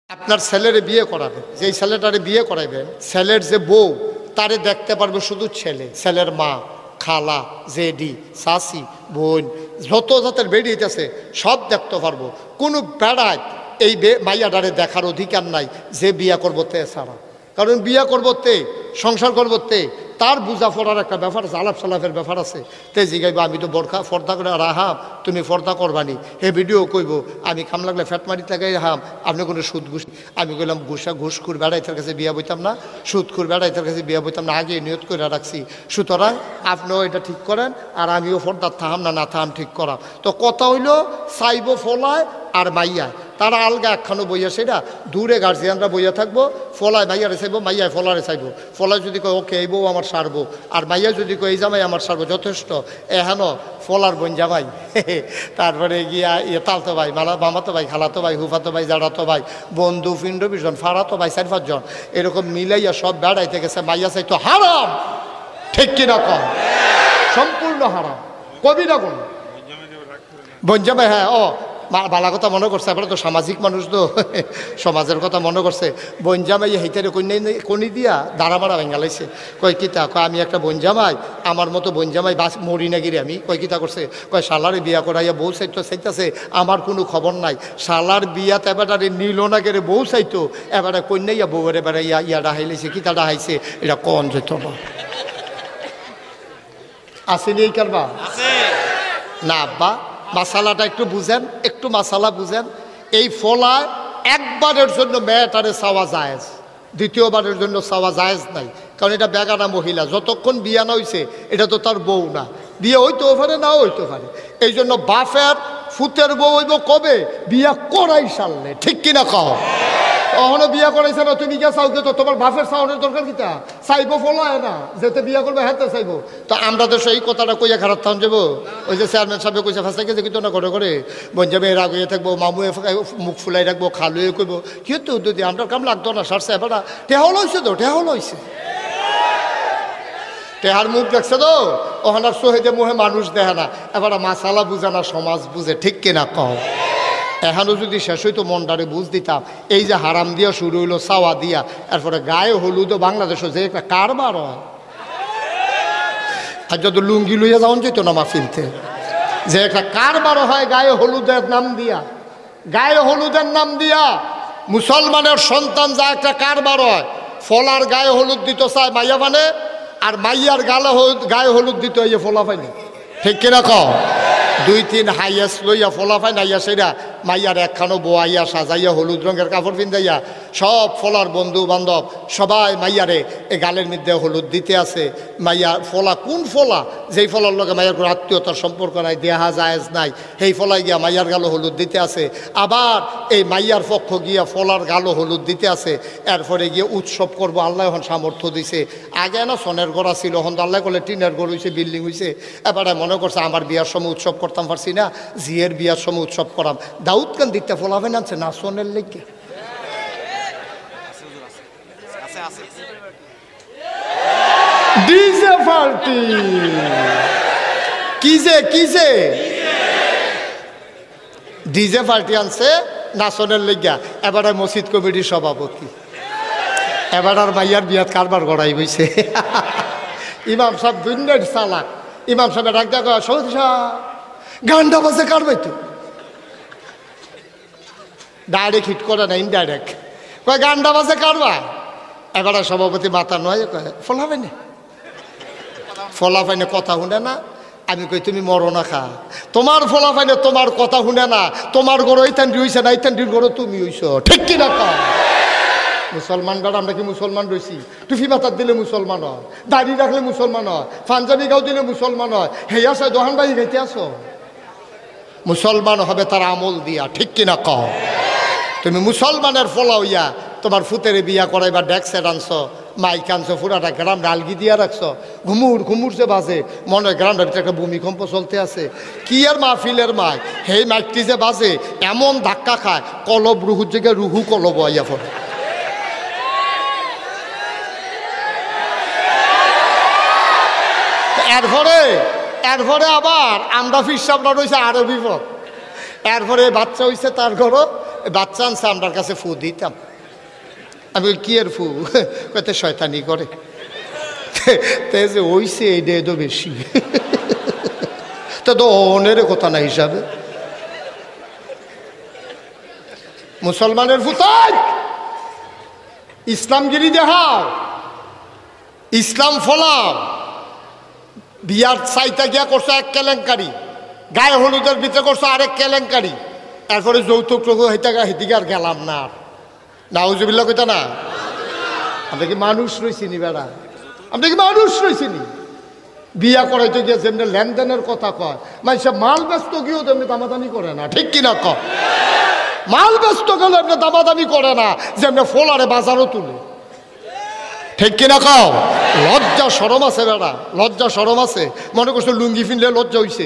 আপনার ছেলেরে বিয়ে করাবেন, যেই ছেলেটারে বিয়ে করাইবেন ছেলের যে বউ তারে দেখতে পারবে শুধু ছেলে, ছেলের মা, খালা, জেডি, শাশি, বোন, যত জাতের বেরিয়েছে সব দেখতে পারবো। কোনো বেড়ায় এই মাইয়াডারে দেখার অধিকার নাই যে বিয়া করবো তে ছাড়া। কারণ বিয়া করবো তে, সংসার করবো তে, তার বুঝা পড়ার একটা ব্যাপার আছে, আলাপ সালাপের ব্যাপার আছে। তে জিগাইবা আমি তো বোরখা ফর্দা করে রাহাম, তুমি ফর্দা করবানি। হে ভিডিও কইব আমি খাম লাগলে ফ্যাট মারি লাগাই হাম, আপনি কোনো সুদ ঘুষ। আমি কইলাম ঘুষখুর বেড়াইতের কাছে বিয়া বইতাম না, সুদখুর বেড়াইতের কাছে বিয়া বইতাম না, আগে নিয়ত করে রাখছি। সুতরাং আপনিও এটা ঠিক করেন আর আমিও ফর্দার থাহাম না থাহাম ঠিক করা। তো কথা হইল চাইব ফলায় আর মাইয়ায়, তারা আলগা একখানো বইয়া, সেটা দূরে গার্জিয়ানরা বইয়া থাকবো। ফলায় মাইয়ারে চাইবো, মাইয়ায় ফলারে চাইবো। ফলায় যদি কয় ওকে এই বউ আমার সারবো, আর মাইয়া যদি কয় এই জামাই আমার সারবো, যথেষ্ট। এহেন ফলার বোন জামাই, তারপরে গিয়া তালতো ভাই, মামাতো ভাই, খালাতো ভাই, হুফাতো ভাই, জাড়াতো ভাই, বন্ধু ফিন্ড বিজন, ফাড়াতো ভাই 4-5 জন, এরকম মিলাইয়া সব বেড়াইতে গেছে। মাইয়া চাইতো হারাম, ঠিক কিনা কম? সম্পূর্ণ হারাম। কবি না কোন বোন জামাই? হ্যাঁ, ও বালা কথা মনে করছে, আপনারা তো সামাজিক মানুষ, তো সমাজের কথা মনে করছে। বনজামাই হেইতারে কনি দিয়া দাঁড়া মারা ভেঙ্গালাইছে। কয় কিতা? কয় আমি একটা বনজামাই, আমার মতো বনজামাই বাস মরি না গিরে আমি। কয় কিতা করছে? কয় শালারে বিয়া করাইয়া বউ চাইতেছে, আমার কোনো খবর নাই। শালার বিয়াত এবারে নিল না গেলে বউ চাইতো, এবারে কন্যাইয়া বউয়ের এবারে ইয়া ডাহাইলেছে। কিতা ডাহাইছে এটা কন যেত না? আসেনি এই কারবা না আব্বা? মাসালাটা একটু বুঝেন, একটু মাসালা বুঝেন। এই ফলায় একবারের জন্য মেয়েটারে চাওয়া জায়েজ, দ্বিতীয়বারের জন্য চাওয়া জায়েজ নাই। কারণ এটা বেগানা মহিলা, যতক্ষণ বিয়া না হইছে এটা তো তার বউ না। বিয়ে হইতেও পারে, নাও হইতে পারে। এই জন্য বাপের ফুতের বউ হইব কবে? বিয়া করাই সারলে, ঠিক কিনা কও? কখনো বিয়া করাইছে না, তুমি কে চাও? তো তোমার বাপের চাওয়ানোর দরকার কিতা? চাইবো ফলায় না, যেতে বিয়া করবে হাতে চাইবো। তো আমরা তো সেই কথাটা কইয়া খারাপ থাম যাবো। ওই যে চেয়ারম্যান সাহেব কইছে ফাঁসা গেছে কিন্তু না করে করে বঞ্জাবে রাগ হয়ে থাকবো, মামু মুখ ফুলাই রাখবো, খালুয়ে কইবো কিন্তু যদি আমরা কাম লাগতো না সারছে। এবার টেহাও লইছে তো, টেহাও লইছে, টেহার মুখ দেখছে তো, ওখানার সোহেদে মুহে মানুষ দেখে না। এবার মাসালা বুঝে না, সমাজ বুঝে, ঠিক কিনা কও? এখনও যদি শেষ হইতো মনটারে বুঝ দিতাম। এই যে হারাম দিয়া শুরু হইলো, চাওয়া দিয়া, এরপরে গায়ে হলুদও বাংলাদেশে যে একটা কারবার হয়। আর যত লুঙ্গি লইয়া যাওয়া যেত না মাহফিলতে, যে একটা কারবার হয় গায়ে হলুদের নাম দিয়া, গায়ে হলুদের নাম দিয়া মুসলমানের সন্তান যা একটা কারবার হয়। ফলার গায়ে হলুদ দিত চায় মাইয়া মানে, আর মাইয়ার গায়ে হলুদ দিত এই ফলা পাইনি, ঠিক কিনা কও? 2-3 হাইয়াস লইয়া ফলা পাই নাইয়া সেরা মাইয়ার একখানো বোয়াইয়া সাজাইয়া হলুদ রঙের কাপড় পিন্ধাইয়া সব ফলার বন্ধু বান্ধব সবাই মাইয়ারে এ গালের মধ্যে হলুদ দিতে আছে। মাইয়া ফলা কোন ফলা? যেই ফলার লগে মাইয়ার কোনো আত্মীয়তার সম্পর্ক নাই, দেহা জায়েজ নাই, সেই ফলাই গিয়া মাইয়ার গালো হলুদ দিতে আছে। আবার এই মাইয়ার পক্ষ গিয়া ফলার গালো হলুদ দিতে আছে। এরপরে গিয়ে উৎসব করব, আল্লাহ এখন সামর্থ্য দিছে। আগে না সনের গড়া ছিল, এখন তো আল্লাহ করলে টিনের গড় হয়েছে, বিল্ডিং হয়েছে। এবারে মনে করছে আমার বিয়ার সময় উৎসব করতাম পারছি না, জিয়ের বিয়ার সময় উৎসব করাম। দাউদ খান দিতে ফলাবেন আনছে না সনের লেগে। ডিজে পার্টি কিজে ডিজে পার্টি আনছে নাচনের লেগা। এবারে মসজিদ কমিটির সভাপতি, এবার আর মাইয়ার বিয়াত কারবার গড়াই বইছে। ইমাম সাহেব দুনিয়ার চালাক। ইমাম সাহেব ডাক দেখা, সৌদি সাহেব গান্ডা বাজে কারবাইতো। ডাইরেক্ট হিট করে না, ইনডাইরেক্ট কয় গান্ডা বাজে কারবা। এবারে সভাপতি মাথা নয়, ফলাবে না, ফলা পাইনে কথা শুনে না। আমি কই তুমি মরো না খা, তোমার ফলা পাইনে তোমার কথা শুনে না। তোমার গরো ইতান্ডি হইছে না, ইতান্ডির গরো তুমি হইছ, ঠিক কিনা কও? মুসলমান বেড়া, আমরা কি মুসলমান রয়েছি? টুফি মাথার দিলে মুসলমান হয়, দাড়ি রাখলে মুসলমান হয়, পাঞ্জাবি গাও দিলে মুসলমান হয়। হেয়া সাই দোহান বাড়ি গাইতে আসো? মুসলমান হবে তার আমল দিয়া, ঠিক কিনা কও? তুমি মুসলমানের ফলা হইয়া তোমার ফুতেরে বিয়া করাইবা ডেক্সে আনছো, মাইক আনছো, পুরাটা গ্রাম ডালগি দিয়া রাখছো, ঘুমুর যে বাজে মনে হয় গ্রামের ভিতরে একটা ভূমিকম্প চলতে আছে। কি আর মাহফিলের মাই, সেই মাইকটি যে বাজে এমন ধাক্কা খায়, কলব রুহুর জায়গায় রুহু কলব আইয়া পড়ে। এরপরে আবার আমরা ফিরসাবরা রয়েছে আরো বিপদ। এরপরে বাচ্চা হইছে তার ঘরও, বাচ্চা আনছে আমার কাছে ফু দিতাম। আমি বলি কি এর ফু? কত শয়তানি করে। তে যে ওইছে এইটা তো বেশি। তো অনের কথা না হিসাবে মুসলমানের ফুতাই ইসলামগিরি দেখাও, ইসলাম ফলাও। বিয়ার সাইতা গিয়া করছো এক কেলেঙ্কারি, গায়ে হলুদের ভিতরে করছো আরেক কেলেঙ্কারি, এরপরে যৌতুক টুকু হেদিকে আর গেলাম না। আর নাউজুবিল্লাহ কইতা না? আমরা কি মানুষ রয়েছিনি বেড়া? আমরা কি মানুষ রয়েছিনি? বিয়া করাইতে গিয়ে যেমনি লেনদেনের কথা কয়, মানে সে মাল ব্যস্ত গিয়েও তেমনি দামাদামি করে না, ঠিক কিনা ক? মাল ব্যস্ত গেলে এমনি দামাদামি করে না, যেমনি ফোলারে বাজারও তুলে, ঠিক কিনা কও? লজ্জা সরম আছে বেড়া, লজ্জা সরম আছে। মনে করছো লুঙ্গি ফিনলে লজ্জা হইছে,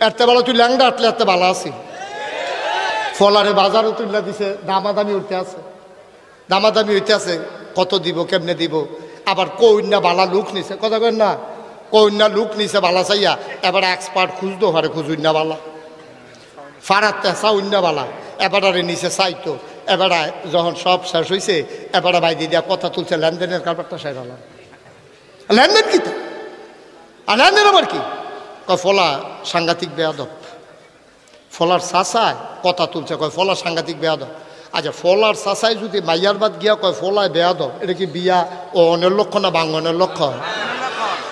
এতে বেলা তুই ল্যাংডা আটলে এতে ভালো আছি। ফলারে বাজারও তুললা দিছে, দামাদামি উঠতে আছে, দামাদামি হইতে আছে। কত দিব, কেমনে দিব? আবার কইন্যা বালা লুক নিছে, কথা কেন না? কইন্যা লুক নিছে বালা চাইয়া, এবার এক্সপার্ট খুঁজতো হারে খুঁজুন্যা বালা, ফারাতে চাউন্যা বালা, এবারে নিচে চাইতো। এবারে যখন সব শেষ হয়েছে, এবারে বাইদি দিয়া কথা তুলছে, লেনদেনের কারবারটা সেরালাম। লেনদেন কি তো? আর লেনদেন আবার কি? কয় ফলা সাংঘাতিক বেয়াদব। ফলার চাচায় কথা তুলছে, কয় ফলা সাংঘাতিক বেয়াদব। আচ্ছা, ফলার চাচাই যদি মাইয়ার বাদ গিয়া কয় ফলায় বেয়াদব, এটা কি বিয়া ও অনের লক্ষ্য না বাঙ্গনের লক্ষ্য?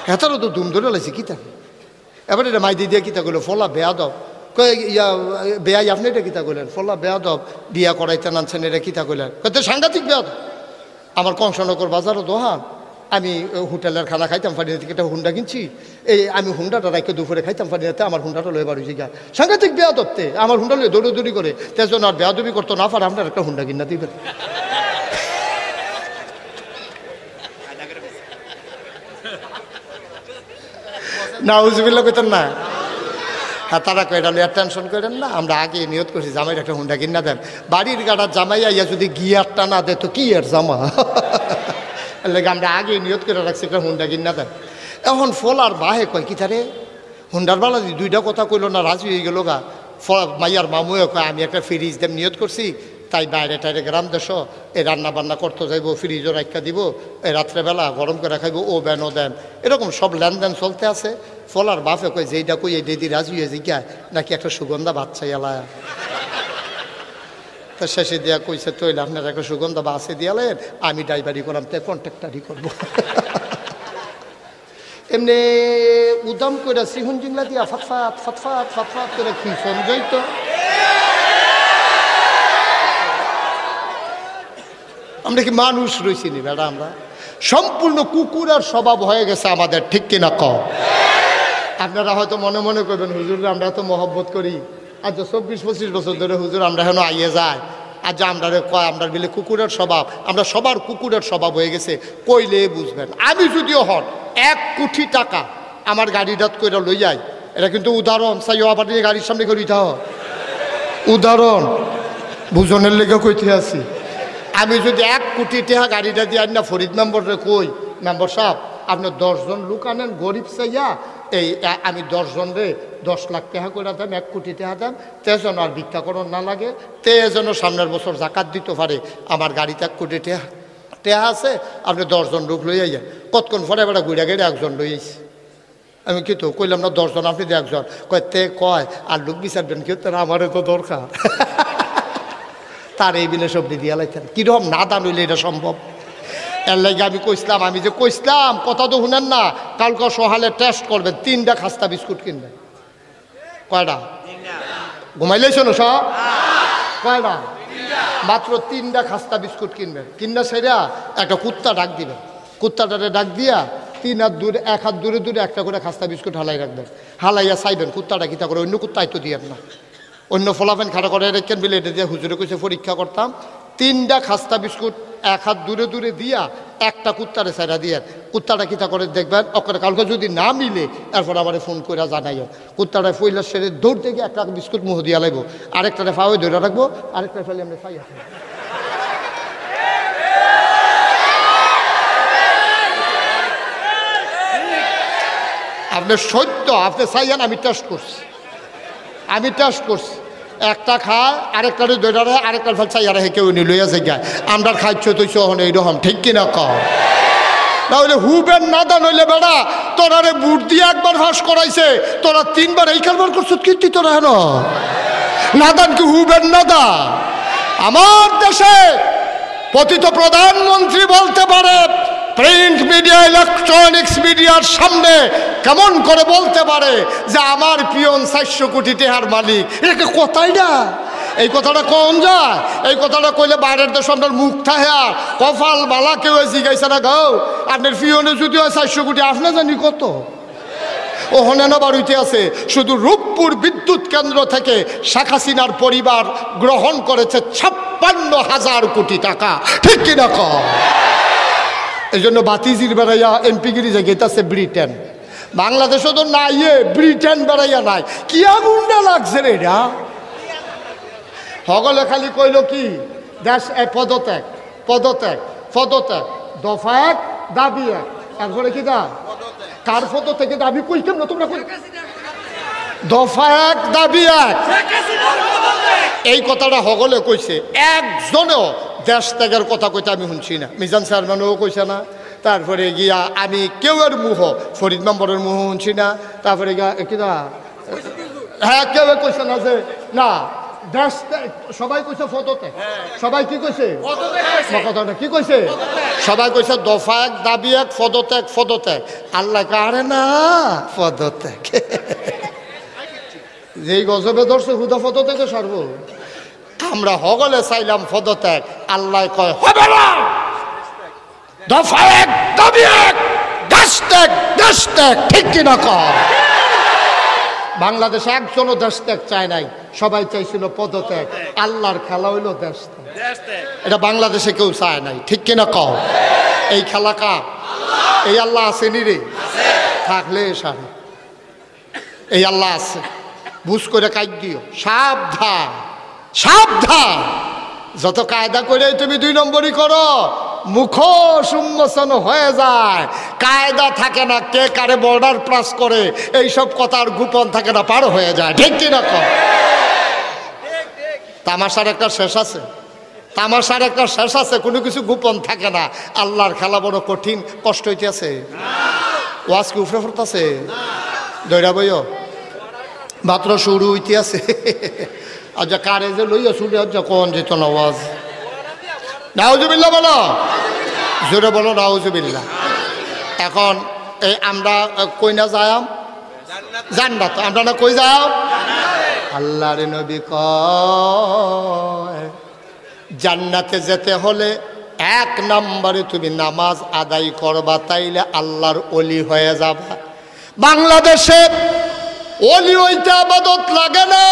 হেতারও তো দুম ধরে লাগছে কিতা। এবার এটা মাইদি দিয়ে কিতা করলো, ফলা বেয়াদব। কয় ইয়া বেয়াই আপনি এটা কিতা করলেন? ফলা বেয়াদব, বিয়া করাইতে নানছেন, এটা কিতা করলেন? কত সাংঘাতিক বেয়াদব। আমার কংসনগর বাজারও দোহান, আমি হোটেলের খানা খাইতাম পারি না, একটা হুন্ডা কিনছি, এই আমি হুন্ডাটা রাখতে দুপুরে খাইতাম পারি না, আমার হুন্ডাটা লয়ে বাড়ি গা। সাংঘাতিক বেয়াদবতে আমার হুন্ডা লয়ে দৌড়ি করে, তেজন আর বেয়াদবি করতো না পারে, আপনার একটা হুন্ডা কিনা দিবেন। নাউজুবিল্লাহ কইতেন না? হ্যাঁ, তারা কয়টা লইয়া টেনশন করেন না, আমরা আগে নিয়ত করছি জামাইয়ের একটা হুন্ডা কিনা দেন। বাড়ির গাড়ার জামাই আইয়া যদি গিয়ারটা না দেয় তো কি এর জামা? লেগে আমরা আগে নিয়ত করে রাখছি একটা হুন্ডা কিনা দেন। এখন ফলার বাহে কয় কি তারে হুন্ডার বালা দুইটা কথা কইল না, রাজি হয়ে গেল গা। মাইয়ার মামুয়ে কয় আমি একটা ফ্রিজ দেম নিয়ত করছি, তাই বাইরে টাইরে গ্রাম দেশ এই রান্না বান্না করতে যাইব, ফ্রিজও রাখা দিব, এই রাত্রেবেলা গরম করে খাইব, ও বেন ও দেন, এরকম সব লেনদেন চলতে আছে। ফলার বাপে কয় যেইটা কই এই দিদি রাজি হয়ে জিজ্ঞায় নাকি একটা সুগন্ধা বাচ্চা এলায়। তো শেষে দিয়া কইছে তৈলে আপনার একটা সুগন্ধা বাসে দিয়ালেন, আমি ড্রাইভারি করলাম, তাই কন্ট্রাক্টারই করবো। এমনি উদাম করে সিহুন জিংলা দিয়া ফাতফাত ফাতফাত ফাতফাত করে কি সঞ্জয় তো। আমরা কি মানুষ রয়েছি নি ম্যাডাম? আমরা সম্পূর্ণ কুকুরের স্বভাব হয়ে গেছে আমাদের, ঠিক কিনা কও? আপনারা হয়তো মনে মনে করবেন হুজুর আমরা তো মহব্বত করি, আজ 24-25 বছর ধরে হুজুর আমরা হেন আইয়ে যায়, আজ আমরা কয় আমরা বিলে কুকুরের স্বভাব, আমরা সবার কুকুরের স্বভাব হয়ে গেছে। কইলে বুঝবেন, আমি যদিও হন 1 কোটি টাকা আমার গাড়িটাত করে লই যাই, এটা কিন্তু উদাহরণ চাইও, আবার গাড়ির সামনে করে উঠা উদাহরণ বুঝনের লেগে কইতে আছি। আমি যদি 1 কোটি টাকা গাড়িটা দিয়ে আনি না, ফরিদ মেম্বরে কই মেম্বার সাহেব আপনি 10 জন লোক আনেন গরিব চাইয়া, এই আমি 10 জন রে 10 লাখ টাকা করে দেন, 1 কোটি টাকা দেন, তে যেন আর ভিক্ষাকরণ না লাগে, তে যেন সামনের বছর জাকাত দিতে পারে। আমার গাড়িতে 1 কোটি টাকা আছে, আপনি 10 জন লোক লই আইয়েন। কতক্ষণ পরে এবার ঘুরে গেলে 1 জন লই আইছি। আমি কি তো কইলাম না 10 জন, আপনি 1 জন। তে কয় আর লোক বিচারবেন কেউ, তারা আমারও তো দরকার। তার এই বিলে সবজি দিয়া লাইতেন, কিরকম না দান হইলে এটা সম্ভব? এর লাগে আমি কইসলাম, আমি যে কইসলাম কথা তো শুনেন না, কালকে সকালে টেস্ট করবেন, 3টা খাস্তা বিস্কুট কিনবেন। কয়টা? ঘুমাইলেছো না সব? কয়টা? মাত্র 3টা খাস্তা বিস্কুট কিনবেন। কিনা সেরা একটা কুত্তা ডাক দিবেন, কুত্তাটারে ডাক দিয়া 3 হাত দূরে 1 হাত দূরে দূরে একটা করে খাস্তা বিস্কুট হালাই রাখবেন, হালাইয়া চাইবেন কুত্তাটা কিতা করে, অন্য কুত্তাই তো দিয়েন না, অন্য ফলাফেন খাড়া করে রেখেন বিলে, এটা দিয়ে হুজুরে কইছে পরীক্ষা করতাম। 3টা খাস্তা বিস্কুট 1 হাত দূরে দূরে দিয়া একটা কুত্তারে সাইরা দিয়ে, কুত্তাটা কিতা করে দেখবেন, ওখানে কালকে যদি না মিলে এরপর আমার ফোন করে জানাইও। কুত্তাটা ফইলার সেরে দৌড়তে গিয়ে একটা বিস্কুট মুহ দিয়া লাগবো, আরেকটারে ফাওয়ে ধরে রাখবো, আরেকটা ফেলে আমরা খাইয়া খাই। আপনি সত্য, আপনি চাইয়েন, আমি টেস্ট করছি, একটা খায় আরেকটারে দৈরারে আরেকটার ফেল চাইয়ারে কেউ নিল জায়গায় আমরা খাইছ তুই হন এইরকম ঠিক কিনা কম নাহলে হুবেন নাদা নইলে বেড়া তোরারে বুট দিয়ে একবার ফাঁস করাইছে তোরা 3 বার এই কারবার করছ কীর্তি তোরা হেন নাদান কি হুবেন নাদা আমার দেশে পতিত প্রধানমন্ত্রী বলতে পারে প্রিন্ট মিডিয়া ইলেকট্রনিক্স মিডিয়ার সামনে কেমন করে বলতে পারে যে আমার পিয়ন 400 কোটি টাকার মালিক এটা কথাই না এই কথাটা কোন যায় এই কথাটা কইলে বাইরের দেশ আপনার মুখ থাকা কপাল বালা কেউ জিগাইছে না গাও আপনার পিয়নে যদি হয় 400 কোটি আপনি জানি কত ও হনেনা বাড়িতে আছে শুধু রূপপুর বিদ্যুৎ কেন্দ্র থেকে শেখ হাসিনার পরিবার গ্রহণ করেছে 56,000 কোটি টাকা ঠিক কিনা কম এই জন্য বাতিজির বেড়াইয়া এমপিগিরি জায়গাতে ব্রিটেন বাংলাদেশও তো নাই ব্রিটেন বেড়াইয়া নাই কি আগুনটা লাগছে রে এটা সকলে খালি কইল কি দেশ পদত্যাগ পদত্যাগ পদত্যাগ দফা 1 দাবি 1 তারপরে কি দা কার পদ থেকে দাবি কই কেমন তোমরা কই দফা 1 দাবি 1 এই কথাটা সকলে কইছে একজনও দেশ ত্যাগের কথা কইতে আমি শুনছি না মিজান চেয়ারম্যানও কইছে না তারপরে গিয়া আমি কেউয়ের মুহ ফরিদ মেম্বরের মুহ শুনছি না তারপরে গিয়া কিনা হ্যাঁ কেউ কইছে না যে না দেশ সবাই কইছে পদত্যাগ সবাই কি কইছে কথাটা কি কইছে সবাই কইছে দফা 1 দাবি 1 পদত্যাগ পদত্যাগ আল্লাহ কারে না পদত্যাগ যেই গজবে ধরছে হুদা পদত্যাগে সারব আমরা সকলে চাইলাম পদত্যাগ আল্লাহ কয় হবে না দফা 1 দাবি 1 দেশ ত্যাগ ঠিক কিনা কর বাংলাদেশে একজনও দেশ ত্যাগ চায় নাই সবাই চাইছিল পদত্যাগ আল্লাহর খেলা হইল দেশ ত্যাগ এটা বাংলাদেশে কেউ চায় নাই ঠিক কিনা কও এই খেলা কা এই আল্লাহ আসেনি রে থাকলে সারে এই আল্লাহ আছে বুঝ করে কাজ দিও সাবধান সাবধান যত কায়দা করে তুমি 2 নম্বরই করো মুখ উন্মোচন হয়ে যায় কায়দা থাকে না কে কারে বর্ডার প্লাস করে এইসব কথার গোপন থাকে না পার হয়ে যায় ঠিক কিনা কম তামাশার একটা শেষ আছে তামাশার একটা শেষ আছে কোনো কিছু গোপন থাকে না আল্লাহর খেলা বড় কঠিন কষ্ট হইতেছে ওয়াজ কি উফরে ফুরতাছে দৈরা বইও মাত্র শুরু হইতে আছে আচ্ছা কারে যে লইয়া শুরু হচ্ছে কোন যেত না ওয়াজ নাউজুবিল্লাহ বলো জোরে বলো নাউজুবিল্লাহ এখন এই আমরা কই না যাম জান্নাত আমরা না কই যাও আল্লাহর নবী কয় জান্নাতে যেতে হলে 1 নম্বরে তুমি নামাজ আদায় করবা তাইলে আল্লাহর ওলি হয়ে যাবা বাংলাদেশে ওলি হইতে আবাদত লাগে না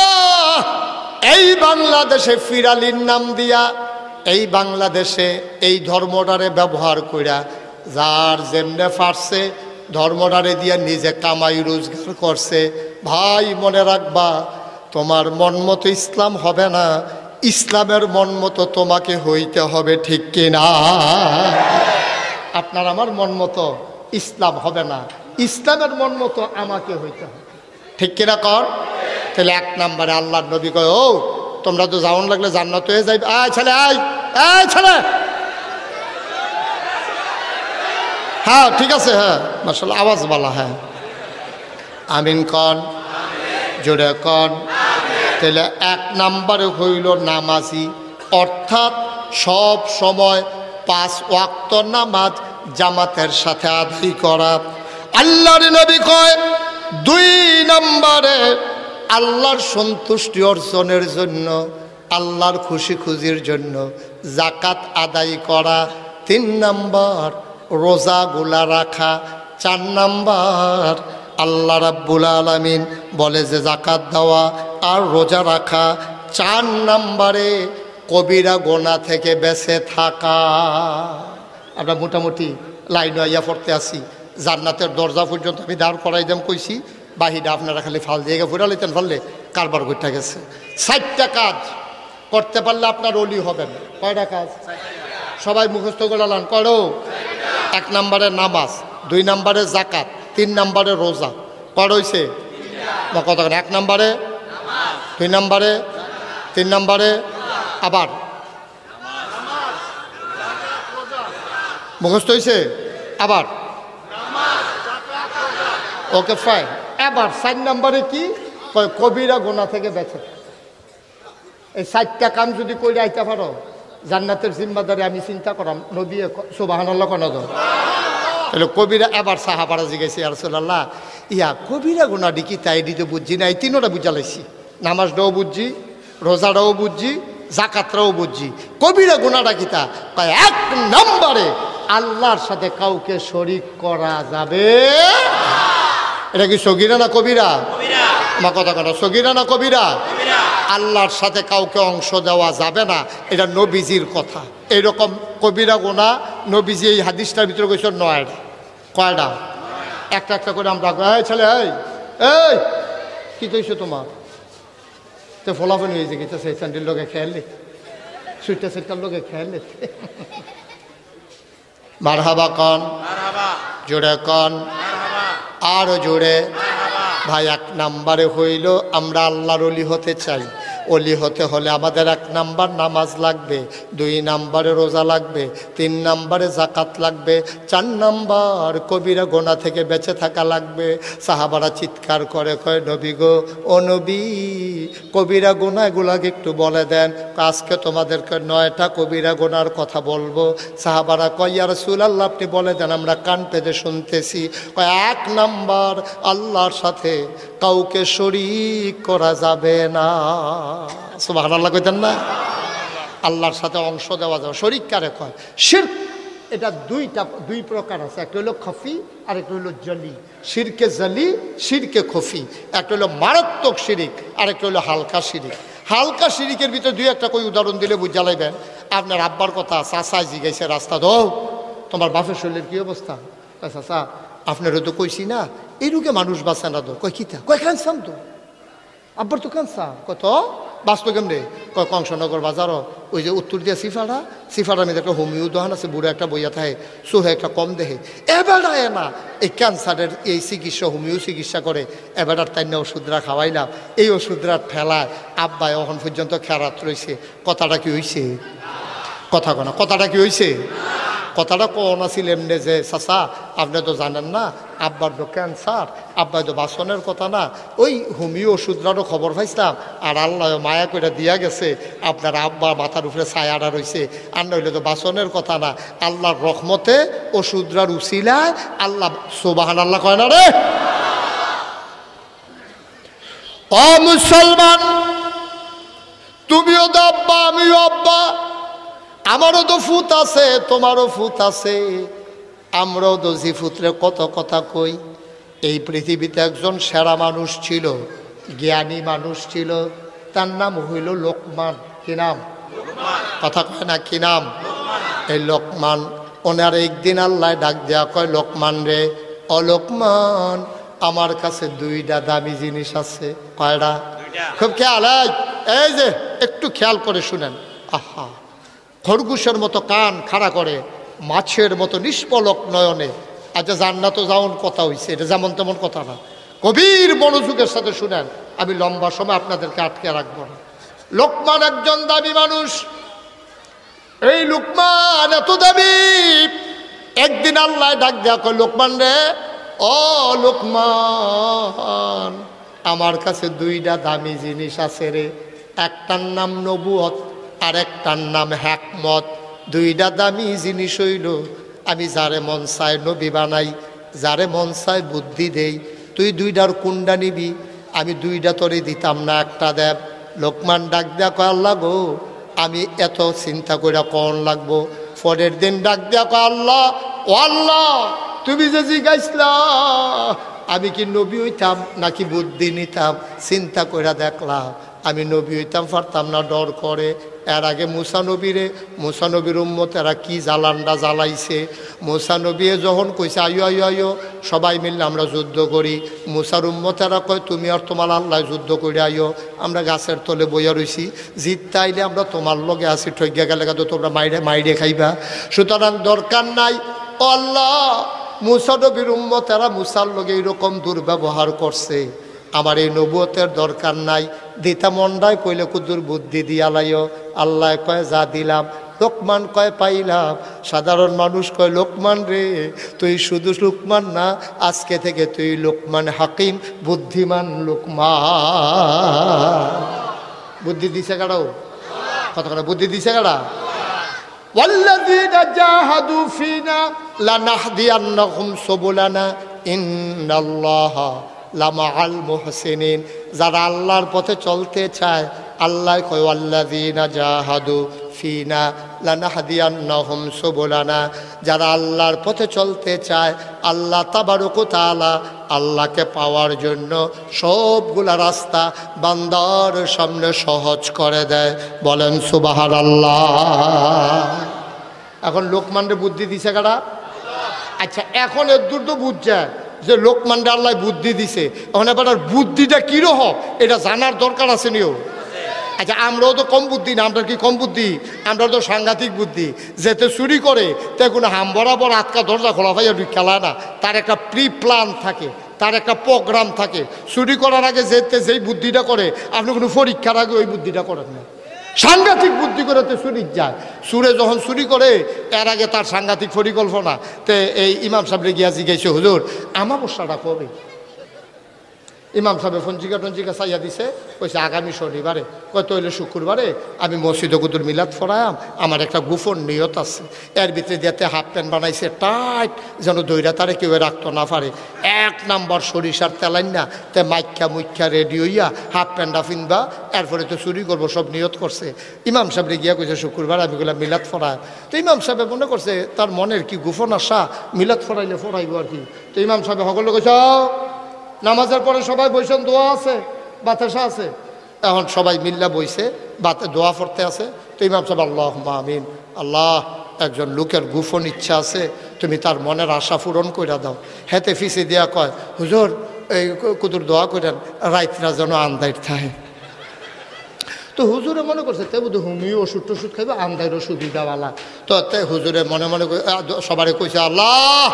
এই বাংলাদেশে ফিরালির নাম দিয়া এই বাংলাদেশে এই ধর্মটারে ব্যবহার কইরা যার যেমনে পারছে ধর্মটারে দিয়া নিজে কামাই রোজগার করছে ভাই মনে রাখবা তোমার মন মতো ইসলাম হবে না ইসলামের মন মতো তোমাকে হইতে হবে ঠিক কিনা আপনার আমার মন মতো ইসলাম হবে না ইসলামের মন মতো আমাকে হইতে হবে ঠিক কিনা কর তাহলে 1 নম্বরে আল্লাহর নবী কয় ও তোমরা তো যাওন লাগলে জান্নাত হয়ে যাইবে আয় ছেলে আয় এই ছেলে হ্যাঁ ঠিক আছে হ্যাঁ মাশাআল্লাহ আওয়াজ বলা হ্যাঁ আমিন কন জোরে কন তাহলে 1 নম্বরে হইল নামাজি অর্থাৎ সব সময় 5 ওয়াক্ত নামাজ জামাতের সাথে আদায় করা আল্লাহর নবী কয় 2 নম্বরে আল্লাহর সন্তুষ্টি অর্জনের জন্য আল্লাহর খুশি খুশির জন্য জাকাত আদায় করা 3 নম্বর রোজাগুলা রাখা 4 নম্বর আল্লাহ রাব্বুল আলামিন বলে যে জাকাত দেওয়া আর রোজা রাখা 4 নম্বরে কবিরা গোনা থেকে বেঁচে থাকা আমরা মোটামুটি লাইন আইয়া পড়তে আসি জান্নাতের দরজা পর্যন্ত আমি দাঁড় করাই দাম কইছি বাহিরে আপনারা খালি ফাল দিয়ে ফুরা লইতেন ফেললে কারবার করতে গেছে 4টা কাজ করতে পারলে আপনার ওলি হবেন কয়টা কাজ সবাই মুখস্থ করে লান করো 1 নম্বরে নামাজ 2 নম্বরে জাকাত 3 নম্বরে রোজা কর হইছে না কত 1 নম্বরে 2 নম্বরে 3 নম্বরে আবার মুখস্থ হয়েছে আবার ওকে ফাইন। এবার 4 নম্বরে কি কয় কবিরা গুনাহ থেকে বেঁচে। এই 4টা কাম যদি করে আইতে পারো জান্নাতের জিম্মাদারি আমি চিন্তা করাম। নবী সুবহানাল্লাহ কোন দাও তাহলে কবিরা। এবার সাহাবারা জিজ্ঞাসা ইয়া রাসূলুল্লাহ ইয়া কবিরা গুনাহ কি তাই দিতে বুঝছি না, এই তিনটা বুঝালাইছি। নামাজটাও বুঝছি, রোজাটাও বুঝছি, জাকাতটাও বুঝছি, কবিরা গুনাহটা কি তা? 1 নম্বরে আল্লাহর সাথে কাউকে শরীক করা যাবে। এটা কি সগীরা না কবিরা? আমার কথা কথা সগীরা না কবিরা? আল্লাহর সাথে কাউকে অংশ দেওয়া যাবে না, এটা নবীজির কথা। এইরকম কবিরা গুনাহ নবীজি এই হাদিসটার ভিতরে কইছেন 9টা। কয়টা? একটা একটা করে আমরা এই ছেলে এই এই কি কইছো তোমার তো ফলাফল হয়েছে কি তো সেই স্যান্ডেল লোকে খেয়ালে সুইটা সেটার লোকে খেয়ালে মারহাবা কন জোরে কন আরো জোরে ভাই। 1 নম্বরে হইল আমরা আল্লাহর ওলি হতে চাই। ওলি হতে হলে আমাদের 1 নম্বর নামাজ লাগবে, 2 নম্বরে রোজা লাগবে, 3 নম্বরে জাকাত লাগবে, 4 নম্বর কবিরা গুনাহ থেকে বেঁচে থাকা লাগবে। সাহাবারা চিৎকার করে কয় নবী গো, ও নবী কবিরা গুনাহগুলোকে একটু বলে দেন। আজকে তোমাদেরকে 9টা কবিরা গুনাহর কথা বলবো। সাহাবারা কয় ইয়া রাসূলুল্লাহ আপনি বলে দেন, আমরা কান পেতে শুনতেছি। কয় 1 নম্বর আল্লাহর সাথে কাউকে শরীক করা যাবে না। সুবহানাল্লাহ কইতেন না? আল্লাহর সাথে অংশ দেওয়া যাবে। শরীক কারে কয়? শিরক। এটা 2 প্রকার আছে, একটা হলো খফি আর একটা হলো জলি। শিরকে জলি, শিরকে খফি। একটা হলো মারাত্মক শিরিক আর একটা হলো হালকা শিরিক। হালকা শিরিকের ভিতরে 2-1টা কই উদাহরণ দিলে বুঝা লাইবেন। আপনার আব্বার কথা চাচা জিগাইছে রাস্তা দো তোমার বাপের শরীরের কি অবস্থা? চাচা আপনারও তো কইছি না এই রোগে মানুষ বাঁচে না। তো কয় কিতা? কয় ক্যান্সার তো আব্বার তো ক্যান্সার। কত বাঁচতো কেমনে? কয় কংসনগর বাজারও ওই যে উত্তর দিয়া সিফারার মধ্যে একটা হোমিও দোকান আছে, বুড়ো একটা বইয়া থাকে, সোহে একটা কম দেহে। এবেড়ায় না এই ক্যান্সারের এই চিকিৎসা হোমিও চিকিৎসা করে। এবেড়ার তাই না ওষুধরা খাওয়াইলাম। এই ওষুধরা ঠেলায় আব্বাই এখন পর্যন্ত খেরাত রয়েছে। কথাটা কি হয়েছে? কথা কনা কথাটা কি হয়েছে? কথাটা কোন আছিল এমনি যে চাচা আপনি তো জানেন না আব্বার তো ক্যান্সার, আব্বাই তো বাসনের কথা না। ওই হোমিও ওষুধরারও খবর পাইছিলাম আর আল্লাহ মায়া করে দিয়া গেছে। আপনার আব্বার মাথার উপরে ছায়াটা রয়েছে। আর নইলে তো বাসনের কথা না। আল্লাহর রহমতে ওষুধরার উছিলায় আল্লাহ সুবহানাল্লাহ কয় না রে। ও মুসলমান, তুমিও তো আব্বা আমিও আব্বা। আমারও তো ফুত আছে, তোমারও ফুত আছে। আমরাও তো জি ফুতরে কত কথা কই। এই পৃথিবীতে একজন সেরা মানুষ ছিল, জ্ঞানী মানুষ ছিল, তার নাম হইল লোকমান। কি নাম? কথা কয় না কি নাম? এই লোকমান। ওনার একদিন আল্লাহ ডাক দেয়া কয় লোকমান রে, ও লোকমান আমার কাছে 2টা দামি জিনিস আছে। কয়টা? খুব খেয়াল। এই যে একটু খেয়াল করে শুনেন। আহা, খরগোশের মতো কান খাড়া করে, মাছের মতো নিষ্পলক নয়নে। আচ্ছা জান্নাতে যাওন কথা হইছে, এটা যেমন তেমন কথা না। গভীর মনোযোগের সাথে শুনেন, আমি লম্বা সময় আপনাদেরকে আটকে রাখবো না। লোকমান একজন দামি মানুষ। এই লোকমান এত দামি, একদিন আল্লাহ ডাক দেয়া কয় লোকমান রে, ও লোকমান আমার কাছে 2টা দামি জিনিস আছে রে। একটার নাম নবুয়ত আর একটার নাম হিকমত। 2টা দামি জিনিস হইল আমি যারে মন চায় নবী বানাই, যারে মন চায় বুদ্ধি দেই। তুই 2টার কোনটা নিবি? আমি 2টা তোরে দিতাম না, একটা দেব। লোকমান ডাক দেয়া কয় আল্লাহ গো আমি এত চিন্তা করে কোন লাগবো। পরের দিন ডাক দেয়া কয় আল্লাহ, ও আল্লাহ তুমি যে জিজ্ঞাসলা আমি কি নবী হইতাম নাকি বুদ্ধি নিতাম, চিন্তা করে দেখলাম আমি নবী হইতাম পারতাম না, ডর করে। এর আগে মুসা নবীর উম্মতেরা কি জ্বালানটা জ্বালাইছে। মুসা নবী যখন কইছে আয়ো আয়ো আয়ো সবাই মিললে আমরা যুদ্ধ করি, মুসার উম্মতেরা কয় তুমি আর তোমার আল্লাহ যুদ্ধ করে আয়ো, আমরা গাছের তলে বইয়া রইছি, জিততে আইলে আমরা তোমার লগে আছি, ঠগিয়া গেলে তো তোমরা মাইরে খাইবা, সুতরাং দরকার নাই। ও আল্লাহ মুসা নবীর উম্মতেরা মুসার লগে এরকম দুর্ব্যবহার করছে, আমার এই নবুয়তের দরকার নাই, দিতা মন্ডায় কইলে কুদুর বুদ্ধি দিয়া লাইও। আল্লাহ কয় যা দিলাম। লোকমান কয় পাইলাম। সাধারণ মানুষ কয় লোকমান রে তুই শুধু লোকমান না, আজকে থেকে তুই লোকমান হাকিম, বুদ্ধিমান লোকমান। বুদ্ধি দিছে কারাও, কতক্ষণ বুদ্ধি দিছে কারা? ওয়াল্লাযীনা জাহাদু ফিনা লানাহদিয়ান্নাহুম সুবুলানা ইন্নাল্লাহা লামাআল মুহসিনিন। যারা আল্লাহর পথে চলতে চায়, আল্লাহ কয় ওয়াল্লাযীনা জাহাদু ফিনা লানাহদিয়ান্নাহুম সুবুলানা। যারা আল্লাহর পথে চলতে চায়, আল্লাহ তাবারক ওয়া তাআলা আল্লাহকে পাওয়ার জন্য সবগুলা রাস্তা বান্দার সামনে সহজ করে দেয়। বলেন সুবহানাল্লাহ। এখন লোকমানরে বুদ্ধি দিছে কারা? আচ্ছা, এখন এর দূর তো বুঝছে যে লোকমানরে আল্লাহ বুদ্ধি দিছে, এখন এবার বুদ্ধিটা কীরকম এটা জানার দরকার আছে নিও। আচ্ছা, আমরাও তো কম বুদ্ধি না, আমরা কি কম বুদ্ধি? আমরা তো সাংঘাতিক বুদ্ধি। যেতে চুরি করে তে কোনো হাম বরাবর আটকা দরজা খোলা ভাইয়া খেলায় না, তার একটা প্রি প্ল্যান থাকে, তার একটা প্রোগ্রাম থাকে। চুরি করার আগে যেতে যেই বুদ্ধিটা করে, আপনি কোনো পরীক্ষার আগে ওই বুদ্ধিটা করেন না। সাংঘাতিক বুদ্ধি করে তো চুরি যায়। সুরে যখন চুরি করে এর আগে তার সাংঘাতিক পরিকল্পনা। তে এই ইমাম সাহেবরে গিয়া জিজ্ঞাসা, হুজুর আমাবস্যাটা কবে? ইমাম সাহেব ফঞ্জিকা টঞ্জিকা চাইয়া দিছে, কইছে আগামী শনিবারে। কত হইলে শুক্রবারে আমি মসজিদে কুতুর মিলাদ ফরায়াম, আমার একটা গোপন নিয়ত আছে। এর ভিতরে দিয়াতে হাফ প্যান্ট বানাইছে টাইট, যেন দইরা তারে কেউ রাখতে না পারে। 1 নাম্বার সরিষার তেলাইন না, তে মাইক্ষা মুখ্যা রেডি হইয়া হাফ প্যান্টটা ফিনবা, এরপরে তো চুরি করবো সব নিয়ত করছে। ইমাম সাহেবরে গিয়া কইছে শুক্রবার আমি গুলা মিলাদ ফরায়। তো ইমাম সাহেব মনে করছে তার মনের কি গোপন আশা, মিলাদ ফরাইলে ফরাইব আর কি। তো ইমাম সাহেব সকলে কইছে নামাজের পরে সবাই বইছেন, দোয়া আছে, বাতাসা আছে। এখন সবাই মিল্লা বইছে, দোয়া পড়তে আছে। তো ইমাম সাহেব আল্লাহুম্মা আমিন। আল্লাহ, একজন লোকের গোপন ইচ্ছা আছে, তুমি তার মনের আশা পূরণ কইরা দাও। হেতে ফিসে দিয়া কয়, হুজুর এই কুতুর দোয়া করেন রাইতরা যেন আন্দাইর থাকে। তো হুজুরে মনে করছে তে বুধ হুমিও ওষুধ টষুধ খাইবে, আন্দাইরও সুবিধাওয়ালা। তো তে হুজুরে মনে মনে সবারে কইছে আল্লাহ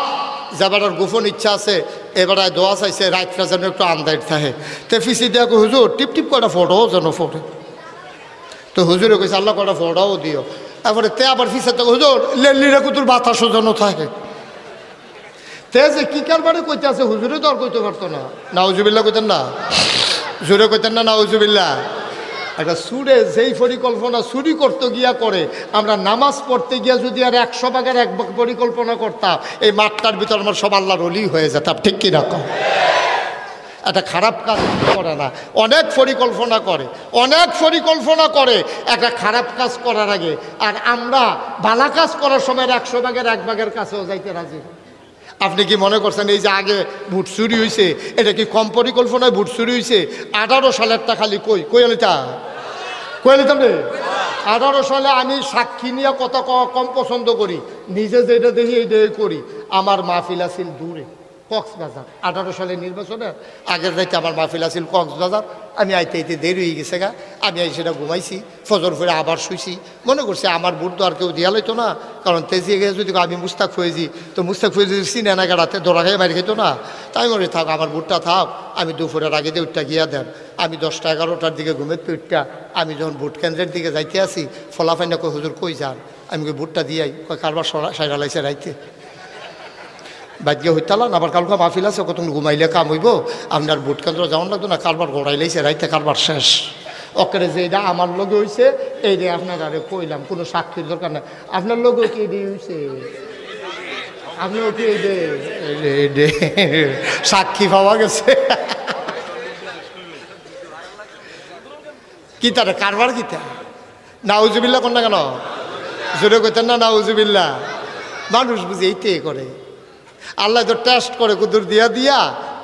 যাবার গোপন ইচ্ছা আছে, এবারে দোয়া চাইছে রাইতরা যেন একটু আন্দাইর থাকে। তে ফিসি দিয়া হুজুর টিপ টিপ কটা ফটোও যেন ফোটে। তো হুজুরে কইছে আল্লাহ কটা ফটোও দিও। তারপরে তে আবার ফিসে তো হুজুর লেলিরা কুতুর বাতাসও যেন থাকে। তে যে কি কারবারে কইতে আছে হুজুরে তো আর কইতে পারতো না। নাউজুবিল্লাহ কইতেন না, জোরে কইতেন না নাউজুবিল্লাহ। একটা সুরে যেই পরিকল্পনা চুরি করতে গিয়া করে, আমরা নামাজ পড়তে গিয়া যদি আর 100 ভাগের 1 ভাগ পরিকল্পনা করতাম, এই মাঠটার ভিতর আমার সব আল্লাহর ওলি হয়ে যেতাম। ঠিক কিনা কম? একটা খারাপ কাজ করে না, অনেক পরিকল্পনা করে, অনেক পরিকল্পনা করে একটা খারাপ কাজ করার আগে। আর আমরা ভালো কাজ করার সময় 100 ভাগের 1 ভাগের কাছেও যাইতে রাজি। আপনি কি মনে করছেন এই যে আগে ভোট চুরি হয়েছে এটা কি কম পরিকল্পনায় ভোট চুরি হয়েছে? 18 সালেরটা খালি কই আলিতাম রে। 18 সালে আমি সাক্ষী নিয়ে কত কম পছন্দ করি, নিজে যেটা দেখি এইটাই করি। আমার মাহফিল আছিল দূরে কক্সবাজার। 18 সালের নির্বাচনে আগের রাইতে আমার মাহফিল আছিল কক্সবাজার। আমি আইতে আইতে দেরি হয়ে গেছে গা, আমি সেটা ঘুমাইছি, ফজর ফিরে আবার শুইছি। মনে করছি আমার ভোট তো আর কেউ দিয়া লইতো না, কারণ তেজিয়ে গেছে যদি আমি মুস্তাক ফয়েজি, তো মুস্তাক ফয়েজি চিনে না গাড়াতে দৌড়া খেয়ে মারি খেতো না। তাই মনে থাক আমার ভোটটা থাক, আমি দুপুরের আগে দিয়ে উঠটা গিয়া দেন। আমি 10টা 11টার দিকে ঘুমের উঠটা আমি যখন ভোট কেন্দ্রের দিকে যাইতে আসি, ফলাফাইনা কই হুজুর কই যান? আমি ভোটটা দিয়াই কয় কারবার সাইরা লাইছে রাইতে বাদ হইতালান, আবার কালকে মাহফিল আছে, কত ঘুমাইলে কাম হইব, আপনার ভোট কেন্দ্র যাওয়ান লাগতো না, কারবার গড়াই লাইছে রাইতে, কারবার শেষ। ওকে যে এটা আমার লগে হয়েছে এই রে আপনার আরে কইলাম, কোনো সাক্ষীর দরকার নাই। আপনার লগে কি এডি হয়েছে? আপনিও কি এই সাক্ষী পাওয়া গেছে? কি তার কারবার কিতা? নাউজুবিল্লাহ কোন না কেন? জোরে কইতেন না নাউজুবিল্লাহ। মানুষ বুঝি এইটাই করে। আল্লাহ তো টেস্ট করে কুদুর দিয়া দিয়া,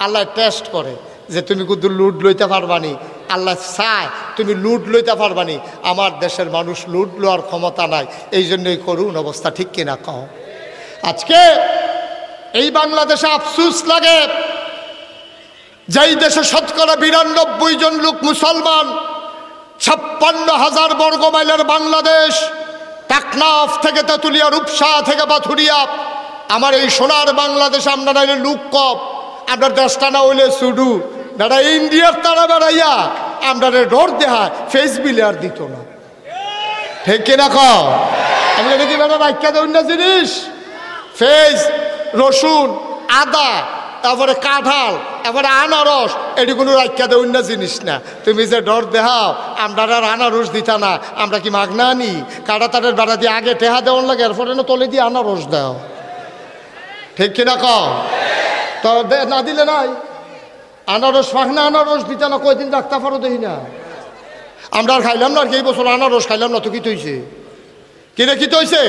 আল্লাহ টেস্ট করে যে তুমি কুদুর লুট লইতে পারবানি। আল্লাহ চায় তুমি লুট লইতে পারবানি। আমার দেশের মানুষ লুট লওয়ার ক্ষমতা নাই, এই জন্যই করুন অবস্থা। ঠিক কিনা কও? আজকে এই বাংলাদেশে আফসোস লাগে, যেই দেশে শতকরা 92 জন লোক মুসলমান, 56,000 বর্গ মাইলের বাংলাদেশ, টেকনাফ থেকে তেঁতুলিয়া, রূপসা থেকে পাথুরিয়া, আমার এই সোনার বাংলাদেশে আমরা নাইলে লুক কম, আপনার দেশটা না হইলে সুডু, বেড়া ইন্ডিয়ার তারা বেড়াইয়া আমরা ডর দেহা ফেস বিলে আর দিত না, ঠিক কিনা কও? আমরা দেখি বেড়া রাখা দেন না জিনিস, ফেস, রসুন, আদা, তারপরে কাঁঠাল, তারপরে আনারস, এটি কোনো রাখা দেন না জিনিস না। তুমি যে ডর দেহাও আমরা আর আনারস দিতা না, আমরা কি মাগনা আনি? কাটা তারের বেড়া দিয়ে আগে টেহা দেওয়ার লাগে, এরপরে না তলে দিয়ে আনারস দাও, ঠিক কিনা কও? তো না দিলে নাই আনারস, ফাঁকনা আনারস দিতা না, কয়দিন রাখতে পারো দেখি না। আমরা আর খাইলাম না, আর কি এই বছর আনারস খাইলাম না তো, কি তৈছে কিনে কি তৈছে?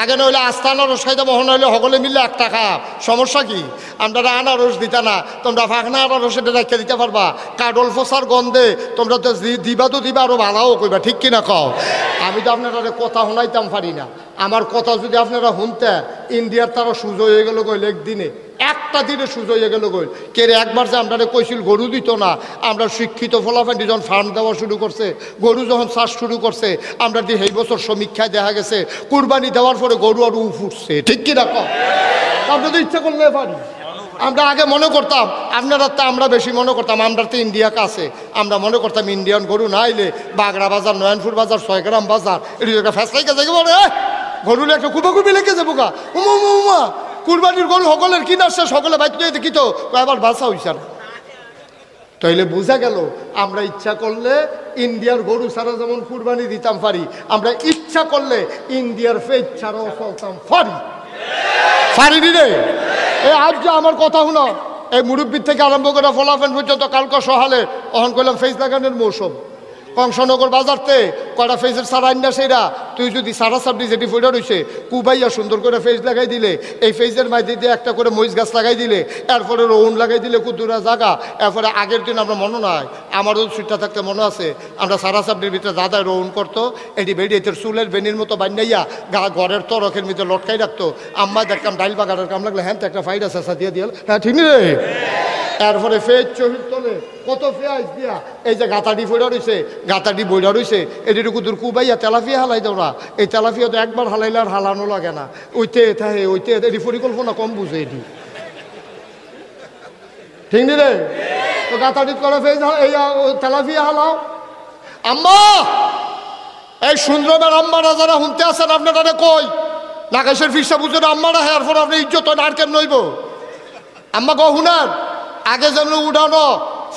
আগে নইলে আস্তা আনারস খাইতে, মহন হইলে সকলে মিললে একটা খাপ, সমস্যা কি? আমরা আনারস দিতা না, তোমরা ফাঁকনা আনারস এটা রেখে দিতে পারবা, কাডল ফসার গন্ধে তোমরা তো দিবা, তো দিবা আরো ভালোও কইবা, ঠিক কিনা কও? আমি তো আপনারা কথা শোনাইতাম পারি না, আমার কথা যদি আপনারা শুনতে, ইন্ডিয়ার তারা সুযোগ হয়ে গেল গইল, একদিনে একটা দিনে সুযোগ হয়ে গেল গইল। কে একবার যে আমরা কইছিল গরু দিত না, আমরা শিক্ষিত ফলাফান্ডি যখন ফার্ম দেওয়া শুরু করছে, গরু যখন চাষ শুরু করছে, আমরা দিয়ে এই বছর সমীক্ষায় দেখা গেছে কুরবানি দেওয়ার পরে গরু আরো উঠছে, ঠিক কিনা কও? আমরা তো ইচ্ছা করলে পারি। আমরা আগে মনে করতাম, আপনারা তো আমরা বেশি মনে করতাম, আমরা তো ইন্ডিয়া কাছে, আমরা মনে করতাম ইন্ডিয়ান গরু না আইলে বাগড়া বাজার, নয়নপুর বাজার, 6 গ্রাম বাজার, এটি একটা ফেসলাই গেছে বলে গরু একটা কুপাকুপি লেগে যাবো গা, উমা উমা কুরবানির গরু সকলের কিনার সে সকলে বাইতে দেখি তো এবার বাসা হইছে না। তাইলে বোঝা গেল আমরা ইচ্ছা করলে ইন্ডিয়ার গরু ছাড়া যেমন কুরবানি দিতাম পারি, আমরা ইচ্ছা করলে ইন্ডিয়ার ফেজ ছাড়াও চলতাম পারি, পারিনি রে? আজ যে আমার কথা শুনো, এই মুরব্বীর থেকে আরম্ভ করে ফলাফেন পর্যন্ত কালকে সহালে অহন করলাম ফেজ লাগানোর মৌসুম। কংসনগর বাজারতে কয়টা ফেজের সারা আইনা সেইরা, তুই যদি সারা সাবডি যেটি ফুটা রয়েছে কুবাইয়া সুন্দর করে ফেজ লাগাই দিলে, এই ফেজের মাঝে দিয়ে একটা করে মরিচ গাছ লাগাই দিলে, এরপরে রৌন লাগাই দিলে কুতুরা জায়গা, এরপরে আগের দিন আমরা মনে নয়, আমারও সুইটটা থাকতে মনে আছে, আমরা সারা সাবডির ভিতরে দাদায় রৌন করতো, এটি বেরিয়ে এদের চুলের বেনির মতো বান্যাইয়া ঘরের তরকের ভিতরে লটকাই রাখতো। আম্মা দেখতাম ডাইল বাগানের কাম লাগলে হ্যাঁ তো একটা ফাইড আছে দিয়ে দিয়ে, হ্যাঁ ঠিক রে। এরপরে ফেজ চহির তলে কত ফেয়াজ দিয়া এই যে গাতাডি ফইরা রয়েছে, গাতাডি বইরা রয়েছে, এটিটুকু দূর কুবাইয়া তেলাফিয়া হালাই দাও না, এই তেলাফিয়া তো একবার হালাইলে আর হালানো লাগে না, ওইতে থাকে ওইতে, এটি পরিকল্পনা কম বুঝে এটি, ঠিক নি রে? তো গাতাডি করে ফেজ এই তেলাফিয়া হালাও। আম্মা এই সুন্দরমের আম্মারা যারা শুনতে আছেন আপনারা কই নাগেশের ফিসা বুঝে আম্মারা, হ্যাঁ এরপর আপনি ইজ্জত নারকেল নইব। আম্মা কো শুনেন, আগে যেমন উঠানো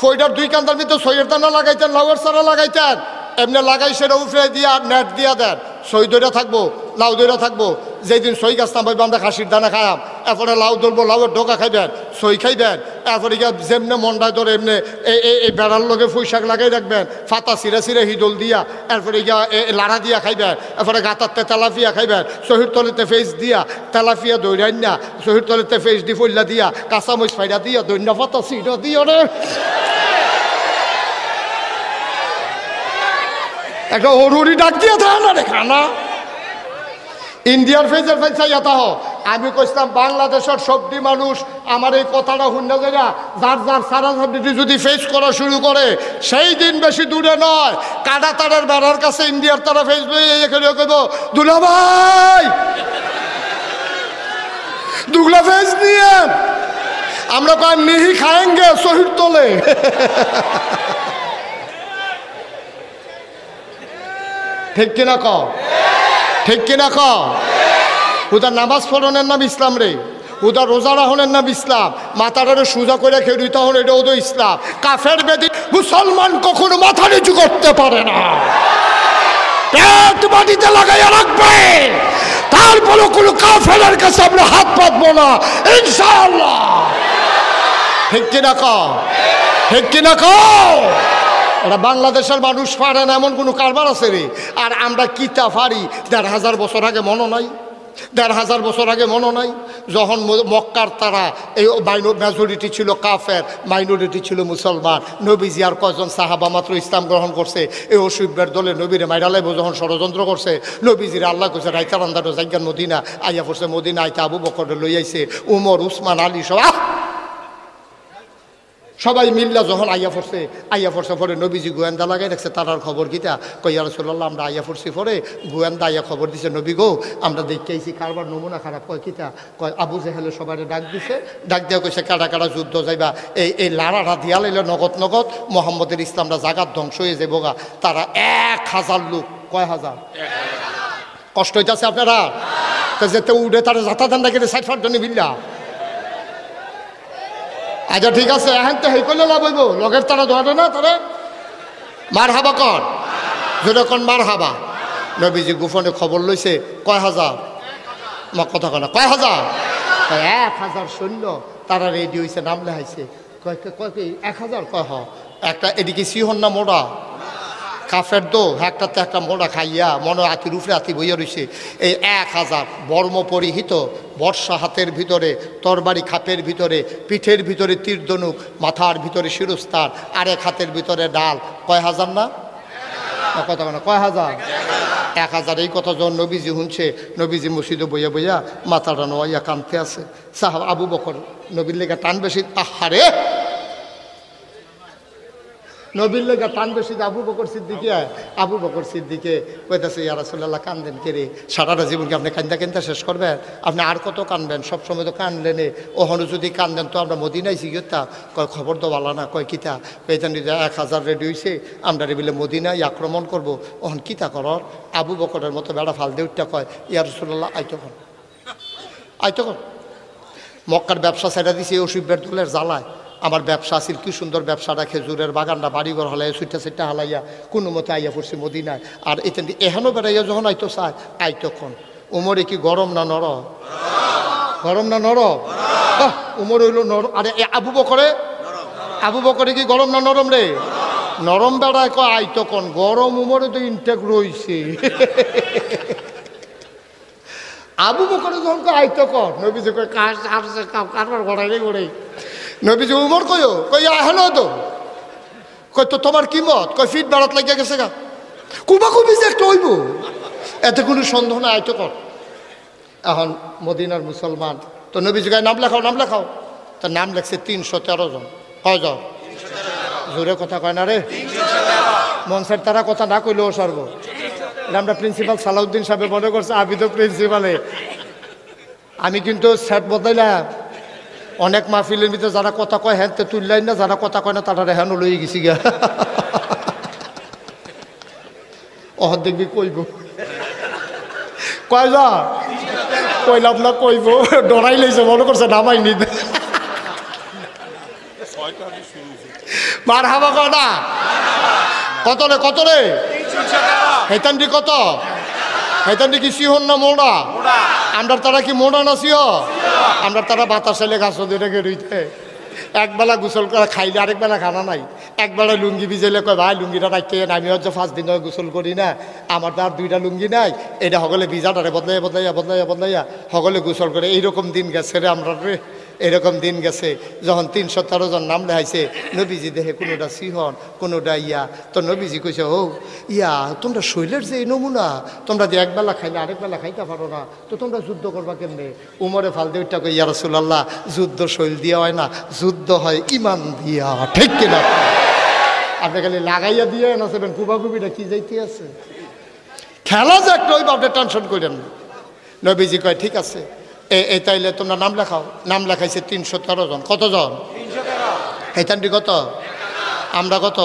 ফইটার 2 কান্দার ভিতরে সইয়ের দানা লাগাইতেন, লাউয়ের চারা লাগাইতেন, এমনি লাগাই সেটা উফরে দিয়া নেট দিয়া দেন, সই দইরা থাকবো, লাউ দইরা থাকবো। যেদিন সই গাছ নামাইবো আমরা খাসির দানা খাইয়াম, এরপরে লাউ ধরবো, লাউয়ের ডোকা খাইবেন, সই খাইবেন, এরপরে গিয়া যেমনে মন্ডায় ধরে এমনি এই বেড়ার লগে ফুই শাক লাগাই রাখবেন, ফাতা সিরা সিরা হিদল দিয়া, এরপরে গিয়া লাড়া দিয়া খাইবেন, এরপরে গাতারতে তেলাফিয়া খাইবেন, শহীদ তলিতে ফেস দিয়া তেলাফিয়া দৌড়াই না, শহীদ তলিতে ফেস দি ফইলা দিয়া, কাঁচামরিচ ফাইডা দিয়া, দৈন্য ফাতা সিটা দিয়া রে একটা হরুরি ডাক দিয়া থাকে না রে খানা। ইন্ডিয়ার ফেজের ফেজ চাইয়া তাহ আমি কইছিলাম বাংলাদেশের সবটি মানুষ আমার এই কথাটা শুনে যায় না, যার যার সারা সাবডিটি যদি ফেস করা শুরু করে সেই দিন বেশি দূরে নয়, কাটা তারের বেড়ার কাছে ইন্ডিয়ার তারা ফেস এখানে কইব দুলা ভাই দুগলা ফেস নিয়ে আমরা কয় নিহি খায়েঙ্গে শহীদ তোলে। ঠিক কিনা কও, ঠিক কিনা কও? হুদা নামাজ পড়নের নাম ইসলাম রে, হুদা রোজা রাহনের নাম ইসলাম, মাথাটারে সোজা করে খেড়িতে হন এটাও তো ইসলাম। কাফের বেদি মুসলমান কখনো মাথা নিচু করতে পারে না, পেট মাটিতে লাগাইয়া রাখবে, তারপরে কোনো কাফেরের কাছে আমরা হাত পাতবো না ইনশাআল্লাহ। ঠিক কিনা কও, ঠিক কিনা কও? এটা বাংলাদেশের মানুষ পারে না এমন কোনো কারবার আছে রে? আর আমরা কিতা পারি ১,৫০০ বছর আগে মনে নাই, ১,৫০০ বছর আগে মনে নাই যখন মক্কার তারা এই মেজরিটি ছিল কাফের, মাইনরিটি ছিল মুসলমান, নবীজি আর কয়জন সাহাবা মাত্র ইসলাম গ্রহণ করছে, এই অসুবিধার দলে নবীরে মাইরালাইব যখন ষড়যন্ত্র করছে, নবীজিরে আল্লাহ কইছে রাইতার আন্দার জায়গার মদিনা আইয়া পড়ছে, মদিনা আইতে আবু বকর লই আইছে, উমর উসমান আলী সব সবাই মিল্লা যখন আইয়া পড়ছে পরে নবীজি গোয়েন্দা লাগাই রাখছে তারার খবর গীতা কই ইয়া রাসূলুল্লাহ আমরা আইয়া পড়ছি পরে গোয়েন্দা আইয়া খবর দিছে নবী গো আমরা দেখতে আইছি কারবার নমুনা খারাপ কয় গীতা কয় আবু জেহেলে সবাই ডাক দিছে ডাক দিয়া কইছে কাটা কাটা যুদ্ধ যাইবা এই লাড়াটা দিয়া লাইলে নগদ নগদ মোহাম্মদের ইসলামটা জাগাত ধ্বংস হয়ে যাবো গা। তারা 1000 লোক, কয় হাজার? কষ্ট হইতেছে আপনারা যেতে উঠে তারা যাতা দেন না কেটে 60 জনে বিল্লা। আচ্ছা ঠিক আছে এখন তো হেই করলে লাভ হইব, লগের তারা ধরে না তারা মার হাবা কর যেরকম মার হাবা। নবীজি গোপনে খবর লইছে কয় হাজার, মা কথা কয় না কয় হাজার, 1000 সৈন্য তারা রেডি হয়েছে, নাম লেখাইছে। কয় কয় কি 1000? কয় হ একটা এদিকে সিহন না মোড়া কাফের দো একটাতে একটা মোড়া খাইয়া মনে আতির উপরে আতি বইয়া রয়েছে। এই 1000 বর্ম পরিহিত, বর্ষা হাতের ভিতরে, তরবারি খাপের ভিতরে, পিঠের ভিতরে তীরধনুক, মাথার ভিতরে শিরস্তার, আরেক হাতের ভিতরে ডাল। কয় হাজার না কথা না কয় হাজার? 1000। এই কথা যখন নবীজি শুনছে নবীজি মসজিদে বইয়া বইয়া মাথাটা নোয়াইয়া কানতে আছে। সাহাব আবু বকর নবীর লেগা টান বেশি, আহারে নবীর লেগা টান বেশি। আবু বকর সিদ্দিকে কইতাছে ইয়া রাসূলুল্লাহ কান্দেন কে রে, সারাটা জীবনকে আপনি কান্দা কান্দা শেষ করবেন? আপনি আর কত কানবেন? সবসময় তো কানলেনে, ওখানে যদি কান্দেন তো আমরা মদিনায় শিখিতা। কয় খবর তো ভালো না, কয় কিতা? কইতেন 1000 রেডি হয়েছে আমরা রেবিলে মদিনায় আক্রমণ করবো, ওখান কিতা করর? আবু বকরের মতো বেড়া ফাল দিয়ে উঠটা কয় ইয়া রাসূলুল্লাহ আইতখন মক্কার ব্যবসা ছেড়ে দিছে অসুবিধার দলের জ্বালায়। আমার ব্যবসা আছিল কি সুন্দর ব্যবসাটা, খেজুরের বাগানটা বাড়িঘর হালাই সুইটা হালাইয়া কোনো মতে আইয়া পড়ছি মদিনায়। আর এখান দিয়ে এখানেও বেড়াইয়া যখন আইতো চায় আইতখন। উমরে কি গরম না নর? গরম না নর? উমর হইল নরম। আরে আবু বকরে কি গরম না নরম রে? নরম বেড়ায় কয় আইতখন, গরম উমরে তো ইনটেক রইছে। আবু বকরে যখন কয় আইতখন, নবীজি কয় কারবার গড়াই গড়াই। নবীজি উমর কই হেন তো কই তো তোমার কি মত? কই ফিট বাড়াত লাগিয়া গেছে গা, কুবাকুবি যে একটা হইব, এতে কোনো সন্দেহ না, আইতো কর। এখন মদিনার মুসলমান তো নবীজি গায়ে নাম লেখাও। তার নাম লেখছে 313 জন। কয়জন? জোরে কথা কয় না রে, মনসের তারা কথা না কইলেও সর্ব। আমরা প্রিন্সিপাল সালাউদ্দিন সাহেব মনে করছে আবিদ প্রিন্সিপালে। আমি কিন্তু সেট বদলাইলাম। অনেক মাহফিলের ভিতরে যারা কথা কয় হ্যাঁ তুললাই না, যারা কথা কয় না তারা হ্যাঁ লই গেছি গা। অহর দেখবি কইব কয় যা কইলাম না কইব, ডরাই লাইছে মনে করছে নামাই নি। মার হাবা কটা কত রে হেতান্ডি কত? হেতান্ডি কি সিহন না মোড়া? আমরা তারা কি মোড়া না সিহ? আমরা তারা বাতাস এলে গাছ রেখে রইতে একবেলা গোসল করে খাইলে আরেক বেলা খানা নাই। একবেলা লুঙ্গি ভিজাইলে কয় ভাই লুঙ্গিটা রাখতে আমি হচ্ছে 5 দিন ধরে গোসল করি না, আমার তো আর 2টা লুঙ্গি নাই, এটা সকলে ভিজাটারে বদলাইয়া সকলে গোসল করে। এইরকম দিন গেছে রে আমরা রে, এরকম দিন গেছে। যখন 313 জন নাম লেখাইছে নবীজি দেখে কোনোটা সিহন কোনোটা ইয়া। তো নবীজি কইছে ও ইয়া তোমরা শৈলের যে এই নমুনা, তোমরা যে একবেলা খাইলে আরেক বেলা খাইতে পারো না, তো তোমরা যুদ্ধ করবা কেমনে? উমরে ফাল দিয়ে কই ইয়া রাসূলুল্লাহ যুদ্ধ শৈল দিয়া হয় না, যুদ্ধ হয় ইমান দিয়া, ঠিক কিনা? আপনি খালি লাগাইয়া দিয়ে নাচবেন, কুবাকুবিটা কি যাইতে আছে? খেলা যে একটা ওইভাবে আপনি টেনশন করেন না। নবীজি কয় ঠিক আছে এই তাইলে তোমরা নাম লেখাও। নাম লেখাইছে 313 জন। কতজন? 313। এইখানটি কত? আমরা কত?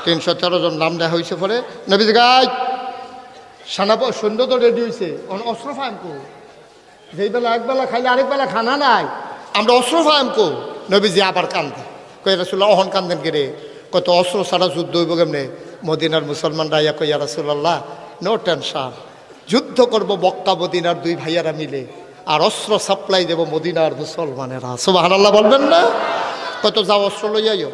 313 জন নাম লেখা হয়েছে। পরে নবীজি গাই সৈন্য তো রেডি হয়েছে, অস্ত্র ফায়াম কো, যেই বেলা একবেলা খাইলে আরেক বেলা খানা নাই, আমরা অস্ত্র ফায়াম কো। নবীজি আবার কান্দে, কই রাসূলুল্লাহ অহন কান্দেন কে রে? কত অস্ত্র ছাড়া যুদ্ধ হইব কেমনে? মদিনার মুসলমানরা ইয়া কই ইয়া রাসূলুল্লাহ নো টেনশন, যুদ্ধ করব মক্কা মদিনার 2 ভাইয়ারা মিলে, আর অস্ত্র সাপ্লাই দেব মদিনার মুসলমানেরা। সুবহানাল্লাহ বলবেন না? কত যাও অস্ত্র লইয়াইও।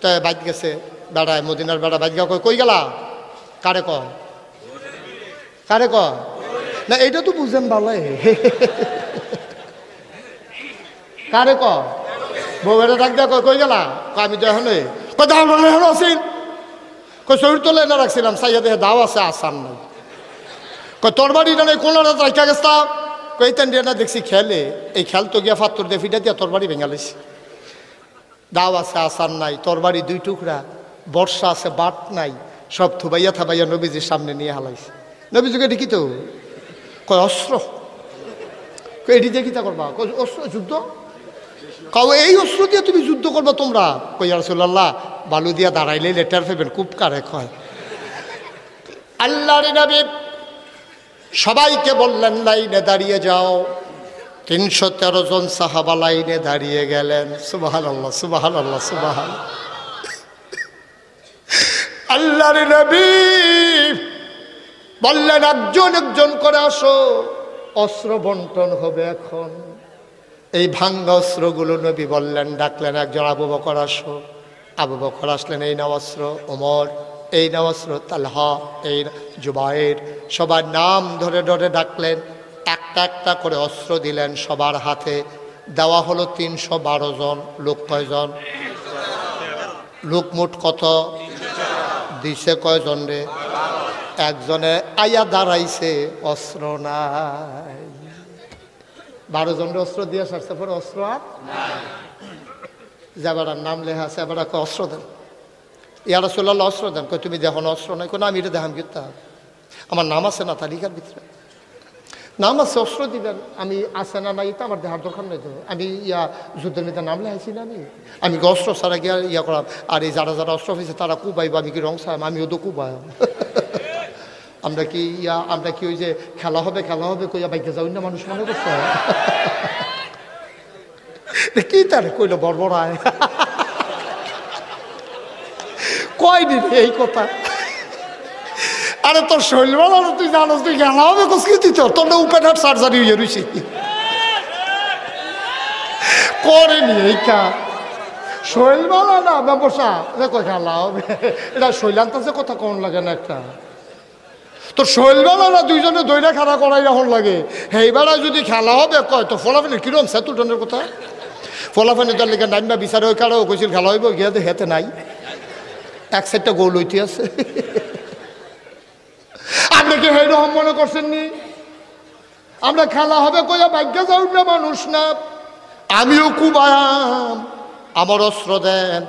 তাই বাইক গেছে বেড়ায়, মদিনার বেড়া বাইক গা কই গেলা? কারে কয় না, এইটা তো বুঝেন ভালো। কারে কয়? বউয়েরা ডাক দিয়া কই গেলা? আমি তো এখন আসিল, কই শরীর তোলে না রাখছিলাম, সাইয়া দেখে দাও আছে, আসান নাই। কই তোর বাড়িটা নেই, কোন রাখা গেছতাম? কইতেন দিয়ে না দেখছি খেলে, এই খেল তো গিয়া ফাত্তর দিয়ে ফিটা দিয়া তোর বাড়ি ভেঙালিস। দাও আছে আসার নাই, তরবারি 2 টুকরা, বর্ষা আছে বাট নাই, সব থুবাইয়া থাবাইয়া নবীজির সামনে নিয়ে হালাইছে। নবীজিকে এটি কি তো কয় অস্ত্র, এটি দিয়ে কিতা করবা? অস্ত্র যুদ্ধ কাউ, এই অস্ত্র দিয়ে তুমি যুদ্ধ করবা তোমরা? কই ইয়া রাসূলুল্লাহ বালু দিয়া দাঁড়াইলে লেটার ফেবেন, খুব কারে কয়। আল্লাহর নবী সবাইকে বললেন লাইনে দাঁড়িয়ে যাও। 313 জন সাহাবা লাইনে দাঁড়িয়ে গেলেন। সুবহানাল্লাহ, সুবহানাল্লাহ, সুবহানাল্লাহ। আল্লাহর নবী বললেন একজন একজন করে আসো, অস্ত্র বন্টন হবে এখন। এই ভাঙ্গা অস্ত্রগুলো নবী বললেন, ডাকলেন একজন আবু বকর আসো। আবু বকর আসলেন, এই নাও অস্ত্র। ওমর, এই নাও অস্ত্র। তালহা, এই জুবায়ের, সবার নাম ধরে ধরে ডাকলেন। একটা একটা করে অস্ত্র দিলেন সবার হাতে। দেওয়া হলো 312 জন। লোক কয়জন? লোক মোট কত? দিছে কয়জন রে? একজনে আয়া দাঁড়াইছে, অস্ত্র নাই। 12 জনের অস্ত্র দিয়ে সারছে, পরে অস্ত্র আর যাবার নাম লেখা আছে, এবার অস্ত্র দেন। ইয়া রাসূলুল্লাহ অস্ত্র দেন। কই তুমি দেখো না অস্ত্র নাই? কোনো আমি এটা দেখাম কিন্তু আমার নাম আছে না তালিকার ভিতরে? নাম আছে, অস্ত্র দিবেন। আমি আছে না নাই তা আমার দেখার দরকার নেই তো। আমি যুদ্ধের মধ্যে নাম লেখাইছি না? আমি কি অস্ত্র ছাড়া গিয়া করাম? আর এই যারা যারা অস্ত্র হয়েছে তারা কুবাইব, আমি কি রং চাইম? আমিও তো কুবাই। আমরা কি ওই যে খেলা হবে কইয়া বাইকে যাই না মানুষ মনে করছে কি তার কইল বর্বরায় কয়দিন এই কথা। আরে তোর শৈল তুই জানোস তুই খেলা হবে কুস্কিতি, তোর না উপেন হার্ট সার্জারি হয়ে রয়েছে করেনি এই কা শৈলবালা না ব্যবসা দেখো খেলা হবে। এটা শৈলান্তাছে কথা কোন লাগে না একটা? তোর শৈলবেলা না দুইজনে দইরা খাড়া করাই রাখুন লাগে। সেইবেলা যদি খেলা হবে কয় তো ফলাফানি কিরম সেতুটনের কথা? ফলাফানি তার লেগে নাইমা বিচারে ওই কারাও কইছিল খেলা হইব, গিয়ে হেতে নাই, এক সাইডটা গোল হইতে আছে। আপনি কি সেইরকম মনে করছেন নি? আমরা খেলা হবে কইয়া ভাগ্য যাও না মানুষ না। আমিও কুবায়াম, আমার অস্ত্র দেন।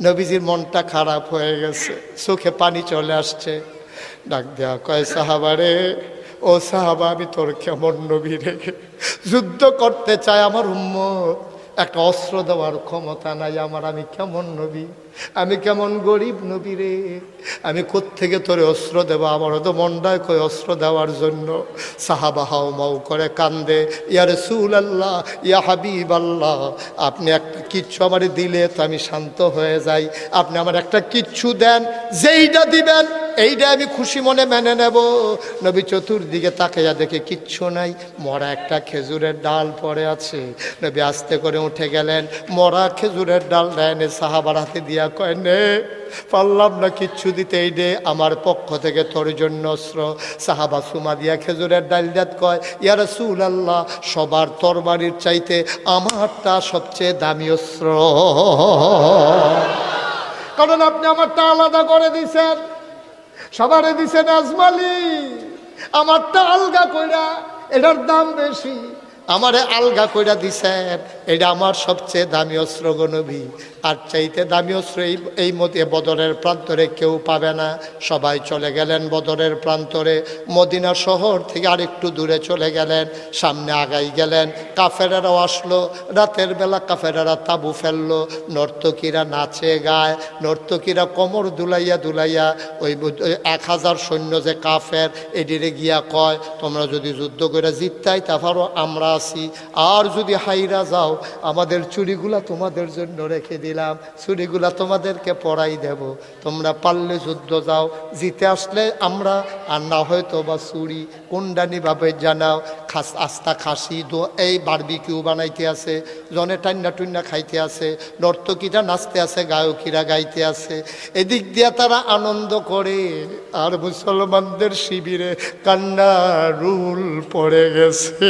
নবীজির মনটা খারাপ হয়ে গেছে, চোখে পানি চলে আসছে। ডাক দেয়া কয় সাহাবারে, ও সাহাবা আমি তোর কেমন নবী রে, যুদ্ধ করতে চাই আমার উম্মত, একটা অস্ত্র দেওয়ার ক্ষমতা নাই আমার। আমি কেমন নবী, আমি কেমন গরিব নবী রে, আমি কোত্থেকে তোরে অস্ত্র দেব? আমারও তো মনটায় কই অস্ত্র দেওয়ার জন্য। সাহাবা হাও মাও করে কান্দে, ইয়া রাসূলুল্লাহ, ইয়া হাবিব আল্লাহ, আপনি একটা কিচ্ছু আমার দিলে তো আমি শান্ত হয়ে যাই। আপনি আমার একটা কিচ্ছু দেন, যেইটা দিবেন এইটা আমি খুশি মনে মেনে নেব। নবী চতুর্দিকে তাকাইয়া দেখে কিচ্ছু নাই, মরা একটা খেজুরের ডাল পড়ে আছে। নবী আস্তে করে উঠে গেলেন, মরা খেজুরের ডাল এনে সাহাবার হাতে দিয়া কয়, নে, পারলাম না কিচ্ছু দিতে, এই দে আমার পক্ষ থেকে তোর জন্য অস্ত্র। সাহাবা সুমা দিয়া খেজুরের ডাল দাত কয়, ইয়া রাসূলুল্লাহ, সবার তরবারির চাইতে আমারটা সবচেয়ে দামি অস্ত্র, কারণ আপনি আমারটা আলাদা করে দিছেন, সবারে দিছেন আজমালি, আমারটা আলগা কইরা, এটার দাম বেশি, আমারে আলগা কইরা দিছেন, এটা আমার সবচেয়ে দামি অস্ত্র গো নবী। আর চাইতে দামি অস্ত্র এই মধ্যে বদরের প্রান্তরে কেউ পাবে না। সবাই চলে গেলেন বদরের প্রান্তরে, মদিনা শহর থেকে আরেকটু দূরে চলে গেলেন, সামনে আগাই গেলেন। কাফেরারাও আসলো, রাতের বেলা কাফেরারা তাবু ফেললো, নর্তকীরা নাচে গায়, নর্তকীরা কোমর দুলাইয়া দুলাইয়া ওই 1000 সৈন্য যে কাফের এদিকে গিয়া কয়, তোমরা যদি যুদ্ধ করে জিততাই তারপরও আমরা আছি, আর যদি হাইরা যাও আমাদের চুরিগুলা তোমাদের জন্য রেখে দিলাম, চুরিগুলা তোমাদেরকে পরাই দেব, তোমরা পারলে যুদ্ধ যাও, জিতে আসলে আমরা, আর না হয়তো বা চুরি কুন্ডানি ভাবে জানাও। আস্তা খাসি এই বারবিকিউ বানাইতে আছে, জনে টান্না টুন্না খাইতে আছে, নর্তকীরা নাচতে আছে, গায়কীরা গাইতে আছে, এদিক দিয়ে তারা আনন্দ করে। আর মুসলমানদের শিবিরে কান্না রুল পড়ে গেছে।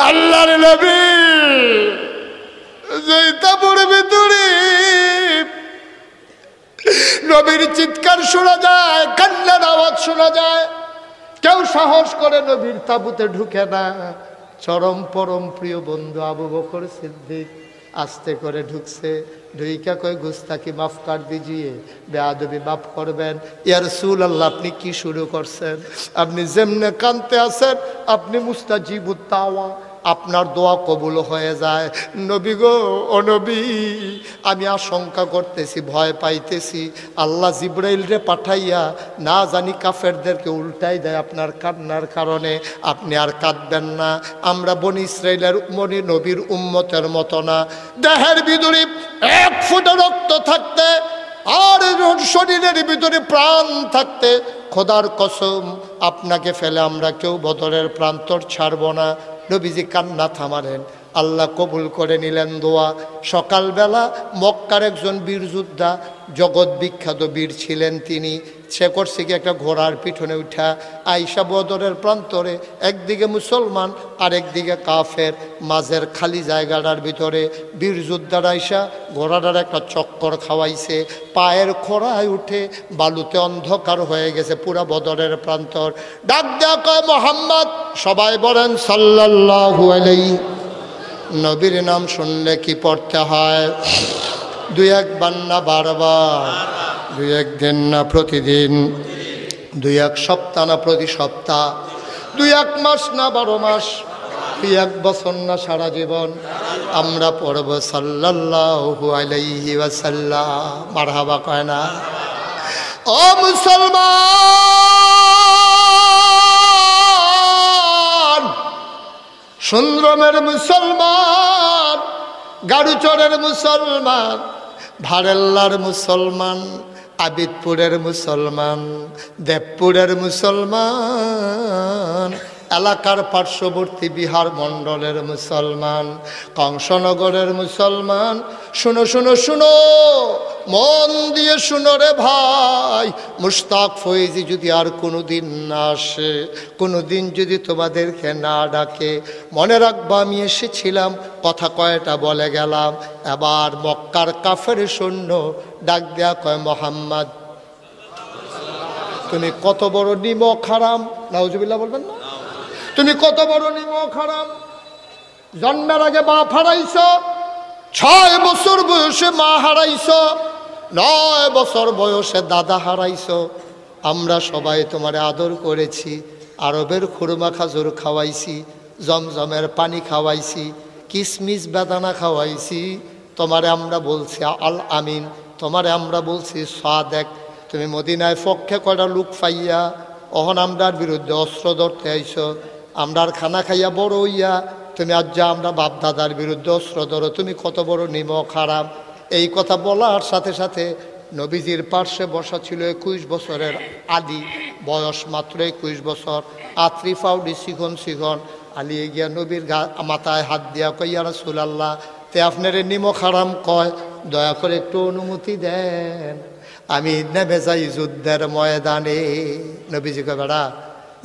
আল্লাহর নবী জৈতাপুর ভিতরে নবীর চিৎকার শোনা যায়, কান্নার আওয়াজ শোনা যায়। কেউ সাহস করে নবীর তাঁবুতে ঢুকে না, চরম পরম প্রিয় বন্ধু আবু বকর সিদ্দিক আস্তে করে ঢুকছে, ঢুইকা কয় গুস্তাকি মাফ কর দিজিয়ে, বেয়াদবি মাফ করবেন। ইয়া রাসূলুল্লাহ, আপনি কি শুরু করছেন? আপনি যেমনে কানতে আছেন আপনি মুস্তাজিবুত দাওয়া, আপনার দোয়া কবুল হয়ে যায়। নবী গো, ও নবী, আমি আশঙ্কা করতেছি, ভয় পাইতেছি, আল্লাহ জিবরাইলরে পাঠাইয়া না জানি কাফেরদেরকে উল্টাই দেয় আপনার কান্নার কারণে। আপনি আর কাঁদবেন না, আমরা বনি ইসরাইলের নবীর উম্মতের মতো না। দেহের ভিতরে এক ফোঁটা রক্ত থাকতে আর শরীরের ভিতরে প্রাণ থাকতে খোদার কসম আপনাকে ফেলে আমরা কেউ বদরের প্রান্তর ছাড়ব না। নবীজি কান্না থামালেন, আল্লাহ কবুল করে নিলেন দোয়া। সকালবেলা মক্কার একজন বীর যোদ্ধা, জগৎ বিখ্যাত বীর ছিলেন তিনি, সে করছে কি একটা ঘোড়ার পিছনে উঠা আইসা বদরের প্রান্তরে, একদিকে মুসলমান আর একদিকে কাফের, মাঝের খালি জায়গাটার ভিতরে বীর যোদ্ধার আইসা ঘোড়াটার একটা চক্কর খাওয়াইছে। পায়ের খোড়ায় উঠে বালুতে অন্ধকার হয়ে গেছে পুরা বদরের প্রান্তর। ডাক দেয়া কয় মোহাম্মদ, সবাই বলেন সাল্লাল্লাহু আলাইহি। নবীর নাম শুনলে কি পড়তে হয়? দুই একবার না বারবার, দুই একদিন না প্রতিদিন, দুই এক সপ্তাহ না প্রতি সপ্তাহ, দুই এক মাস না 12 মাস, দুই এক বছর না সারা জীবন আমরা পড়ব সাল্লাল্লাহু আলাইহি ওয়াসাল্লাম। মারহাবা কয় না? ও মুসলমান, সুন্দরমের মুসলমান, গাড়ুচরের মুসলমান, ভারেল্লার মুসলমান, আবিদপুরের মুসলমান, দেবপুরের মুসলমান, এলাকার পার্শ্ববর্তী বিহার মণ্ডলের মুসলমান, কংসনগরের মুসলমান, শুনো শুনো শুনো, মন দিয়ে শুনো রে ভাই। মুশতাক ফয়েজি যদি আর কোনোদিন না আসে, কোনোদিন যদি তোমাদেরকে না ডাকে, মনে রাখবা আমি এসেছিলাম, কথা কয়টা বলে গেলাম। এবার মক্কার কাফের সৈন্য ডাক দেয়া কয় মোহাম্মদ, তুমি কত বড় নিমক হারাম। নাউজুবিল্লাহ বলবেন না? তুমি কত বড় নিমক হারাম, জন্মের আগে বাপ হারাইছ, 6 বছর বয়সে মা হারাইছ, 9 বছর বয়সে দাদা হারাইছ। আমরা সবাই তোমারে আদর করেছি, আরবের খুরমা খাজুর খাওয়াইছি, জমজমের পানি খাওয়াইছি, কিসমিস বেদানা খাওয়াইছি। তোমারে আমরা বলছি আল আমিন, তোমারে আমরা বলছি সাদেক। তুমি মদিনায় পক্ষে কয়টা লোক পাইয়া অহন আমরার বিরুদ্ধে অস্ত্র ধরতে আইছ, আমরার খানা খাইয়া বড় হইয়া তুমি আজ যা আমরা বাপ দাদার বিরুদ্ধে অস্ত্র ধরো, তুমি কত বড় নিমক হারাম। এই কথা বলার সাথে সাথে নবীজির পার্শ্বে বসা ছিল 21 বছরের আলী, বয়স মাত্র 21 বছর, আত্রি ফাউডি শিখন শিখন। আলী গিয়া নবীর মাথায় হাত দিয়া কই, ইয়া রাসূলুল্লাহ, তে আপনারে নিমক হারাম কয়, দয়া করে একটু অনুমতি দেন, আমি নেমে যাই যুদ্ধের ময়দানে। নবীজি কয়, বেড়া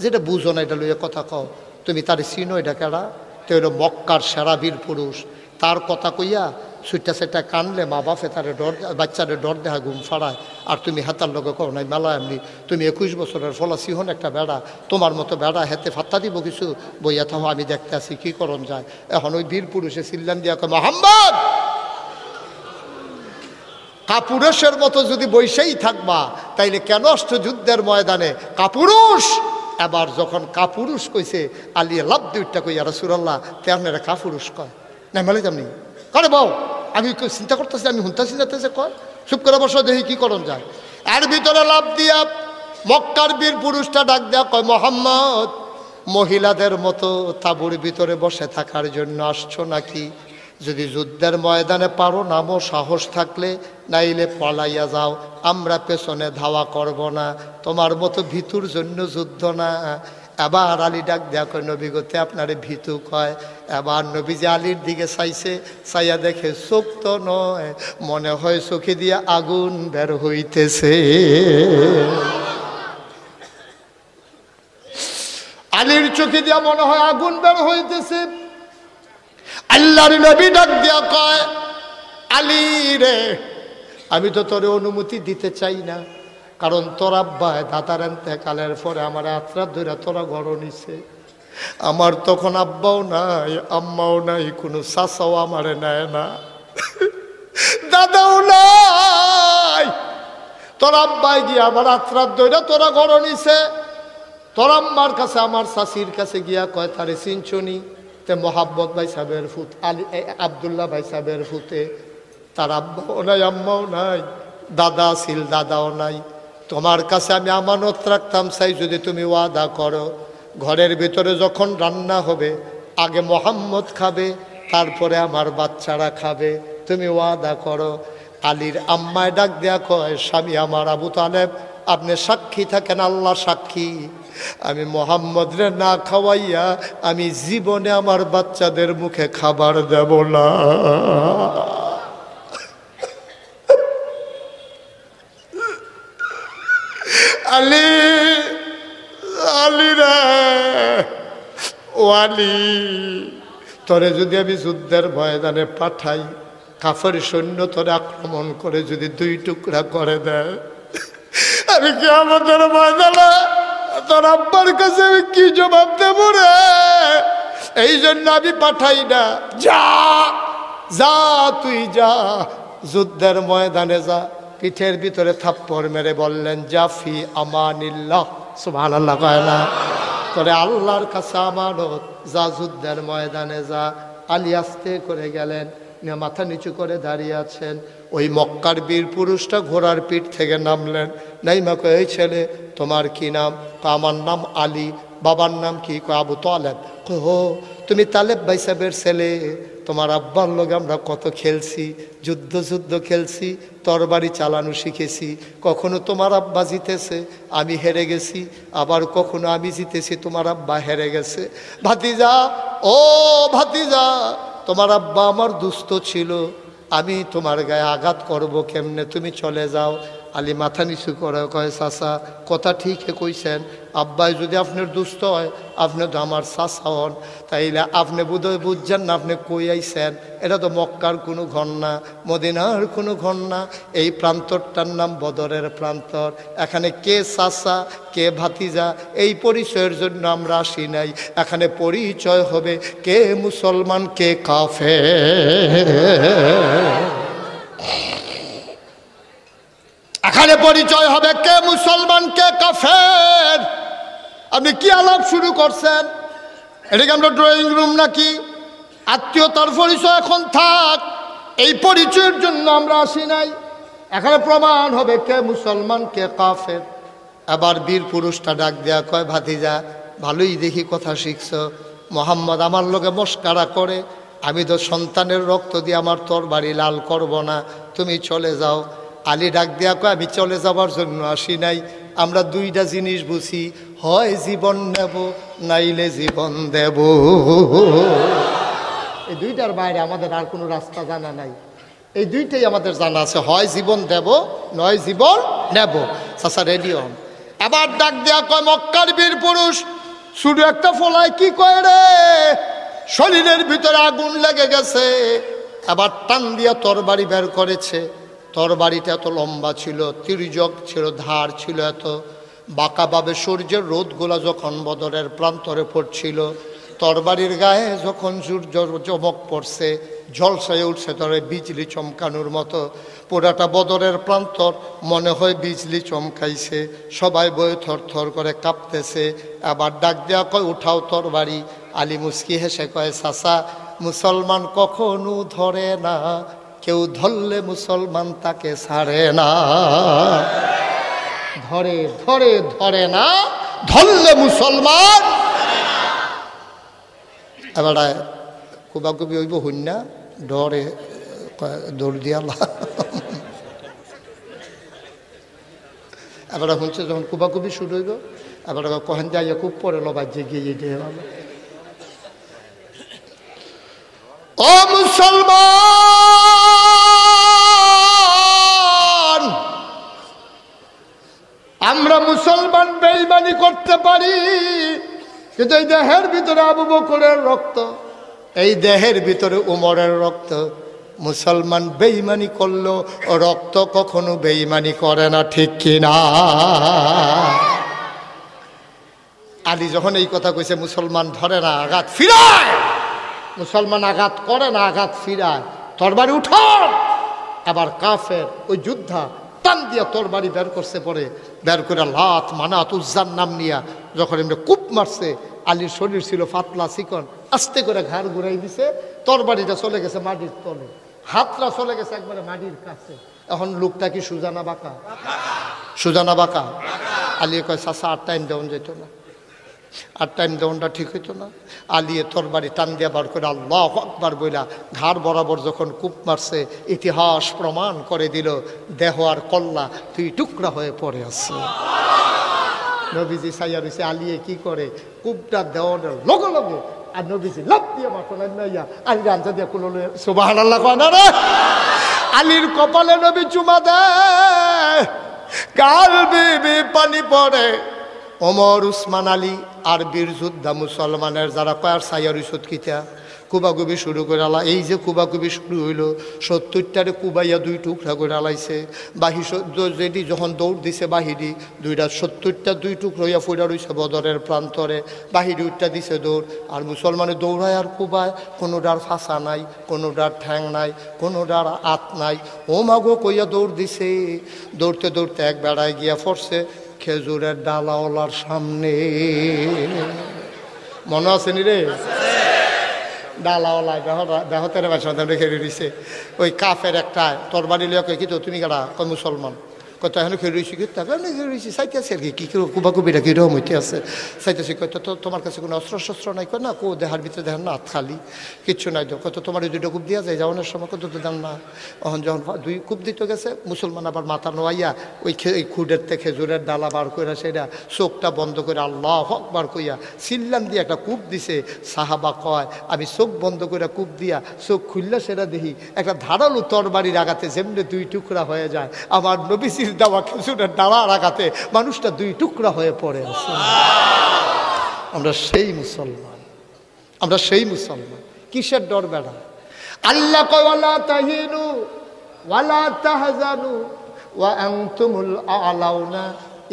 যেটা বুঝো না এটা লইয়া কথা কও, তুমি তার চিনো, এটা কেডা? তো হলো মক্কার সেরা বীর পুরুষ। তার কথা কইয়া সুইটা সেটা কানলে মা বাপে তারে ডর, বাচ্চারে ডর দেখা ঘুম ফাড়ায়। আর তুমি হাতার লগে কও নাই মেলা এমনি, তুমি 21 বছরের ফলা সিহন একটা বেড়া, তোমার মতো বেড়া হেতে ফাত্তা দিব কিছু, বইয়া থাও আমি দেখতে আসি কি করণ যায়। এখন ওই বীর পুরুষে চিল্লান দিয়া কয়, মোহাম্মদ, কাপুরুষের মতো যদি বৈশেই থাকবা তাইলে কেন অষ্ট যুদ্ধের ময়দানে কাপুরুষ? এবার যখন কাপুরুষ কইছে, আলী লাভ দুইটা কই, ইয়া রাসূলুল্লাহ, তে আপনারা কাপুরুষ কয় না মেলে যেমনি করে বউ, আমি চিন্তা করতেছি, আমি শুনতেছি যাতেছে কয়, চুপ করে বসো দেখি কি করণ যায়। এর ভিতরে লাভ দিয়া মক্কার বীর পুরুষটা ডাক দেয়া কয়, মোহাম্মদ, মহিলাদের মতো তাঁবুর ভিতরে বসে থাকার জন্য আসছো নাকি? যদি যুদ্ধের ময়দানে পারো নামো, সাহস থাকলে, নাইলে পলাইয়া যাও, আমরা পেছনে ধাওয়া করব না, তোমার মতো ভিতুর জন্য যুদ্ধ না। এবার আলী ডাক দেয়া কয়, নবী গতে আপনারে ভিতু কয়। এবার নবীজি আলীর দিকে চাইছে, চাইয়া দেখে চোখ তো নয়, মনে হয় চোখে দিয়ে আগুন বের হইতেছে। আলীর চোখে দিয়া মনে হয় আগুন বের হইতেছে। আল্লাহর নবী ডাক দিয়া কয়, আলী রে, আমি তো তোরে অনুমতি দিতে চাই না, কারণ তোর আব্বায় দাদার এতেকালের পরে আমার আত্রাত ধরে তোরা ঘর নিছে, আমার তখন আব্বাও নাই, আম্মাও নাই, কোনো চাচাও আমারে নেয় না, দাদাও নাই। তোর আব্বাই গিয়া আমার আত্রাত দইরা তোরা ঘর নিছে। তোর আম্মার কাছে আমার শাশির কাছে গিয়া কয় তারে চিনছনি? তে মোহাব্বত ভাই সাহেবের ফুট আলী আবদুল্লাহ ভাই সাহেবের ফুটে। তার আব্বাও নাই, আম্মাও নাই, দাদা ছিল, দাদাও নাই। তোমার কাছে আমি আমানত রাখতাম, চাই যদি তুমি ওয়াদা করো, ঘরের ভিতরে যখন রান্না হবে আগে মোহাম্মদ খাবে, তারপরে আমার বাচ্চারা খাবে, তুমি ওয়াদা করো। আলীর আম্মায় ডাক দেয়া কয়, স্বামী আমার আবু তালেব, আপনি সাক্ষী থাকেন, আল্লাহ সাক্ষী, আমি মোহাম্মদ রে না খাওয়াইয়া আমি জীবনে আমার বাচ্চাদের মুখে খাবার দেব না। আলী, আলী রে, ও আলী, তোরে যদি আমি যুদ্ধের ময়দানে পাঠাই, কাফের সৈন্য তোরে আক্রমণ করে যদি 2 টুকরা করে দেয়, আমি কি আমাদের ময়দানে তোর আব্বার কাছে আমি কি জবাব দেব রে? এই জন্য আমি পাঠাই না। যা যা, তুই যা, যুদ্ধের ময়দানে যা। পিঠের ভিতরে থাপ্পড় মেরে বললেন, জাফি আমানিল্লাহ, সুবহানাল্লাহ কয় না? তোরে আল্লাহর কাছে আমানত, যা যুদ্ধের ময়দানে যা। আলী আস্তে করে গেলেন, মাথা নিচু করে দাঁড়িয়ে আছেন। ওই মক্কার বীর পুরুষটা ঘোড়ার পিঠ থেকে নামলেন। নাইমা কয়, এই ছেলে তোমার কি নাম? আমার নাম আলী। বাবার নাম কি? কয় আবু তালেব। কো, তুমি তালেব ভাই সাহেবের ছেলে? তোমার আব্বার লোক আমরা কত খেলছি, যুদ্ধ খেলছি, তরবারি চালানো শিখেছি। কখনো তোমার আব্বা জিতেছে, আমি হেরে গেছি, আবার কখনো আমি জিতেছি, তোমার আব্বা হেরে গেছে। ভাতিজা, ও ভাতিজা, তোমার আব্বা আমার দুস্থ ছিল, আমি তোমার গায়ে আঘাত করব কেমনে, তুমি চলে যাও। আলী মাথা নিচু করে কয়, চাচা কথা ঠিকই কইছেন, আব্বাই যদি আপনার দুস্থ হয়, আপনি তো আমার চাচা হন, তাইলে আপনি বোধহয় বুঝছেন না আপনি কই আইছেন। এটা তো মক্কার কোনো ঘর না, মদিনার কোনো ঘর না, এই প্রান্তরটার নাম বদরের প্রান্তর। এখানে কে চাচা কে ভাতিজা এই পরিচয়ের জন্য আমরা আসি নাই। এখানে পরিচয় হবে কে মুসলমান কে কাফের। এখানে পরিচয় হবে কে মুসলমান কে কাফের। আপনি কি আলাপ শুরু করছেন? এটাকে আমরা ড্রয়িং রুম নাকি? আত্মীয়তার পরিচয় এখন থাক, এই পরিচয়ের জন্য আমরা আসি নাই। এখানে প্রমাণ হবে কে মুসলমান কে কাফের। আবার বীর পুরুষটা ডাক দেয়া কয়, ভাতিজা ভালোই দেখি কথা শিখছ, মোহাম্মদ আমার লোকে মস্কারা করে, আমি তো সন্তানের রক্ত দিয়ে আমার তরবারি লাল করব না, তুমি চলে যাও। আলী ডাক দেয়া কয়, আমি চলে যাবার জন্য আসি নাই, আমরা 2টা জিনিস বুঝি, হয় জীবন নেব নাইলে জীবন দেব। এই 2টার বাইরে আমাদের আর কোনো রাস্তা জানা নাই। এই 2টাই আমাদের জানা আছে, হয় জীবন দেব নয় জীবন নেব। চাচা রেডি হন। আবার ডাক দেয়া কয়, মক্কার বীর পুরুষ শুধু একটা ফলায় কি কয় রে, শরীরের ভিতরে আগুন লেগে গেছে। আবার টান দিয়া তরবারি বের করেছে। তরবারিটা এত লম্বা ছিল, তির্যক ছিল, ধার ছিল এত, বাঁকাভাবে সূর্যের রোদগুলা যখন বদরের প্রান্তরে পড়ছিল, তরবারির গায়ে যখন সূর্য চমক পড়ছে, ঝলসায় উঠছে ধরে বিজলি চমকানোর মতো। পুরাটা বদরের প্রান্তর মনে হয় বিজলি চমকাইছে, সবাই বয়ে থরথর করে কাঁপতেছে। আবার ডাক দেওয়া কয়, উঠাও তরবারি। আলী মুস্কি হেসে কয়, চাচা মুসলমান কখনো ধরে না, কেউ ধরলে মুসলমান তাকে ছাড়ে না। ধরে ধরে ধরে না, ধরলে মুসলমান। এবার কুবাকুবি হইব হইনা, ডরে দৌড় দিয়া। এবার শুনছে যখন কুবাকুবি শুরু হইব, এবার কহেন যাইয়া খুব পরে লবাই যে গিয়ে যেতে হবে। ও মুসলমান, আমরা মুসলমান বেঈমানি করতে পারি, কিন্তু এই দেহের ভিতরে আবু বকরের রক্ত, এই দেহের ভিতরে উমরের রক্ত। মুসলমান বেঈমানি করলো, রক্ত কখনো বেঈমানি করে না, ঠিক কিনা? আলী যখন এই কথা কইছে, মুসলমান ধরে না, আঘাত ফিরায়। মুসলমান আঘাত করে না, আঘাত ফিরায়। তরবারি উঠান। আবার কাফের ওই যোদ্ধা টান দিয়া তরবারি বের করছে, পরে বের করে লাত মানাত উজ্জার নাম নিয়া যখন এমনি কূপ মারছে, আলীর শরীর ছিল পাতলা চিকন, আস্তে করে ঘাড় ঘুরাই দিছে, তরবারিটা চলে গেছে মাটির তলে, হাতটা চলে গেছে একবারে মাটির কাছে। এখন লোকটা কি সুজানা বাঁকা? সুজানা বাঁকা। আলী কয়, চাচা আর টাইম দেওয়া যেত না, আর টাইম দেওয়ানটা ঠিক হইতো না। আলিয়ে তরবারি টান দিয়া বার করে আল্লাহু আকবার বইলা ঘাড় বরাবর যখন কূপ মারছে, ইতিহাস প্রমাণ করে দিল দেহ আর কল্লা দুই টুকরা হয়ে পড়ে আছে। নবীজি সাইয়া রয়েছে, আলিয়ে কি করে, কূপটা দেওয়ানের লগে লগে আর নবীজি লাফ দিয়ে মাঠলাম নাইয়া আলী রাঞ্জা দিয়া কুলো সুবহানাল্লাহ কয় না রে। আলীর কপালে নবী চুমা দেয়, গাল বেবে পানি পড়ে। ওমর, উসমান, আলী আর বীর যোদ্ধা মুসলমানের যারা কয়ার সাইয়ার ইসুত কিতা কুবাকুবি শুরু করে আলা। এই যে কুবাকুবি শুরু হইল, 70টারে কুবাইয়া দুই টুকরা করে আলাইছে। বাহি যেটি যখন দৌড় দিছে বাহিরি, 70টা দুই টুকরা হইয়া ফুরা রইছে বদরের প্রান্তরে। বাহিরি উঠটা দিছে দৌড়, আর মুসলমানে দৌড়ায় আর কুবায়। কোনোটার ফাঁসা নাই, কোনোটার ঠ্যাং নাই, কোনোটার আত নাই। ও মাগো কইয়া দৌড় দিছে। দৌড়তে দৌড়তে এক বেড়ায় গিয়া পড়ছে খেজুরের ডালাওয়ালার সামনে। মনে আছে নি রে? ডালাওয়ালা দেহতের বাসা রেখে দিছে। ওই কাফের একটা তরবারি লিয়া কই, কি তো তুমি কারা? কই মুসলমান। কত এখন খেয়ে রয়েছি, খেয়ে রয়েছি চাইতেছে আর কি, কী কুবাকুবিটা কীরকম হইতে আছে চাইতেছি। কত তো তোমার কাছে কোনো অস্ত্র শস্ত্র নাই? কয় না। কো দেহার ভিতরে দেখেন না, হাত খালি, কিচ্ছু নাই। তো কত তোমার ওই দুইটা কূপ দিয়া যায় যাওয়ানোর সময়? কত তো দেন না। তখন যখন দুই কূপ দিতে গেছে, মুসলমান আবার মাথা নোয়াইয়া ওই খুঁড়ের থেকে খেজুরের ডালা বার করে সেটা চোখটা বন্ধ করে আল্লাহু আকবার কইয়া সিল্লাম দিয়ে একটা কূপ দিছে। সাহাবা কয়, আমি চোখ বন্ধ করে কূপ দিয়া চোখ খুললে সেটা দেখি একটা ধারালো তরবারির আঘাতে যেমনি দুই টুকরা হয়ে যায়, আমার নবীজির দেওয়া খেজুরের ডালার আঘাতে মানুষটা দুই টুকরা হয়ে পড়ে আছে। আমরা সেই মুসলমান, আমরা সেই মুসলমান। কিসের ডর বেড়া? আল্লাহ কয়, ওয়ালা তাহিনু ওয়ালা তাহজানু ওয়া আনতুমুল আ'লাউনা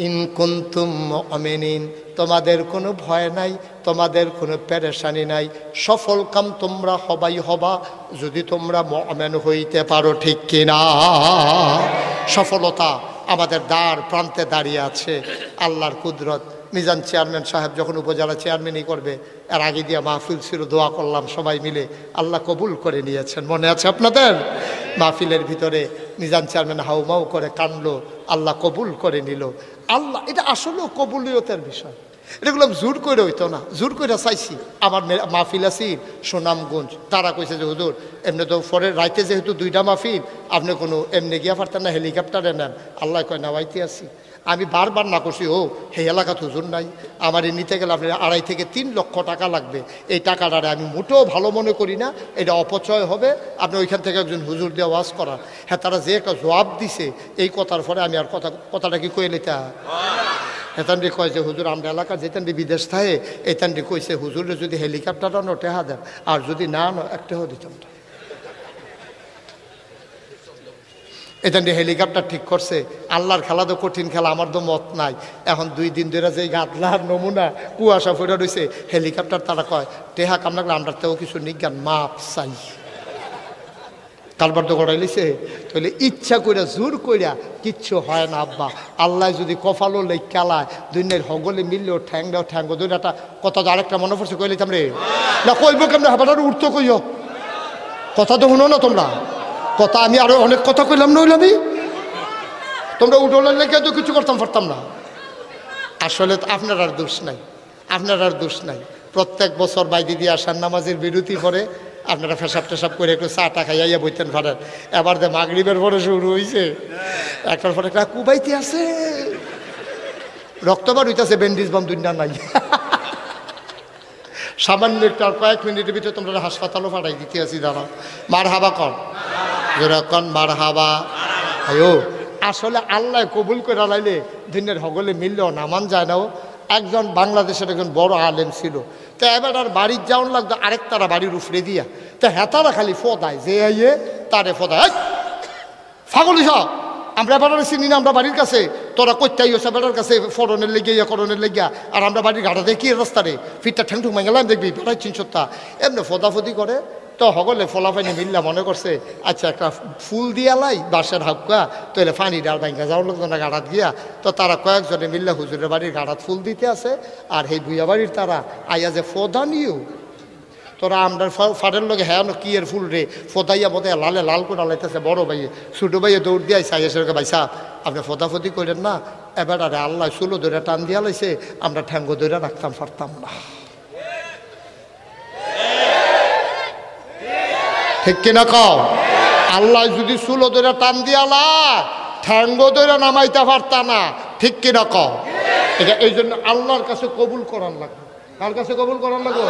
ইন কুনতুম মুমিনিন। তোমাদের কোনো ভয় নাই, তোমাদের কোনো পেরেশানি নাই, সফল কাম তোমরা হবাই হবা যদি তোমরা মুমিন হইতে পারো, ঠিক কিনা? সফলতা আমাদের দ্বার প্রান্তে দাঁড়িয়ে আছে। আল্লাহর কুদরত। মিজান চেয়ারম্যান সাহেব যখন উপজেলা চেয়ারম্যানই করবে, এর আগে দিয়ে মাহফিল ছিল, দোয়া করলাম সবাই মিলে, আল্লাহ কবুল করে নিয়েছেন। মনে আছে আপনাদের? মাহফিলের ভিতরে মিজান চেয়ারম্যান হাউমাউ করে কানলো, আল্লাহ কবুল করে নিল। আল্লাহ, এটা আসলেও কবুলিয়তের বিষয়। এগুলো জোর করে হইতো না, জোর করে চাইছি। আমার মাহফিল আছিল সুনামগঞ্জ, তারা কইছে যে হুজুর এমনি তো পরে রাইতে যেহেতু দুইটা মাহফিল, আপনি কোনো এমনি গিয়া পারতেন না, হেলিকপ্টারে নেন। আল্লাহ কয় নাওয়াইতে আছি। আমি বারবার না করছি, ও সেই এলাকাত হুজুর নাই, আমার নিতে গেলে আপনি 2.5 থেকে 3 লক্ষ টাকা লাগবে। এই টাকাটারে আমি মোটেও ভালো মনে করি না, এটা অপচয় হবে। আপনি ওইখান থেকে একজন হুজুর দিয়ে ওয়াজ করান। হ্যাঁ, তারা যে একটা জবাব দিছে এই কথার পরে আমি আর কথাটা কি কয়ে নিতে হেতানটি কয় যে হুজুর আমরা এলাকা যেতানটি বিদেশ থাকে, এতানটি কইছে হুজুরে যদি হেলিকপ্টারটা নো টেহা দেন, আর যদি না একটাও দিতাম না। এতানটি হেলিকপ্টার ঠিক করছে। আল্লাহর খেলা তো কঠিন খেলা, আমার তো মত নাই। এখন 2 দিন ধরে যে গাদলার নমুনা কুয়াশা ফুটে রয়েছে, হেলিকপ্টার তারা কয় টেহা কামনা আমরা তেও কিছু নিজ্ঞান মাপ চাই। কারবার তো গড়াই লিছে, তাহলে ইচ্ছা কইরা জোর কইরা কিচ্ছু হয় না আব্বা। আল্লাহ যদি কপালও লেখ খেলায়, দুনিয়ার হগলে মিললেও ঠ্যাংটাও ঠ্যাঙ্গ দুইটা কথা তো আরেকটা মনে পড়ছে কইলে তামরে না কইব কেমন হাবাটার উঠতো কইও কথা তো শুনো না তোমরা কথা। আমি আরো অনেক কথা কইলাম না, হইলাম তোমরা উঠোলের লেগে তো কিছু করতাম পারতাম না। আসলে আপনার আর দোষ নাই, আপনার আর দোষ নাই। প্রত্যেক বছর বাইদি দিয়ে আসার নামাজের বিরতি পরে আপনারা ফেসাব টেসাব করে একটু চাটা খাইয়া বইতেন পারেন। এবার যে মাগরিবের পরে শুরু হয়েছে, একটার পরে একটা কুবাইতে আছে, রক্তবার হইতেছে, ব্যান্ডেজ বাম দুনিয়া নাই। সামান্য একটু আর কয়েক মিনিটের ভিতরে তোমরা হাসপাতালও পাঠাই দিতে আছি। দাঁড়া, মার হাবা কন যেরকম মার হাবা। আয়ো, আসলে আল্লাহ কবুল করে লাইলে দিনের হগলে মিললেও নামান যায় নাও। একজন বাংলাদেশের একজন বড় আলেম ছিল, তো এবার আর বাড়ির যাওয়ান লাগতো আরেক তারা বাড়ির উফরে দিয়া, তো হেতারা খালি ফদায় যে আইয়ে তারে ফদায় ফাগলি সব আমরা এবার চিনি না, আমরা বাড়ির কাছে তোরা কইতাই হচ্ছে বেটার কাছে ফরনের লেগে ইয়া করণের লেগিয়া, আর আমরা বাড়ির ঘাটা দেখি রাস্তা রে ফিটটা ঠ্যাংঠুং মাঙ্গালাম দেখবি বেটাই চিনসত্তা এমনি ফদাফদি করে। তো হগলে ফলাফাইনি মিল্লা মনে করছে আচ্ছা একটা ফুল দিয়ালাই বাঁশের হাক্কা তাহলে ফানি ডাল ভাঙ্গা যাওয়ার লোকজনের গাড়াত গিয়া। তো তারা কয়েকজনে মিল্লা হুজুরের বাড়ির গাড়াত ফুল দিতে আছে, আর এই ভুইয়া বাড়ির তারা আইয়া যে ফদা নিও তোরা আমরা ফাটের লগে হ্যাঁ কি এর ফুল রে ফদাইয়া বোধ লালে লাল করে লাইতেছে। বড় ভাইয়ে ছোটো ভাইয়ে দৌড় দিয়ে সাইয়াসেরকে ভাইসা আপনি ফদাফদি করেন না, এবার আরে আল্লাহ চুলো ধরে টান দিয়া লাইছে, আমরা ঠ্যাঙ্গো ধরে রাখতাম পারতাম না। ঠিক কিনা কও? আল্লাহ যদি চুলো ধরে টান দিয়ালা ঠ্যাঙ্গো ধরে নামাইতে পারতা না। ঠিক কিনা কও? এটা এই জন্য আল্লাহর কাছে কবুল করার লাগবে। কার কাছে কবুল করার লাগবে?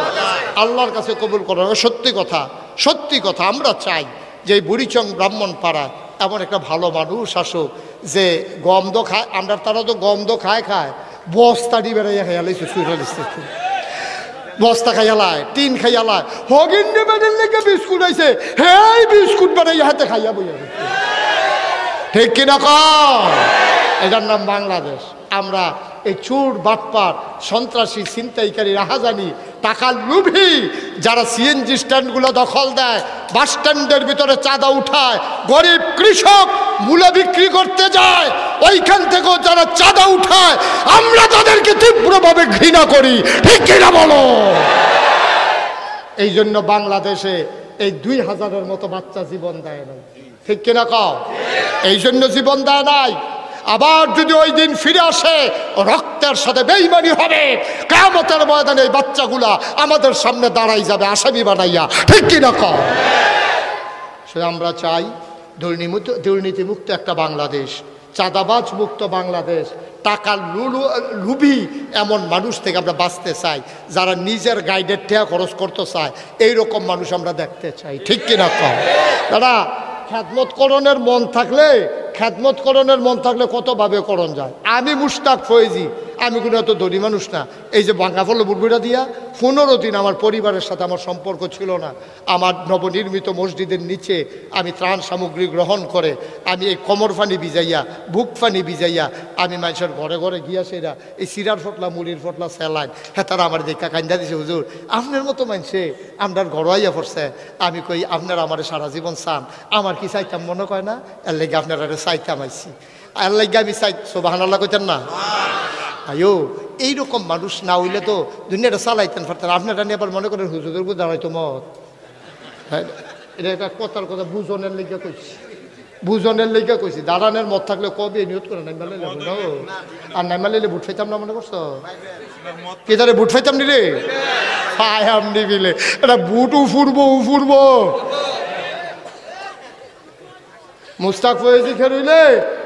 আল্লাহর কাছে কবুল করার। সত্যি কথা, সত্যি কথা, আমরা চাই যে এই বুড়িচং ব্রাহ্মণ পাড়ায় এমন একটা ভালো মানুষ আসুক যে গন্ধ খায়। আমরা তারা তো গন্ধ খায় বস্তাটি বেড়াইয়া খাইয়ালাইছে, সুইরালিস্তে বস্তা খাইয়ালায়, টিন খাইয়ালায়, হগিন্ডে বেড়ের লেগে বিস্কুট আইছে, হ্যাঁ বিস্কুট বেড়াইয়া হাতে খাইয়া বইয়া। ঠিক কিনা কম? এটার নাম বাংলাদেশ। আমরা এই চোর বাটপার সন্ত্রাসী ছিনতাইকারী রাহাজানি টাকার লোভী যারা সিএনজি স্ট্যান্ডগুলো দখল দেয়, বাস স্ট্যান্ডের ভিতরে চাঁদা উঠায়, গরিব কৃষক মূলা বিক্রি করতে যায়, ওইখান থেকেও যারা চাঁদা উঠায় আমরা তাদেরকে তীব্রভাবে ঘৃণা করি। ঠিক কিনা বলো? এই জন্য বাংলাদেশে এই 2000-এর মতো বাচ্চা জীবন দেয় নাই। ঠিক কিনা কও? এই জন্য জীবন দেয় নাই। আবার যদি ওই দিন ফিরে আসে রক্তের সাথে বেঈমানি হবে, কিয়ামতের ময়দানে এই বাচ্চাগুলা আমাদের সামনে দাঁড়াই যাবে আসামি বানাইয়া। ঠিক কিনা কও? সে আমরা চাই দুর্নীতিমুক্ত একটা বাংলাদেশ, চাঁদাবাজ মুক্ত বাংলাদেশ, টাকার লুবি এমন মানুষ থেকে আমরা বাঁচতে চাই, যারা নিজের গাইডের টাকা খরচ করতে চায়, এইরকম মানুষ আমরা দেখতে চাই। ঠিক কিনা কও? দাদা খ্যাতমতকরণের মন থাকলে, খ্যাতমতকরণের মন থাকলে কতভাবে করণ যায়। আমি মুশতাক ফয়েজি, আমি কোনো এত ধনী মানুষ না। এই যে বাঙ্গা ফল বুড়বুড়া দিয়া 15 দিন আমার পরিবারের সাথে আমার সম্পর্ক ছিল না। আমার নবনির্মিত মসজিদের নিচে আমি ত্রাণ সামগ্রী গ্রহণ করে আমি এই কোমর ফানি ভিজাইয়া, বুক ফানি ভিজাইয়া আমি মানুষের ঘরে ঘরে গিয়া সেরা এই সিরার ফটলা, মুড়ির ফটলা, স্যালাইন হ্যাঁ তারা আমার দেখা কান্দা দিছে, হুজুর আপনার মতো মানুষে আপনার ঘরোয়াইয়া পড়ছে। আমি কই আপনারা আমার সারা জীবন চান, আমার কি চাইতাম মনে কয় না, এর লেগে আপনারা চাইতাম আইসি, এর লেগে আমি চাই। সুবহানাল্লাহ কইতেন না? আয়ো এইরকম মানুষ না হইলে তো দুনিয়াটা চালাইতেন পারতেন। আপনারা নিয়ে আবার মনে করেন হুজুরের উপর দাঁড়াইতো মত। হ্যাঁ, এটা একটা কথার কথা, বুঝনের লেগে কইছি, বুঝনের লেগে কইছি। দাঁড়ানোর মত থাকলে কবে নিয়ত করে নাই মালে আর নাই মালে বুট ফাইতাম না মনে করছো? কে তারে বুট ফাইতাম নি রে? ফায়াম নিবিলে এটা বুট উফুরবো। মুস্তাক ফয়েজি খেরুইলে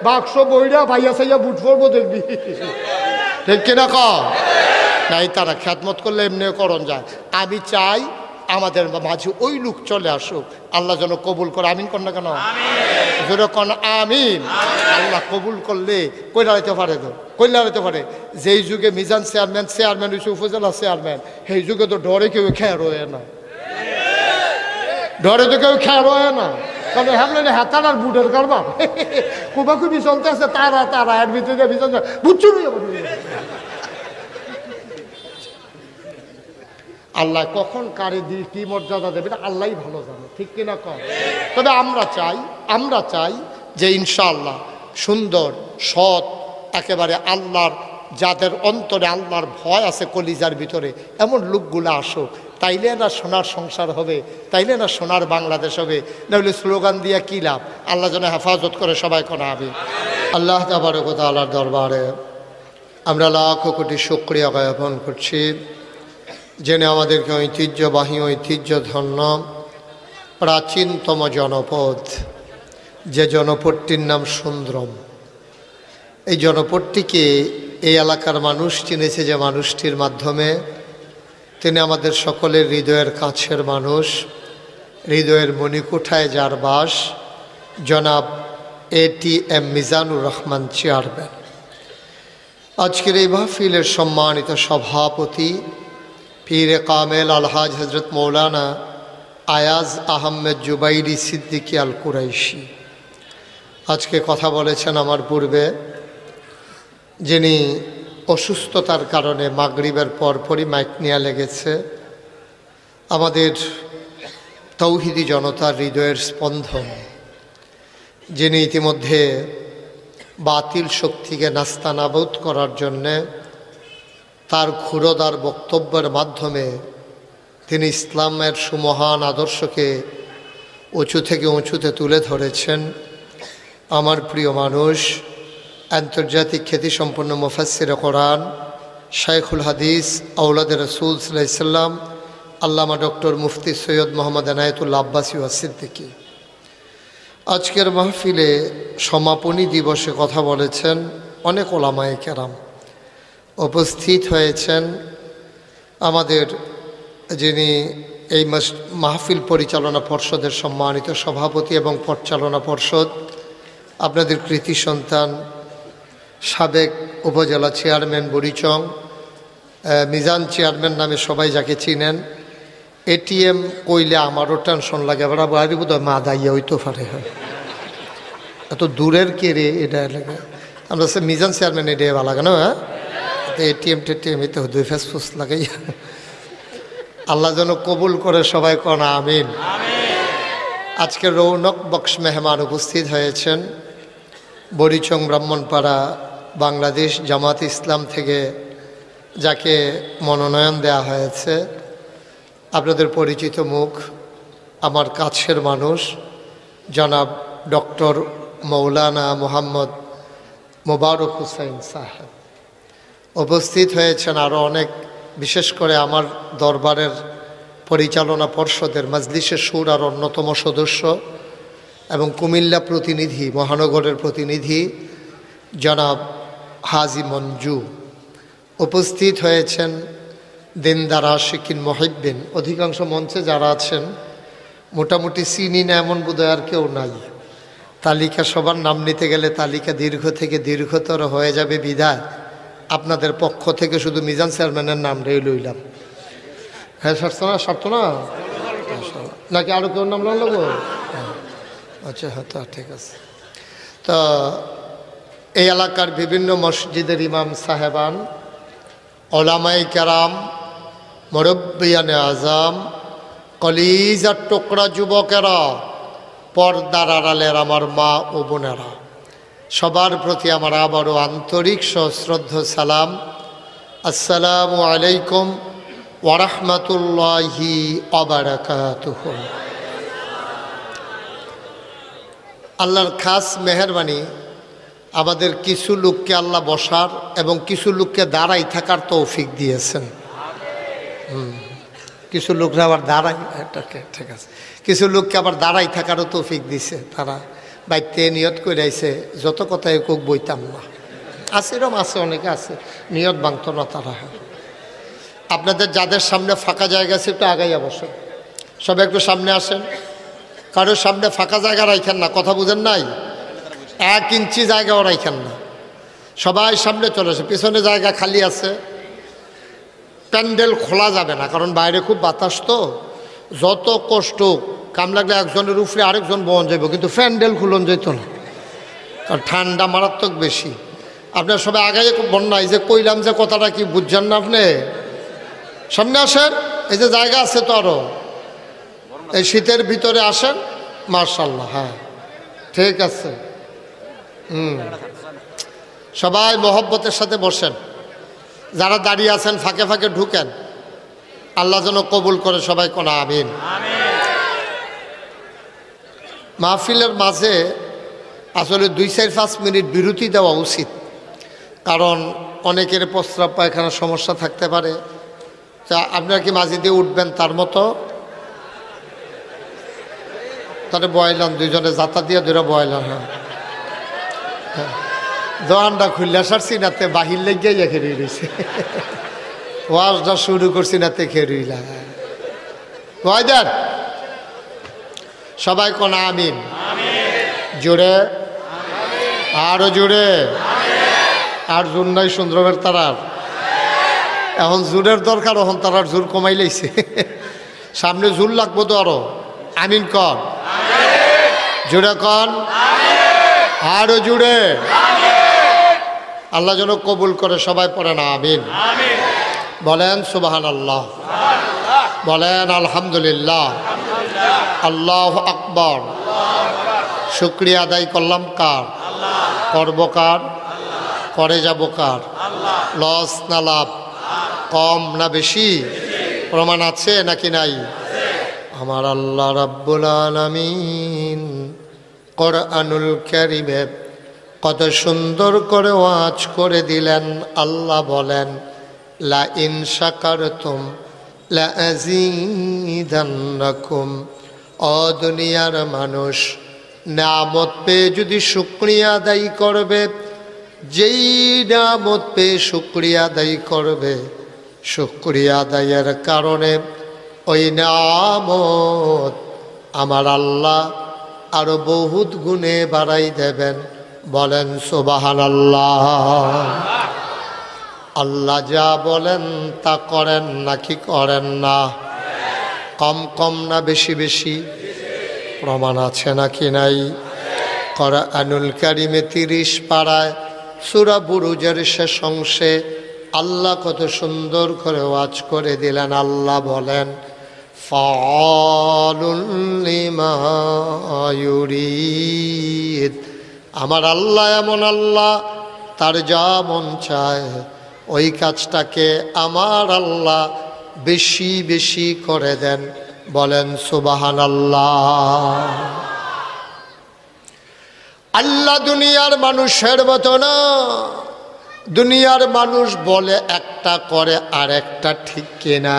বাক্স বইরা ভাইয়া সাইয়া বুট পরবো দেখবি। ঠিক কিনা কও? নাই তারা খ্যাতমত করলে এমনি করণ যায়। আমি চাই আমাদের মাঝে ওই লোক চলে আসুক, আল্লাহ যেন কবুল করে। আমিন কর না কেন? জোরে কন আমিন। আল্লাহ কবুল করলে কইলা হইতে পারে, তো কইলা হইতে পারে। যেই যুগে মিজান চেয়ারম্যান হয়েছে উপজেলা চেয়ারম্যান, সেই যুগে তো ডরে কেউ খেয়ার হয় না, ডরে তো কেউ খেয়ার হয় না। কারণ হামলে হাতার আর বুটের কারবা কুবাকুবি চলতে আছে, তারা এর ভিতরে ভিতরে বুঝছো। আল্লাহ কখন কারে দিয়ে কি মর্যাদা দেবে আল্লাহ ভালো জানে। ঠিক কিনা কম? তবে আমরা চাই যে ইনশাআল্লাহ সুন্দর সৎ একেবারে আল্লাহর, যাদের অন্তরে আল্লাহর ভয় আছে কলিজার ভিতরে, এমন লোকগুলো আসুক। তাইলে না সোনার সংসার হবে, তাইলে না সোনার বাংলাদেশ হবে। নাহলে স্লোগান দিয়া কী লাভ? আল্লাহ যেন হেফাজত করে সবাই করা হবে। আল্লাহ তাবারক ওয়া তাআলার দরবারে আমরা লাখ কোটি শুকরিয়া জ্ঞাপন করছি, জেনে আমাদেরকে ঐতিহ্যধন্য প্রাচীনতম জনপদ, যে জনপদটির নাম সুন্দরম। এই জনপদটিকে এই এলাকার মানুষ চিনেছে যে মানুষটির মাধ্যমে। তিনি আমাদের সকলের হৃদয়ের কাছের মানুষ, হৃদয়ের মণিকোঠায় যার বাস, জনাব ATM মিজানুর রহমান চেয়ারম্যান। আজকের এই মাহফিলের সম্মানিত সভাপতি পীরে কামেল আলহাজ হজরত মৌলানা আয়াজ আহমেদ জুবাইরি সিদ্দিকী আল কুরাইশি। আজকে কথা বলেছেন আমার পূর্বে যিনি অসুস্থতার কারণে মাগরিবের পরপরই মাইক নিয়ে লেগেছে, আমাদের তৌহিদি জনতার হৃদয়ের স্পন্দন, যিনি ইতিমধ্যে বাতিল শক্তিকে নাস্তানাবুদ করার জন্যে তার ক্ষুরোদার বক্তব্যের মাধ্যমে তিনি ইসলামের সুমহান আদর্শকে উঁচু থেকে উঁচুতে তুলে ধরেছেন। আমার প্রিয় মানুষ, আন্তর্জাতিক খ্যাতিসম্পন্ন মুফাসসিরে কোরআন, শাইখুল হাদিস, আওলাদে রসুল সাল্লাল্লাহু আলাইহি ওয়াসাল্লাম আল্লামা ডক্টর মুফতি সৈয়দ মোহাম্মদ এনায়েতুল্লাহ আব্বাসী ওয়াস সিদ্দিকী আজকের মাহফিলে সমাপনী দিবসে কথা বলেছেন। অনেক ওলামায়ে কেরাম উপস্থিত হয়েছেন। আমাদের যিনি এই মাহফিল পরিচালনা পর্ষদের সম্মানিত সভাপতি এবং পরিচালনা পর্ষদ, আপনাদের কৃতি সন্তান সাবেক উপজেলা চেয়ারম্যান বুড়িচং, মিজান চেয়ারম্যান নামে সবাই যাকে চিনেন। এটিএম কইলে আমারও টেনশন লাগে, আমরা বাড়ি বোধ হয় মা দাইয়া হইতে পারে, হয় এত দূরের কে রে এটা লাগে। আমরা সে মিজান চেয়ারম্যান এটা ভালো লাগে না, হ্যাঁ এটিএম টেটিএম এতে দুই ফেস ফুস লাগাই। আল্লাহ যেন কবুল করে, সবাই কনা আমিন। আজকে রৌনক বক্স মেহমান উপস্থিত হয়েছেন বরিচং ব্রাহ্মণপাড়া বাংলাদেশ জামাত ইসলাম থেকে যাকে মনোনয়ন দেয়া হয়েছে। আপনাদের পরিচিত মুখ, আমার কাছের মানুষ জনাব ডক্টর মৌলানা মোহাম্মদ মোবারক হুসাইন সাহেব উপস্থিত হয়েছেন। আরও অনেক, বিশেষ করে আমার দরবারের পরিচালনা পর্ষদের মজলিসে সুর আর অন্যতম সদস্য এবং কুমিল্লা প্রতিনিধি, মহানগরের প্রতিনিধি জনাব হাজি মঞ্জু উপস্থিত হয়েছেন। দিনদার আশিকিন মহিব্বিন, অধিকাংশ মঞ্চে যারা আছেন মোটামুটি চিনি না এমন বোধহয় আর কেউ নাই। তালিকা সবার নাম নিতে গেলে তালিকা দীর্ঘ থেকে দীর্ঘতর হয়ে যাবে বিধায় আপনাদের পক্ষ থেকে শুধু মিজান চেয়ারম্যানের নাম লইলাম। হ্যাঁ সারতো না নাকি আরও কেউ নাম লাগবো? আচ্ছা হ্যাঁ, তা ঠিক আছে। তো এই এলাকার বিভিন্ন মসজিদের ইমাম সাহেবান, ওলামায়ে কেরাম, মুরব্বিয়ানে আজম, কলিজার টুকরা যুবকেরা, পর্দার আড়ালের আমার মা ও বোনেরা, সবার প্রতি আমার আবারও আন্তরিক সশ্রদ্ধ সালাম। আসসালামু আলাইকুম ওয়া রাহমাতুল্লাহি ওয়া বারাকাতুহু। আল্লাহর খাস মেহেরবানি, আমাদের কিছু লোককে আল্লাহ বসার এবং কিছু লোককে দাঁড়াই থাকার তৌফিক দিয়েছেন। কিছু লোকরা আবার দাঁড়াই, ঠিক আছে, কিছু লোককে আবার দাঁড়াই থাকারও তৌফিক দিছে। তারা বাইতে নিয়ত করে আইছে, যত কথাই কোক বইতাম না। আছে এরম, আছে অনেকে আছে নিয়ত ভাঙত না তারা। আপনাদের যাদের সামনে ফাঁকা জায়গা আছে একটু আগাইয়া বসেন, সবাই একটু সামনে আসেন। কারোর সামনে ফাঁকা জায়গা রাখেন না, কথা বুঝেন নাই? 1 ইঞ্চি জায়গাও রাখেন না, সবাই সামনে চলে আসে। পিছনে জায়গা খালি আছে। প্যান্ডেল খোলা যাবে না, কারণ বাইরে খুব বাতাস, তো যত কষ্ট কাম লাগলে একজনের উপরে আরেকজন বহন যাইব, কিন্তু প্যান্ডেল খুলন যেত না, কারণ ঠান্ডা মারাত্মক বেশি। আপনার সবাই আগে বন্যা, এই যে কইলাম যে কথাটা কি বুঝছেন না আপনি? সামনে আসেন, এই যে জায়গা আছে তো আরো, এই শীতের ভিতরে আসেন। মার্শাল্লাহ, হ্যাঁ ঠিক আছে। সবাই মহব্বতের সাথে বসেন। যারা দাঁড়িয়ে আছেন ফাঁকে ফাঁকে ঢুকেন, আল্লাহ যেন কবুল করে, সবাই কোনা আমিন। মাহফিলের মাঝে আসলে 2-4-5 মিনিট বিরতি দেওয়া উচিত, কারণ অনেকের প্রস্রাব পায়খানার সমস্যা থাকতে পারে। তা আপনারা কি মাঝে দিয়ে উঠবেন তার মতো? তাহলে বয়লান, দুইজনে যাতা দিয়ে দুইটা বয়লান। হ্যাঁ, দোয়ানটা খুললে সারছি নাতে বাহির লেগে খেয়ে রয়েছে, ওয়াজটা শুরু করছি নাতে খেয়ে রইলা। বয়দার সবাই কোন আমিন, জোরে, আরো জোরে। আর জোর নাই সুন্দরবের তারার, এখন জোরের দরকার, এখন তারার জোর কমাই লাইছে। সামনে জোর লাগবো তো আরো। আমিন কন, জোরে কন, আরো জোরে। আল্লাহ যেন কবুল করে। সবাই পড়েন আমিন। বলেন সুবহানাল্লাহ, বলেন আলহামদুলিল্লাহ, আল্লাহু আকবার। শুকরিয়া আদায় করলাম কার? করব কার? করে যাব কার? লস না লাভ? কম না বেশি? প্রমাণ আছে নাকি নাই? আমার আল্লাহ রাব্বুল আলামিন কোরআনুল কারীমে কত সুন্দর করে ওয়াজ করে দিলেন। আল্লাহ বলেন, লা ইন শাকারতুম লা আযীদান্নাকুম। ও দুনিয়ার মানুষ, নিয়ামত পেয়ে যদি শুকরিয়া আদায় করবে, যেই নিয়ামত পেয়ে শুকরিয়া আদায় করবে, শুকরিয়া আদায়ের কারণে ওই নিয়ামত আমার আল্লাহ আরো বহুত গুণে বাড়াই দেবেন। বলেন সুবহানাল্লাহ। আল্লাহ যা বলেন তা করেন নাকি করেন না? কম কম না বেশি বেশি? প্রমাণ আছে নাকি নাই? কোরআনুল কারীমে 30 পারায় সূরা বুরুজের শেষ অংশে আল্লাহ কত সুন্দর করে ওয়াজ করে দিলেন। আল্লাহ বলেন, ফাআলুল লিমা ইউরিদ। আমার আল্লাহ এমন আল্লাহ, তার যা মন চায় ওই কাজটাকে আমার আল্লাহ বেশি বেশি করে দেন। বলেন সুবহানাল্লাহ। আল্লাহ দুনিয়ার মানুষের মতো না। দুনিয়ার মানুষ বলে একটা, করে আর একটা, ঠিক কিনা?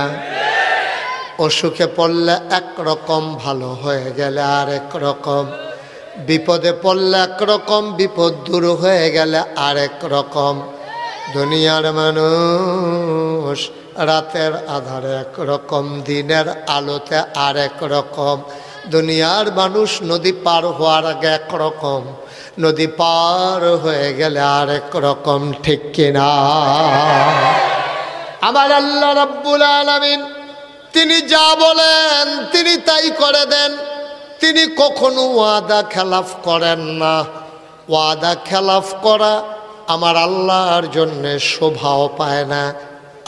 অসুখে পড়লে একরকম, ভালো হয়ে গেলে আর এক রকম, বিপদে পড়লে একরকম, বিপদ দূর হয়ে গেলে আর এক রকম। দুনিয়ার মানুষ রাতের আধারে একরকম, দিনের আলোতে আর এক রকম। দুনিয়ার মানুষ নদী পার হওয়ার আগে একরকম, নদী পার হয়ে গেলে আর এক রকম, ঠিক কিনা? আমার আল্লাহ রাব্বুল আলামিন তিনি যা বলেন তিনি তাই করে দেন। তিনি কখনো ওয়াদা খেলাফ করেন না। ওয়াদা খেলাফ করা আমার আল্লাহর জন্য শোভাও পায় না।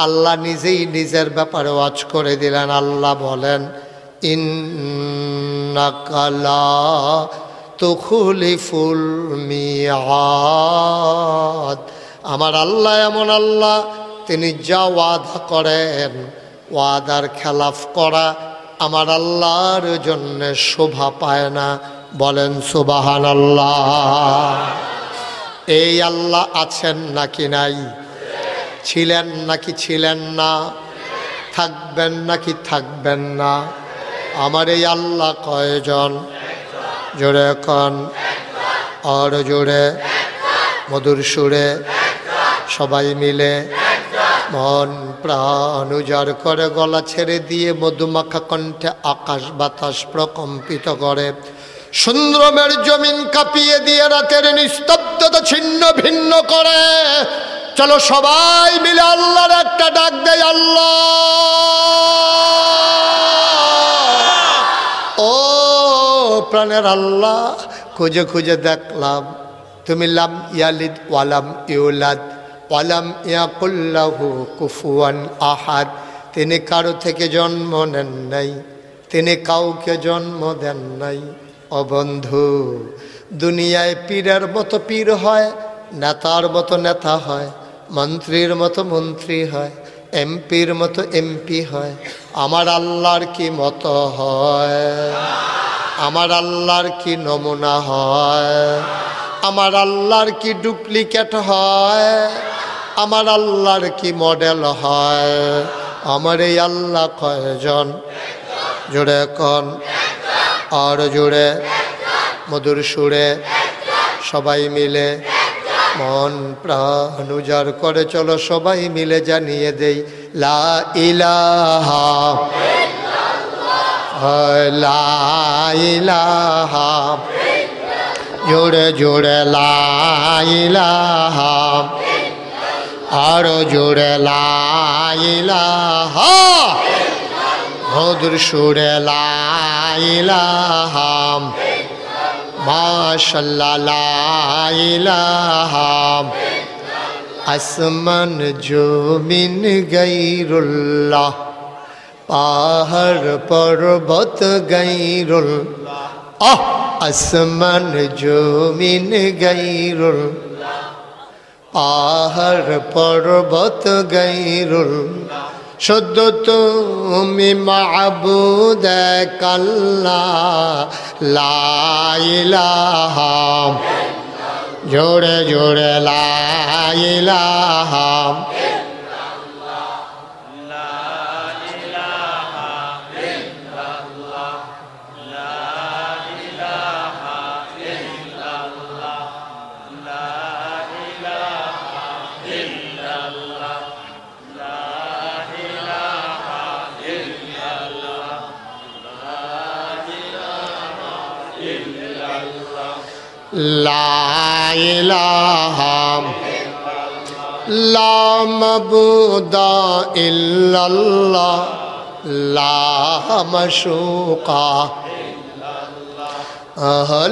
আল্লাহ নিজেই নিজের ব্যাপারে ওয়াজ করে দিলেন। আল্লাহ বলেন, ইন্নাকা লা তুখলিফুল মিআদ। আমার আল্লাহ এমন আল্লাহ, তিনি যা ওয়াদা করেন, ওয়াদার খেলাফ করা আমার আল্লাহর জন্য শোভা পায় না। বলেন সুবহানাল্লাহ। এই আল্লাহ আছেন নাকি নাই? ছিলেন নাকি ছিলেন না? থাকবেন নাকি থাকবেন না? আমার এই আল্লাহ কয়জন? জোরে কন, আর জোরে, মধুর সুরে, সবাই মিলে মন প্রাণ উজাড় করে গলা ছেড়ে দিয়ে মধুমাখা কণ্ঠে আকাশ বাতাস প্রকম্পিত করে, সুন্দরমের জমিন কাঁপিয়ে দিয়ে রাতের নিস্তব্ধতা ছিন্ন ভিন্ন করে। চলো সবাই মিলে আল্লাহর একটা ডাক দেয়, আল্লাহ। ও প্রাণের আল্লাহ, খুঁজে খুঁজে দেখলাম তুমি লাম ইয়ালিদ ওয়ালাম ইউলাদ ওয়ালাম ইয়াকুল লাহু কুফুয়ান আহাদ। তিনি কারো থেকে জন্ম নেন নাই, তিনি কাউকে জন্ম দেন নাই। ও বন্ধু, দুনিয়ায় পীরের মতো পীর হয়, নেতার মতো নেতা হয়, মন্ত্রীর মতো মন্ত্রী হয়, এমপির মতো এমপি হয়। আমার আল্লাহর কি মতো হয়? আমার আল্লাহর কি নমুনা হয়? আমার আল্লাহর কি ডুপ্লিকেট হয়? আমার আল্লাহর কি মডেল হয়? আমার এই আল্লাহ কয়জন? জোরে কন, আর জোরে, মধুর সুরে, সবাই মিলে মন প্রাণ উজাড় করে চলো সবাই মিলে জানিয়ে দেই, লা ইলাহা লা ইলাহা, জোরে জোরে লা ইলাহা, আরো জোরে লা ইলাহা, মধুর সুরে লা ইলাহা, মাশাআল্লাহ লা ইলাহা, আসমান জমিন গাইরুল্লাহ, পাহাড় পর্বত গাইরুল্লাহ। আসমান জমিন গাইরুল্লাহ, পাহাড় পর্বত গাইরুল্লাহ। শুদ্ধ তুমি মাবুদ এক আল্লাহ, লা ইলাহা, জোরে জোরে লা ইলাহা, লা ইলাহা লা মাবুদা ইল্লাল্লাহ, লা মাশুকা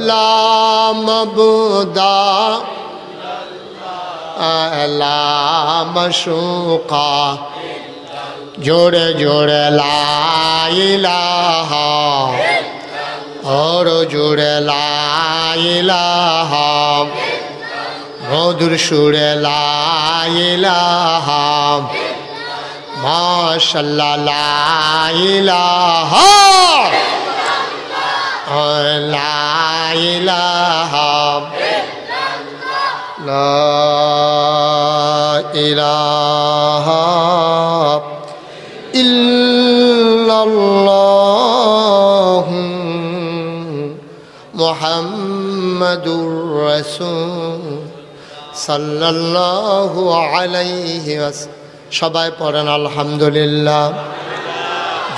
লা মাবুদা লা মাশুকা, জোরে জোরে লা ইলাহা, और जुड़े ला इलाहा, मधुर सुरे ला इलाहा, माशाल्लाह ला इलाहा, ला इलाहा, ला इलाहा इल्लल्लाह মুহাম্মাদুর রাসূল সাল্লাল্লাহু আলাইহি ওয়াসাল্লাম। সবাই পড়েন আলহামদুলিল্লাহ,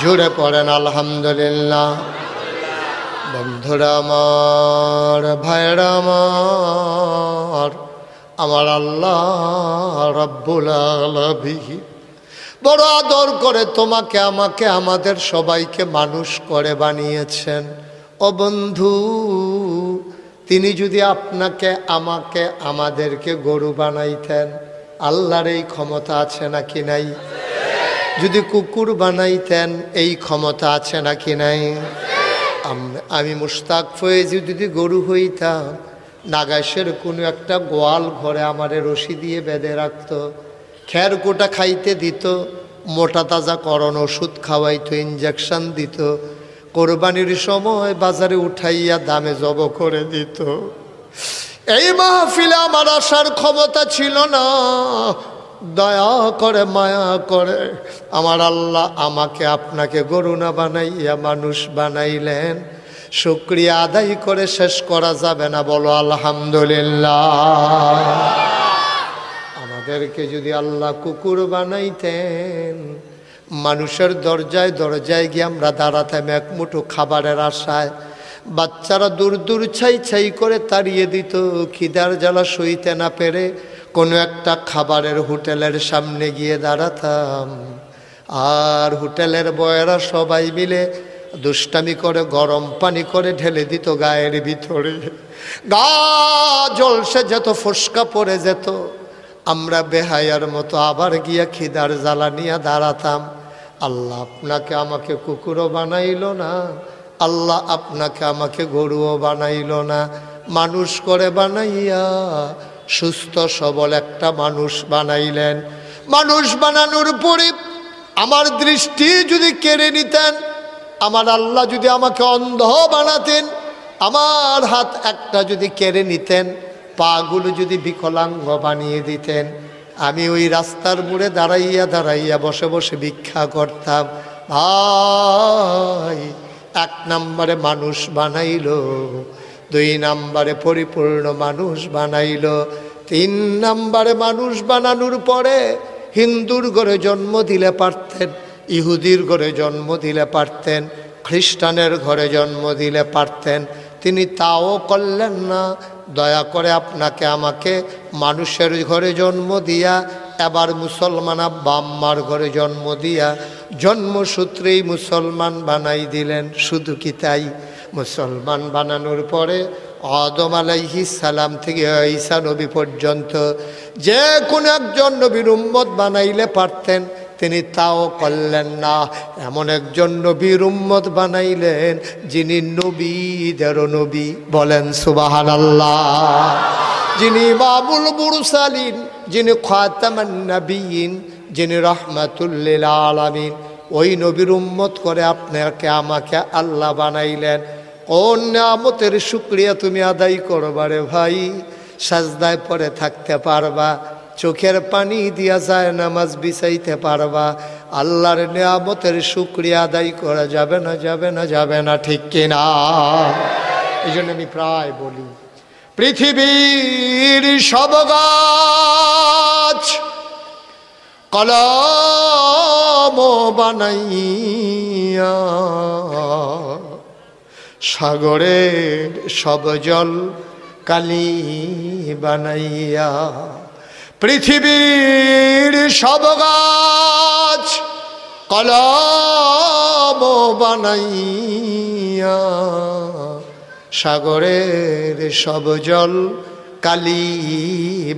জোরে পড়েন আলহামদুলিল্লাহ। বন্ধুরা আমার, ভাইরা আমার, আমার আল্লাহ রাব্বুল আলামিন বড় আদর করে তোমাকে, আমাকে, আমাদের সবাইকে মানুষ করে বানিয়েছেন। ও বন্ধু, তিনি যদি আপনাকে, আমাকে, আমাদেরকে গরু বানাইতেন, আল্লাহর এই ক্ষমতা আছে নাকি নাই? যদি কুকুর বানাইতেন, এই ক্ষমতা আছে নাকি নাই? আমি মুশতাক ফয়েজি যদি গরু হইতাম, নাগাসের কোনো একটা গোয়াল ঘরে আমারে রশি দিয়ে বেঁধে রাখতো, খের কোটা খাইতে দিত, মোটা তাজা করণ ওষুধ খাওয়াইতো, ইঞ্জেকশন দিত, কোরবানির সময় বাজারে উঠাইয়া দামে জব করে দিত। এই মাহফিলে আমার আসার ক্ষমতা ছিল না, দয়া করে মায়া করে আমার আল্লাহ আমাকে আপনাকে গরু না বানাইয়া মানুষ বানাইলেন। শুকরিয়া আদায় করে শেষ করা যাবে না, বলো আলহামদুলিল্লাহ। আমাদেরকে যদি আল্লাহ কুকুর বানাইতেন, মানুষের দরজায় দরজায় গিয়ে আমরা দাঁড়াতাম এক মুঠো খাবারের আশায়, বাচ্চারা দূর দূর ছাই ছাই করে তাড়িয়ে দিত, খিদার জ্বালা সইতে না পেরে কোনো একটা খাবারের হোটেলের সামনে গিয়ে দাঁড়াতাম, আর হোটেলের বয়েরা সবাই মিলে দুষ্টামি করে গরম পানি করে ঢেলে দিত গায়ের ভিতরে, গা জলসে যেত, ফোসকা পড়ে যেত। আমরা বেহায়ার মতো আবার গিয়া খিদার জ্বালা নিয়ে দাঁড়াতাম। আল্লাহ আপনাকে আমাকে কুকুরও বানাইল না, আল্লাহ আপনাকে আমাকে গরুও বানাইল না, মানুষ করে বানাইয়া সুস্থ সবল একটা মানুষ বানাইলেন। মানুষ বানানোর পরে আমার দৃষ্টি যদি কেড়ে নিতেন, আমার আল্লাহ যদি আমাকে অন্ধ বানাতেন, আমার হাত একটা যদি কেড়ে নিতেন, পাগুলো যদি বিকলাঙ্গ বানিয়ে দিতেন, আমি ওই রাস্তার মোড়ে দাঁড়াইয়া দাঁড়াইয়া বসে বসে ভিক্ষা করতাম। ভাই, এক নম্বরে মানুষ বানাইল, দুই নম্বরে পরিপূর্ণ মানুষ বানাইল, তিন নম্বরে মানুষ বানানোর পরে হিন্দুর ঘরে জন্ম দিলে পারতেন, ইহুদির ঘরে জন্ম দিলে পারতেন, খ্রিস্টানের ঘরে জন্ম দিলে পারতেন, তিনি তাও করলেন না। দয়া করে আপনাকে আমাকে মানুষের ঘরে জন্ম দিয়া, এবার মুসলমান আব্বা আম্মার ঘরে জন্ম দিয়া জন্মসূত্রেই মুসলমান বানাই দিলেন। শুধু কি তাই, মুসলমান বানানোর পরে আদম আলাইহিস সালাম থেকে ঈসা নবী পর্যন্ত যে কোনো একজন নবীর উম্মত বানাইলে পারতেন, তিনি তাও করলেন না। এমন একজন নবীর উম্মত বানাইলেন যিনি নবীদেরও নবী, বলেন সুবহানাল্লাহ। যিনি ইমামুল মুরসালিন, যিনি খাতামান নবিয়্যিন, যিনি রাহমাতুল লিল আলামিন, ওই নবীর উম্মত করে আপনাকে আমাকে আল্লাহ বানাইলেন। কোন নিয়ামতের শুকরিয়া তুমি আদায় করবা রে ভাই? সাজদায় পড়ে থাকতে পারবা, চোখের পানি দিয়া যায় নামাজ বিছাইতে পারবা, আল্লাহর নিয়ামতের শুকরিয়া আদায় করা যাবে না, যাবে না, যাবে না, ঠিক কিনা? এই জন্য আমি প্রায় বলি, পৃথিবীর সব গাছ কলম বানাইয়া, সাগরের সব জল কালি বানাইয়া, পৃথিবীর সব গাছ কলম বানাইয়া, সাগরের সব জল কালি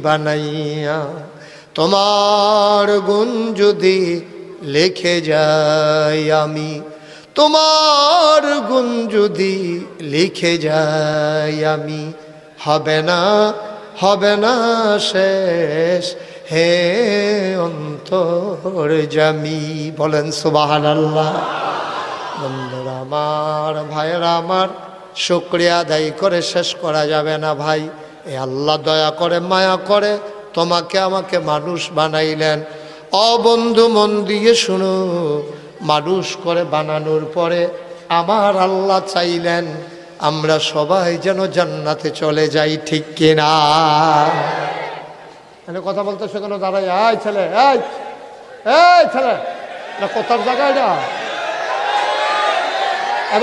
বানাইয়া, তোমার গুণ যদি লিখে যাই আমি, তোমার গুণ যদি লিখে যাই আমি, হবে না, হবে না শেষ হে অন্তর্যামী, বলেন সুবহানাল্লাহ। বন্ধুরা আমার, ভাইয়েরা আমার, শুকরিয়া আদায় করে শেষ করা যাবে না ভাই। এ আল্লাহ দয়া করে, মায়া করে তোমাকে আমাকে মানুষ বানাইলেন। বন্ধু মন দিয়ে শুনো, মানুষ করে বানানোর পরে আমার আল্লাহ চাইলেন আমরা সবাই যেন জান্নাতে চলে যাই, ঠিক কিনা? এখানে কথা বলতেছে কেন? দাঁড়াই, এই ছেলে, এই এই ছেলে, না কথার জায়গা এটা?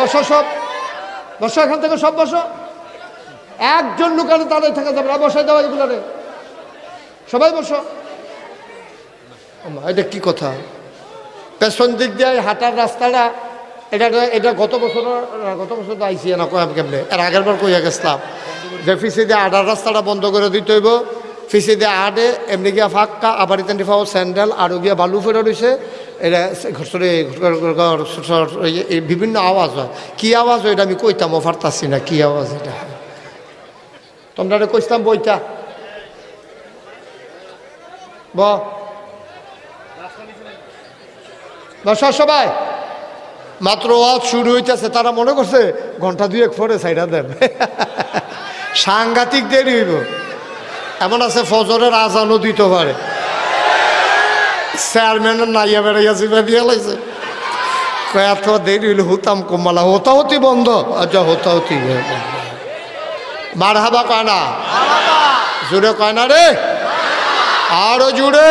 বসো, সব বসো, এখান থেকে সব বসো। একজন লুকানো দাঁড়াই থাকা যাবে না, বসাই দেওয়া এগুলো রে, সবাই বসো। এটা কি কথা? পেছন দিক দিয়ে হাঁটার রাস্তাটা, এটা গত বছর তো আইসি না, কয় কেমনে এর আগের বার কইয়া গেছিলাম যে ফিসে দিয়ে আডার রাস্তাটা বন্ধ করে দিতে হইব। ফিসে দিয়ে আডে এমনি গিয়া ফাঁকা, আবার ইতেন ফাও স্যান্ডেল আরও গিয়া বালু ফেরা রয়েছে। এটা বিভিন্ন আওয়াজ হয়। কি আওয়াজ হয় এটা আমি কইতামও পারতাছি না, কি আওয়াজ এটা? তোমরা কইতাম বইটা বসা সবাই। মাত্র ওয়াজ শুরু হইতেছে, তারা মনে করছে ঘন্টা দুয়েক পরে সাইডা দেন। সাংঘাতিক দেরি হইব। এমন আছে ফজরের আজানও দিতে পারে। চেয়ারম্যানের নাইয়া বেড়াইয়া জিবা দিয়া লাইছে, এত দেরি হইলে হুতাম কমালা, হতাহতি বন্ধ। আচ্ছা হতাহতি মার হাবা কয় না, জুড়ে কয় না রে, আরো জুড়ে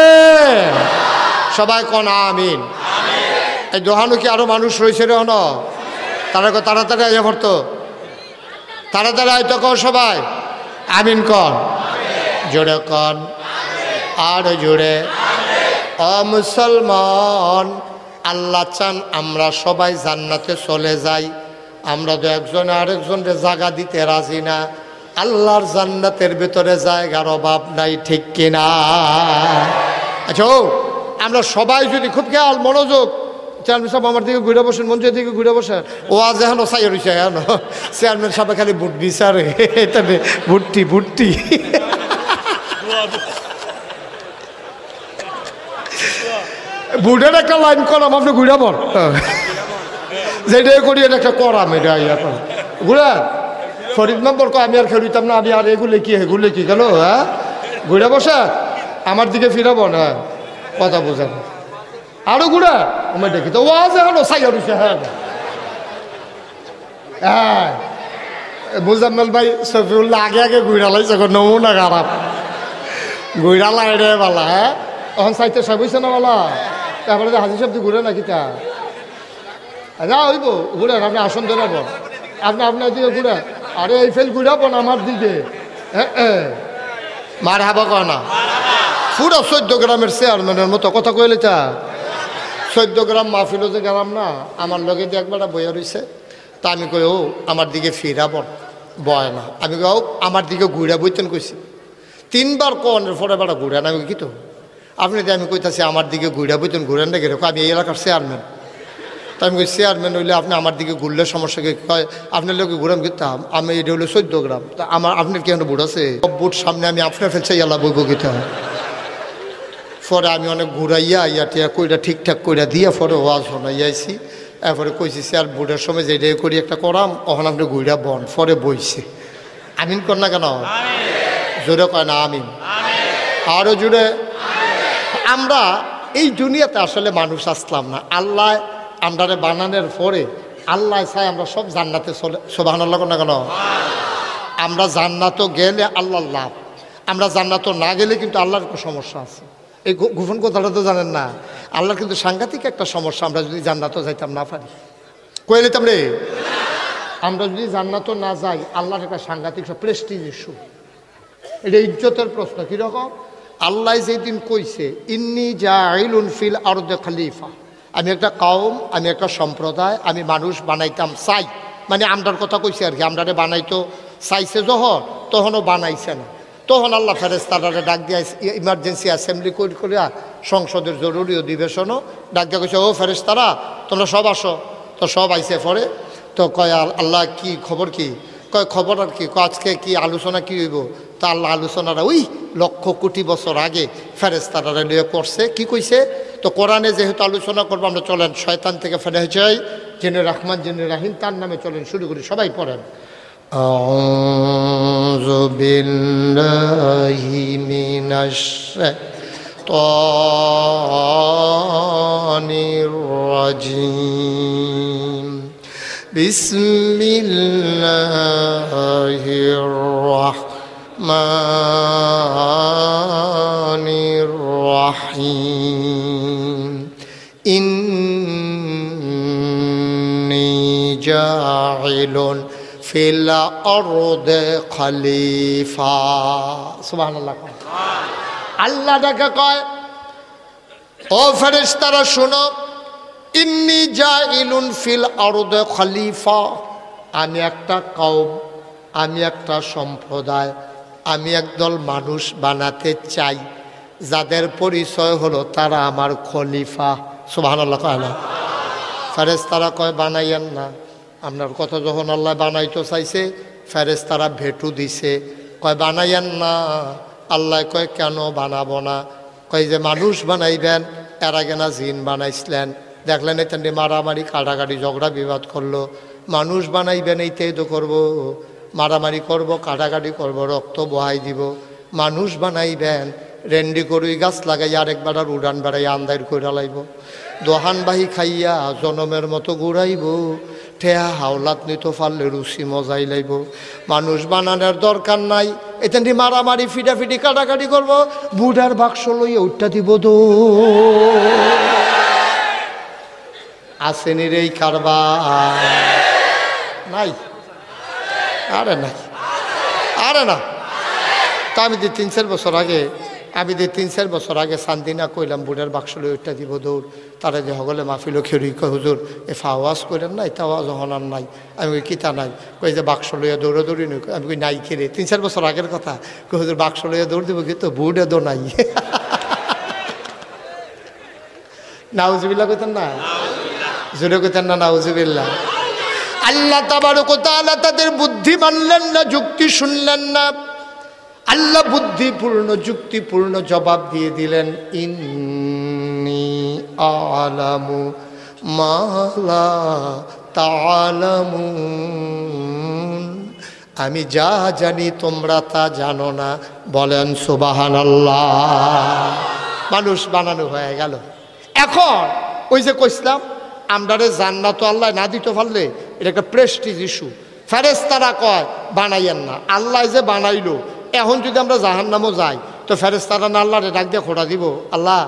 সবাই কন আমিন। এই দোহানো কি আরো মানুষ রয়েছে রে? হন তারা তাড়াতাড়ি আইয়া পড়তো, তাড়াতাড়ি আইতো কর সবাই আমিন কন, জোরে কন, আর জোরে। মুসলমান, আল্লাহ চান আমরা সবাই জান্নাতে চলে যাই। আমরা তো একজন আরেকজনকে জায়গা দিতে রাজি না। আল্লাহর জান্নাতের ভিতরে জায়গার অভাব নাই, ঠিক কিনা? আচ্ছা আমরা সবাই যদি খুব খেয়াল মনোযোগ, চেয়ারম্যান সাহেব আমার দিকে ঘুরে বসেন, মঞ্চের দিকে ঘুরে বসেন। ও আজ এখন সাই রয়েছে, এখন চেয়ারম্যান সাহেব খালি ভোট বিচারে, এটা ভুট্টি ভুট্টি। বুড়ের একটা লাইন করাম, আপনি ঘুরে পড়, যেটাই করি এটা একটা করাম, এটা ইয়া কর ঘুরে ফরিদ নম্বর কয় আমি আর খেলিতাম না, আমি আর এগুলো কি এগুলো কি গেল? হ্যাঁ ঘুরে বসে আমার দিকে ফিরাব না, কথা বোঝেন। আরো ঘুরে আমি দেখি তো ওয়াজ এখন সাইয়া রয়েছে। হ্যাঁ হ্যাঁ মুজাম্মেল ভাই শফিউল্লাহ আগে আগে ঘুরা লাইছে, নমুনা খারাপ ঘুরা লাই রে বালা। হ্যাঁ তখন সাইতে সব হয়েছে না বালা, তারপরে হাজির সব ঘুরে নাকি তা না হইব ঘুরেন, আপনি আসন ধরাবো, আপনি আপনার দিকে ঘুরে, আরে এই ফেল ঘুরাবো না আমার দিকে। মার হাবা কয় না, পুরো 14 গ্রামের চেয়ারম্যানের মতো কথা কইলে তা 14 গ্রাম মাহফিলও যে গেলাম না, আমার লগে দিয়ে একবার বইয়া রয়েছে। তা আমি কই ও আমার দিকে ফিরাবন, বয় না। আমি কাউ আমার দিকে ঘুরে বইতেন কইছি 3বার কনের পরে বেড়া ঘুরেন। আমি কি তো আপনি যে আমি কইতাছি আমার দিকে ঘুরে বইতেন ঘুরেন না কিরকম, আমি এই এলাকার চেয়ারম্যান। তো আমি কই চেয়ারম্যান হইলে আপনি আমার দিকে ঘুরলে সমস্যা কি কয় আপনার লোকে ঘুরাম কিতাম আমি এটা হলো 14 গ্রাম, তা আমার আপনার কেন বুট আছে বুট সামনে আমি আপনার ফেলছে ইয়ালা বইব কিতা। পরে আমি অনেক ঘুরাইয়া টিয়া কইরা ঠিকঠাক কইরা দিয়া পরে ওয়াজ শোনাইয়াছি। এরপরে কইছি স্যার বুটের সময় যে এটাই করি একটা করাম ওখানে আপনি ঘুরা বন। পরে বইছে আমিন কর না কেন, জোরে কয় না আমিন, আরো জোরে। আমরা এই দুনিয়াতে আসলে মানুষ আসলাম না, আল্লাহ আমরারে বানানোর পরে আল্লাহ চাই আমরা সব জান্নাতে চলে। সুবহানাল্লাহ না কেন, আমরা জান্নাত গেলে আল্লাহর লাভ, আমরা জান্নাত না গেলে কিন্তু আল্লাহর কোনো সমস্যা আছে। এই গোপন কথাটা তো জানেন না, আল্লাহর কিন্তু সাংঘাতিক একটা সমস্যা। আমরা যদি জান্নাতও যাইতাম না পারি কয়ে নিতাম রে, আমরা যদি জান্নাতও না যাই আল্লাহর একটা সাংঘাতিক প্রেস্টিজ ইস্যু, এটা ইজ্জতের প্রশ্ন। কীরকম, আল্লাহ যেদিন কইছে ইন্নী জাইলুন ফিল আরদে খলিফা, আমি একটা কওম, আমি একটা সম্প্রদায়, আমি মানুষ বানাইতাম চাই, মানে আমরার কথা কইছে আর কি, আমরারে বানাইতো চাইছে যখন তখনও বানাইছে না। তখন আল্লাহ ফেরেশতারে ডাক দিয়া ইমার্জেন্সি অ্যাসেম্বলি করিয়া সংসদের জরুরি অধিবেশনও ডাক দিয়া কইছে ও ফেরেশতারা তোমরা সব আসো। তো সব আইসে পরে তো কয় আল্লাহ কি খবর, কি কয় খবর আর কি, আজকে কি আলোচনা কি হইব। তা আল্লাহ আলোচনাটা ওই লক্ষ কোটি বছর আগে ফেরেশতারা লিয়ে করছে। কি কইছে, তো কোরআনে যেহেতু আলোচনা করবো আমরা চলেন শয়তান থেকে ফেলে যাই, যিনি রহমান যিনি রাহিম তার নামে চলেন শুরু করি। সবাই পড়েন আউযু বিল্লাহি মিনাশ শাইতানির রাজিম বিসমিল্লাহির রাহমানির রাহিম ইন্নী জাইলুন ফিল আরদে খলিফা। সুবহানাল্লাহ। আল্লাহ ডাকে কয় ও ফেরেশতারা শুনো, ইন্নী জাইলুন ফিল আরদে খলিফা, আমি একটা কওম, আমি একটা সম্প্রদায়, আমি একদল মানুষ বানাতে চাই যাদের পরিচয় হলো তারা আমার খলিফা। সুবহানাল্লাহ। ফেরেশতারা কয় বানাইয়েন না। আপনার কথা যখন আল্লাহ বানাইতে চাইছে ফেরেশতারা ভেটু দিছে, কয় বানাইয়েন না। আল্লাহ কয় কেন বানাবো না, কয় যে মানুষ বানাইবেন, এর আগে না জিন বানাইছিলেন, দেখলেন এখানে মারামারি কাটাকাটি ঝগড়া বিবাদ করলো। মানুষ বানাইবেন এইটাই তো করবো, মারামারি করব, কাটাকাটি করব, রক্ত বহাই দিব। মানুষ বানাইবেন, রেন্ডি করুই গাছ লাগাই আরেকবার আর উড়ান বেড়াই আন্দার করে লাইব, দোহান বাহি খাইয়া জনমের মতো ঘুরাইব, ঠেয়া হাওলাত নিতে পারলে রুচি মজাই লাইব। মানুষ বানানোর দরকার নাই, এখান মারামারি ফিটাফিটি কাটাকাটি করব, বুড়ার বাক্স লইয়া উঠটা দিব দো। আসেনি রে কারবার নাই, আরে নাই, আরে না। তা আমি 3-4 বছর আগে, সান্দিনা কইলাম বুড়ার বাক্স লই ওইটা দিব দৌড়। তারা যে হগলে মাহফিল খেরি কয় হুজুর এ ফাওয়াজ করেন নাই, তাওয়াজ হনার নাই। আমি কই কিতা নাই, কই যে বাক্স লইয়া দৌড়াদৌড়ি নই। আমি কই নাই খেলে 3-4 বছর আগের কথা। কই হুজুর বাক্স লইয়া দৌড় দিব কিন্তু বুড়ে দো নাই। নাউজুবিল্লাহ কইতেন না, জোরে কইতেন না নাউজুবিল্লাহ। আল্লাহ তাবারক ওয়া তাআলা তাদের বুদ্ধি মানলেন না, যুক্তি শুনলেন না। আল্লাহ বুদ্ধিপূর্ণ যুক্তিপূর্ণ জবাব দিয়ে দিলেন, ইন্নী আ'লামু মা লা তা'লামুন, আমি যা জানি তোমরা তা জানো না। বলেন সুবহানাল্লাহ। মানুষ বানানো হয়ে গেল। এখন ওই যে কইছিলাম আমরারে জান্নাত আল্লাহ না দিতে পারলে এটা একটা প্রেস্টিজ ইস্যু। ফেরেশতারা কয় বানাইয়েন না, আল্লাহ যে বানাইলো, এখন যদি আমরা জাহান্নামও যাই তো ফেরেশতারা না আল্লাহরে ডাক দিয়ে খোঁড়া দিব, আল্লাহ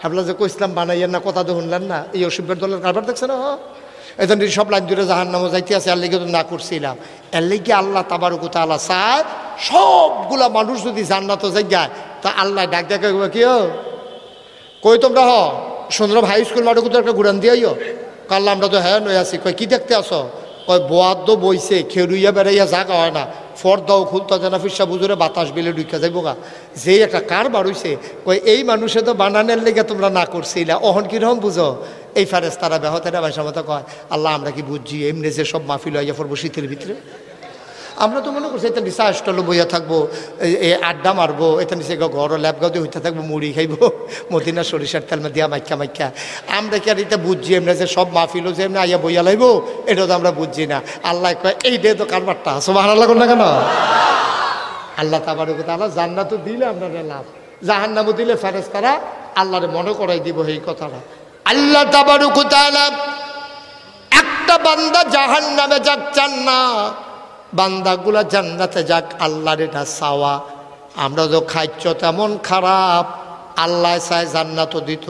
হাবলা যে কইসলাম বানাইয়েন না, কথা তো শুনলেন না। এই অসুবিধার দলের কারবার দেখছে না, এখন সব লাইন দূরে জাহান্নামও যাইতে আছে, এর লেগে তো না করছিলাম। এর লেগে আল্লাহ তাবারক ওয়া তাআলা চায় সবগুলা মানুষ যদি জান্নাতও যাই যায় তা আল্লাহ ডাক দেখে কি কই তোমরা সুন্দর হাই স্কুল মাঠে কোথাও একটা ঘুরান দিয়াইও। কাল্লা আমরা তো হ্যাঁ নই আছি। কই কি দেখতে আসো? কয় বোয়াদ্দ বইছে খেরুইয়া বেড়াইয়া জাগা হয় না, ফর্দাও খুলতে জানা ফিরসা বুঝুরে বাতাস বিলে ঢুকা যাইব গা। যেই একটা কার বাড়ুইছে কয় এই মানুষে তো বানানের লেগে তোমরা না করছিলা, অহন কিরকম বুঝো? এই ফারেস্তারা বেহতেরা ভাষার মতো কয় আল্লাহ আমরা কি বুঝছি এমনি যে সব মাহফিল হইয়া পড়বো শীতের ভিতরে? আমরা তো মনে করছি এটা নিচে স্টলে বইয়া থাকবো, আড্ডা মারবো, এটা নিচে ঘর ল্যাপগাও দিয়ে হইতে থাকবো, মুড়ি খাইবো মদিনা সরিষার তেল দিয়া মাইকা মাইকা। আমরা কি আর এটা বুঝছি এমনি যে সব মাহফিলও যে এমনি আইয়া বইয়া লাইবো? এটা তো আমরা বুঝছি না। আল্লাহ কয় এইটাই তো কারবারটা সুবহানাল্লাহ না কেন? আল্লাহ তাবারক ওয়া তাআলা জান্নাতও দিলে আমরা লাভ, জাহান্নামও দিলে ফেরেশতারা আল্লাহরে মনে করাই দিব এই কথাটা। আল্লাহ তাবারক ওয়া তাআলা একটা বান্দা জাহান্নামে যাক চান না, বান্দাগুলা জান্নাতে যাক আল্লাহর এটা চাওয়া। আমরা তো খাইছ তেমন খারাপ, আল্লাহ চায় জান্নাতও দিত,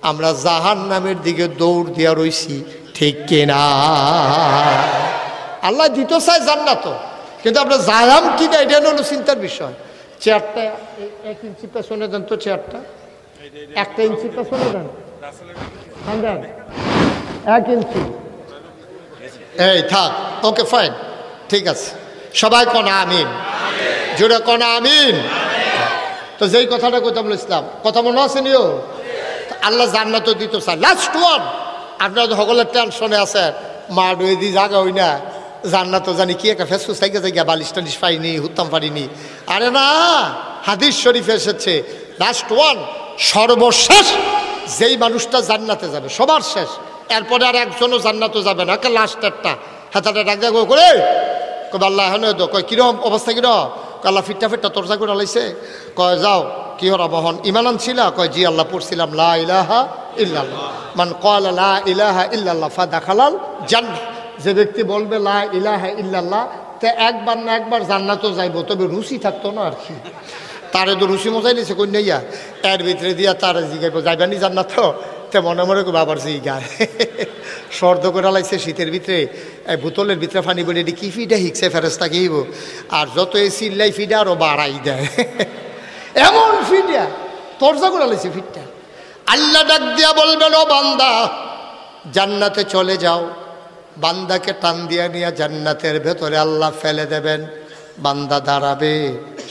আমরা জাহান্নামের দিকে দৌড় দিয়া রইছি, ঠিক কিনা? আল্লাহ দিত চায় জান্নাতও, কিন্তু আমরা যাইলাম কিনা এটা হলো চিন্তার বিষয়। চেয়ারটা 1 ইঞ্চি পেছনে দেন তো, চেয়ারটা 1 ইঞ্চি পেছনে দেন, 1 ইঞ্চি, এই থাক, ওকে ফাইন, ঠিক আছে। সবাই কোনা আমিন, জোরে কোনা আমিন। তো যেই কথাটা কইতাম ইসলাম, কথা মনে আছে নিও? আল্লাহ জান্নাতও দিত চায়। লাস্ট ওয়ান, আপনারা সকলের টেনশনে আছে, মা ডুয়ে দি জাগা হই না, জান্নাতও জানি কি একটা ফেসফুস থাইকে জায়গা, বালিশ টালিশ পাইনি, হুত্তাম পারিনি। আরে না, হাদিস শরীফে এসেছে লাস্ট ওয়ান, সর্বশেষ যেই মানুষটা জান্নাতে যাবে, সবার শেষ, এরপরে আর একজনও জান্নাতও যাবে না, লাস্টেরটা হাতাটা ডাক দেখ করে কবে আল্লাহ এখন তো কয় কিরম অবস্থা, কিরম? আল্লাহ ফিটটা ফিটটা তোরজা করে লাইছে। কয় যাও কি হরা বহন ইমান আনছিলা? কয় জি আল্লাহ পড়ছিলাম লা ইলাহা ইল্লাল্লাহ, মান ক্বালা লা ইলাহা ইল্লাল্লাহ ফাদাখালাল জান্নাহ। যে ব্যক্তি বলবে লা ইলাহা ইল্লাল্লাহ, তে একবার না একবার জান্নাতও যাইব, তবে রুচি থাকতো না আর কি। তারে তো রুচি মজাই নিছে কন্যাইয়া, এর ভিতরে দিয়া তারে জিগাইব যাইবানি জান্নাত, তে মনে মনে বাবার জিগায় সর্দ করে লাইছে শীতের ভিতরে, বোতলের ভিতরে পানি বলে কি ফিডা হিকছে ফেরেস্তা গিয়েব, আর যত এই চিল্লাই ফিডা আরো বাড়াই দেয়, এমন ফিডা তরজা করে লাইছে ফিডটা। আল্লাহ ডাক দিয়া বলবেন ও বান্দা জান্নাতে চলে যাও। বান্দাকে টান দিয়া নিয়ে জান্নাতের ভেতরে আল্লাহ ফেলে দেবেন। বান্দা দাঁড়াবে,